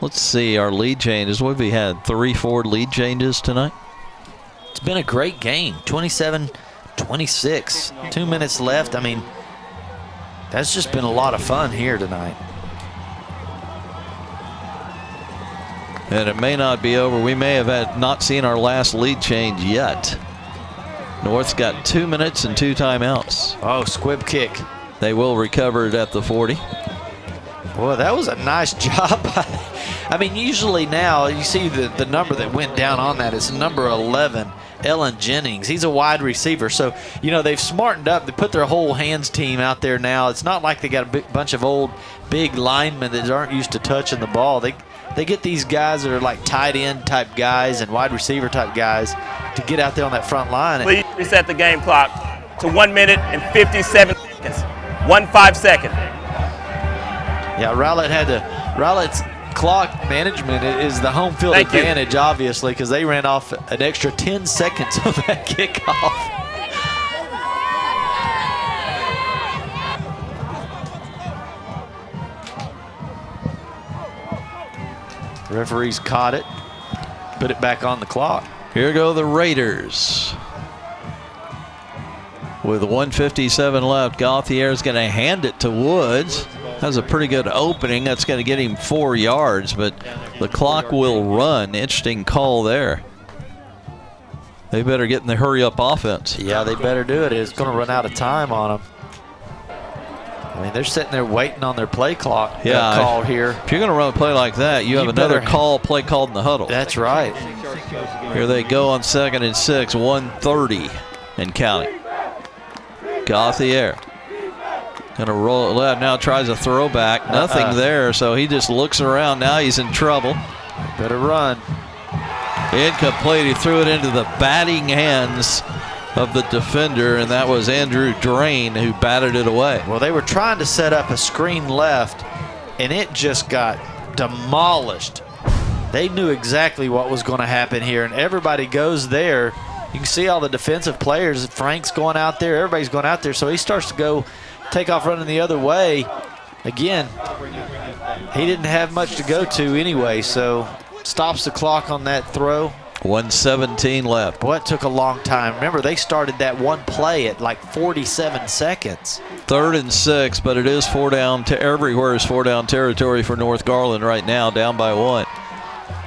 let's see our lead changes. What have we had? 3-4 lead changes tonight? It's been a great game. 27-26. 2 minutes left. I mean, that's just been a lot of fun here tonight. And it may not be over. We may have not seen our last lead change yet. North's got 2 minutes and 2 timeouts. Oh, squib kick. They will recover it at the 40. Boy, that was a nice job. I mean, usually now you see the number that went down on that. It's number 11, Ellen Jennings. He's a wide receiver. So, you know, they've smartened up. They put their whole hands team out there now. It's not like they got a bunch of old big linemen that aren't used to touching the ball. They get these guys that are like tight end type guys and wide receiver type guys to get out there on that front line. Please reset the game clock to 1 minute and 57 seconds. 1 5 second. Yeah, Rowlett's clock management is the home field Thank you. advantage, obviously, because they ran off an extra 10 seconds of that kickoff. Referees caught it, put it back on the clock. Here go the Raiders. With 1:57 left, Gauthier's going to hand it to Woods. Has a pretty good opening. That's going to get him 4 yards, but the clock will run. Interesting call there. They better get in the hurry-up offense. Yeah, they better do it. It's going to run out of time on them. I mean, they're sitting there waiting on their play clock call here. If you're going to run a play like that, you have another play called in the huddle. That's right. Here they go on 2nd and 6, 1:30 and counting. Gauthier gonna roll it left, now tries a throwback, nothing there, so he just looks around. Now he's in trouble. Better run. Incomplete. He threw it into the batting hands of the defender, and that was Andrew Drain who batted it away. Well, they were trying to set up a screen left, and it just got demolished. They knew exactly what was going to happen here, and everybody goes there. You can see all the defensive players. Frank's going out there. Everybody's going out there. So he starts to go take off running the other way. Again, he didn't have much to go to anyway, so stops the clock on that throw. 1:17 left. Boy, it took a long time. Remember, they started that one play at like 47 seconds. 3rd and 6, but it is 4 down to everywhere is 4 down territory for North Garland right now, down by 1.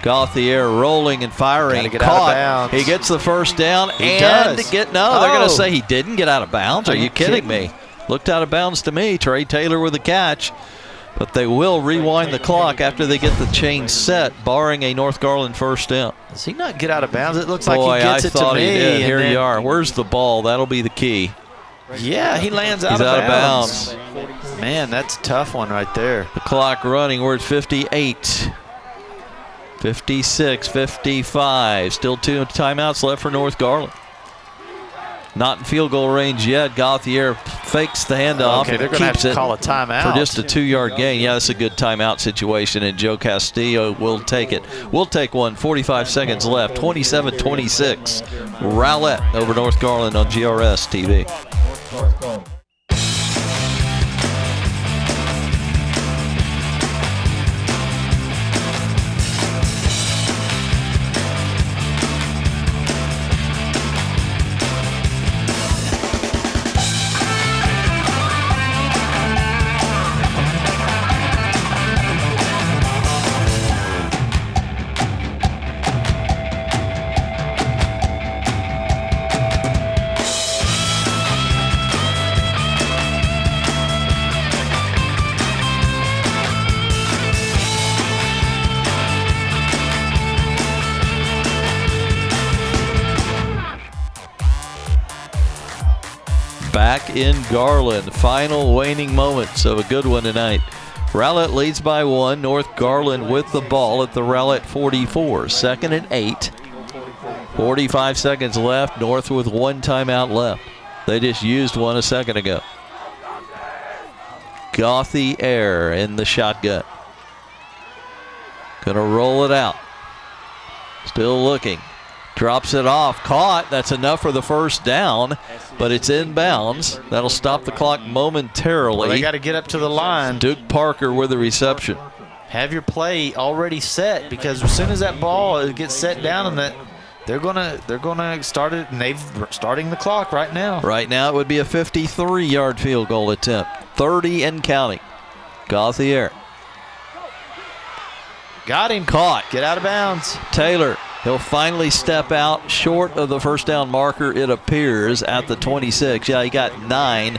Gauthier rolling and firing. Get out of bounds. He gets the first down. He and does. They're going to say he didn't get out of bounds. Are you kidding me? Looked out of bounds to me. Trey Taylor with a catch. But they will rewind the clock after they get the chain set, barring a North Garland first down. Does he not get out of bounds? It looks Boy, like he gets it to me. I thought he did. Here then, you are. Where's the ball? That'll be the key. Yeah, he lands out He's of out bounds. of bounds. Man, that's a tough one right there. The clock running. We're at 58. 56, 55. Still 2 timeouts left for North Garland. Not in field goal range yet. Gauthier fakes the handoff. Okay, they're going to have to call a timeout. For just a 2-yard gain. Yeah, that's a good timeout situation, and Joe Castillo will take it. We'll take one. 45 seconds left. 27-26. Rowlett over North Garland on GRS TV. Back in Garland, final waning moments of a good one tonight. Rowlett leads by 1. North Garland with the ball at the Rowlett 44. 2nd and 8. 45 seconds left. North with 1 timeout left. They just used one a second ago. Gauthier in the shotgun. Gonna roll it out. Still looking. Drops it off. Caught. That's enough for the first down, but it's inbounds. That'll stop the clock momentarily. Well, they got to get up to the line. Duke Parker with the reception. Have your play already set, because as soon as that ball gets set down, and that they're gonna start it, and they're starting the clock right now. Right now, it would be a 53-yard field goal attempt. 30 and counting. Gauthier. Got him. Caught. Get out of bounds. Taylor. He'll finally step out short of the first down marker, it appears, at the 26. Yeah, he got 9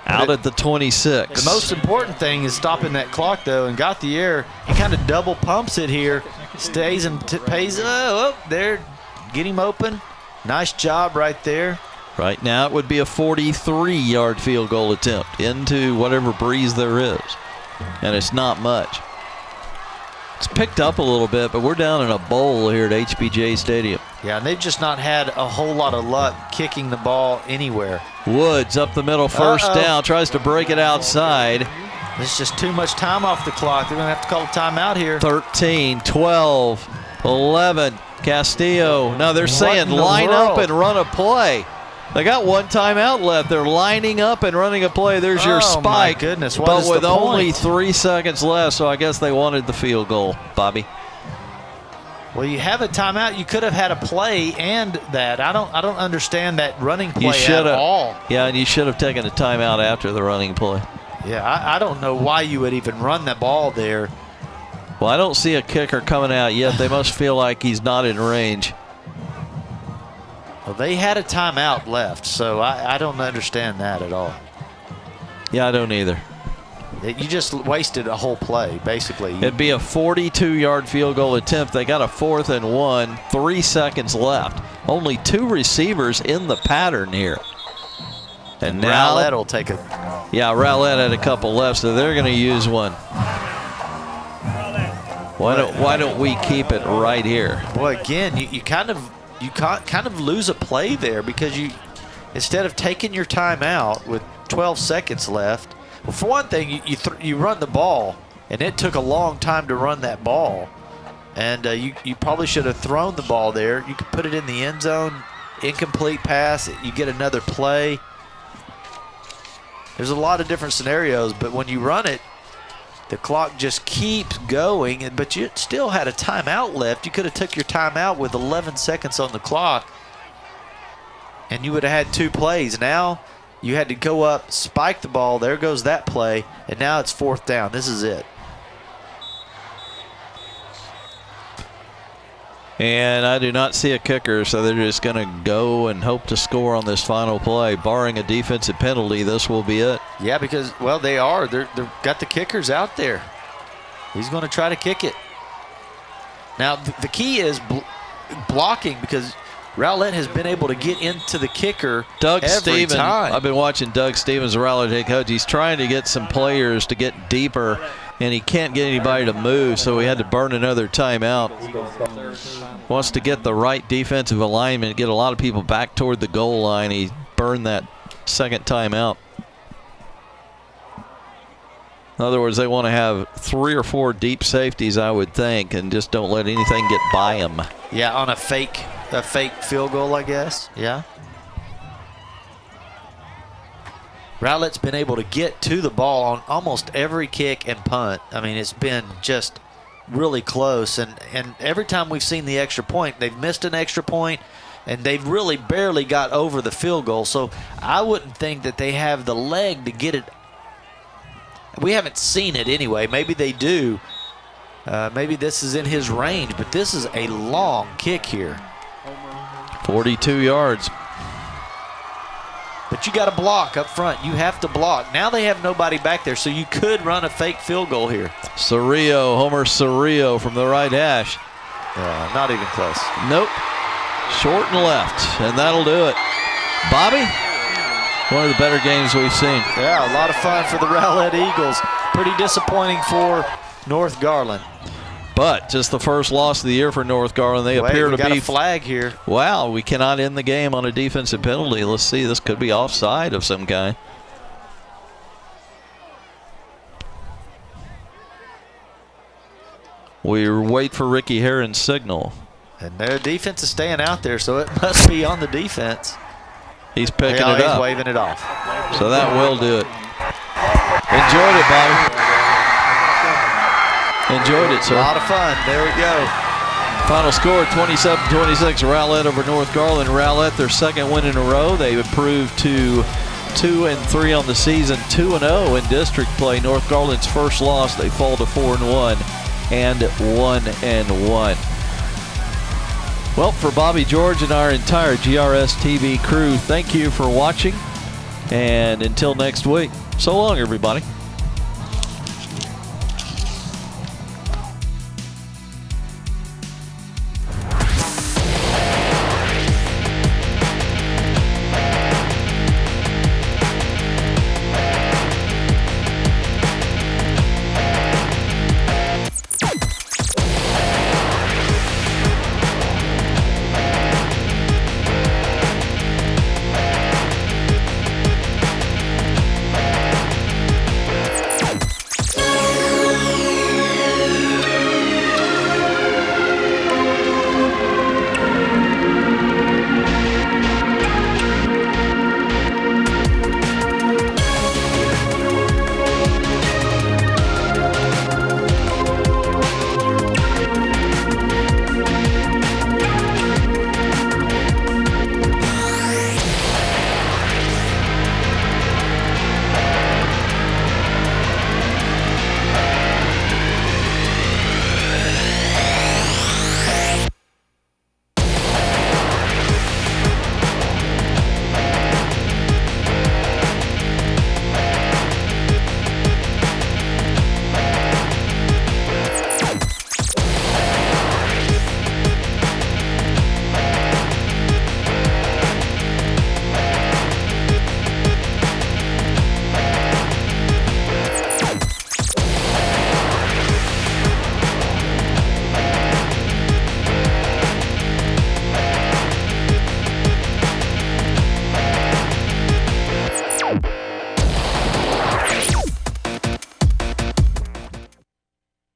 out at the 26. The most important thing is stopping that clock, though, and Gauthier, he kind of double pumps it here. Stays and pays. Oh, there. Get him open. Nice job right there. Right now, it would be a 43-yard field goal attempt into whatever breeze there is, and it's not much. It's picked up a little bit, but we're down in a bowl here at HBJ Stadium. Yeah, and they've just not had a whole lot of luck kicking the ball anywhere. Woods up the middle, first down, tries to break it outside. There's just too much time off the clock. They're going to have to call a timeout here. 13, 12, 11. Castillo. No, they're saying line up and run a play. They got one timeout left. They're lining up and running a play. There's your spike. My goodness. What but is with the only point? 3 seconds left, so I guess they wanted the field goal, Bobby. Well, you have a timeout. You could have had a play and that. I don't understand that running play at all. Yeah, and you should have taken a timeout after the running play. Yeah, I don't know why you would even run the ball there. Well, I don't see a kicker coming out yet. They must feel like he's not in range. Well, they had a timeout left, so I don't understand that at all. Yeah, I don't either. You just wasted a whole play, basically. It'd be a 42-yard field goal attempt. They got a 4th and 1, 3 seconds left. Only 2 receivers in the pattern here. And now Rowlett will take it. Yeah, Rowlett had a couple left, so they're going to use one. Why don't we keep it right here? Boy, again, you kind of lose a play there because you, instead of taking your timeout with 12 seconds left, well, for one thing, you run the ball, and it took a long time to run that ball. And you probably should have thrown the ball there. You could put it in the end zone, incomplete pass, you get another play. There's a lot of different scenarios, but when you run it, the clock just keeps going, but you still had a timeout left. You could have took your timeout with 11 seconds on the clock, and you would have had 2 plays. Now you had to go up, spike the ball. There goes that play, and now it's 4th down. This is it. And I do not see a kicker, so they're just going to go and hope to score on this final play. Barring a defensive penalty, this will be it. Yeah, because, well, they are. They've got the kickers out there. He's going to try to kick it. Now, the key is blocking, because Rowlett has been able to get into the kicker every time. I've been watching Doug Stevens, the Rowlett head coach. He's trying to get some players to get deeper, and he can't get anybody to move, so he had to burn another timeout. Wants to get the right defensive alignment, get a lot of people back toward the goal line. He burned that second timeout. In other words, they want to have 3 or 4 deep safeties, I would think, and just don't let anything get by them. Yeah, on a fake field goal, I guess. Yeah. Rowlett's been able to get to the ball on almost every kick and punt. I mean, it's been just really close. And every time we've seen the extra point, they've missed an extra point, and they've really barely got over the field goal. So I wouldn't think that they have the leg to get it. We haven't seen it anyway. Maybe they do. Maybe this is in his range, but this is a long kick here. 42 yards. But you got to block up front. You have to block. Now they have nobody back there, so you could run a fake field goal here. Homer Cerrillo from the right hash. Not even close. Nope. Short and left, and that'll do it. Bobby, one of the better games we've seen. Yeah, a lot of fun for the Rowlett Eagles. Pretty disappointing for North Garland. But just the first loss of the year for North Garland. They appear to be. We got a flag here. Wow, we cannot end the game on a defensive penalty. Let's see, this could be offside of some kind. We wait for Ricky Herron's signal. And their defense is staying out there, so it must be on the defense. He's picking it up. He's waving it off. So that will do it. Enjoyed it, Bobby. Enjoyed it, sir. A lot of fun. There we go. Final score, 27-26, Rowlett over North Garland. Rowlett, their second win in a row. They improved to 2-3 on the season, 2-0 in district play. North Garland's first loss, they fall to 4-1 and 1-1. Well, for Bobby George and our entire GRS TV crew, thank you for watching. And until next week, so long, everybody.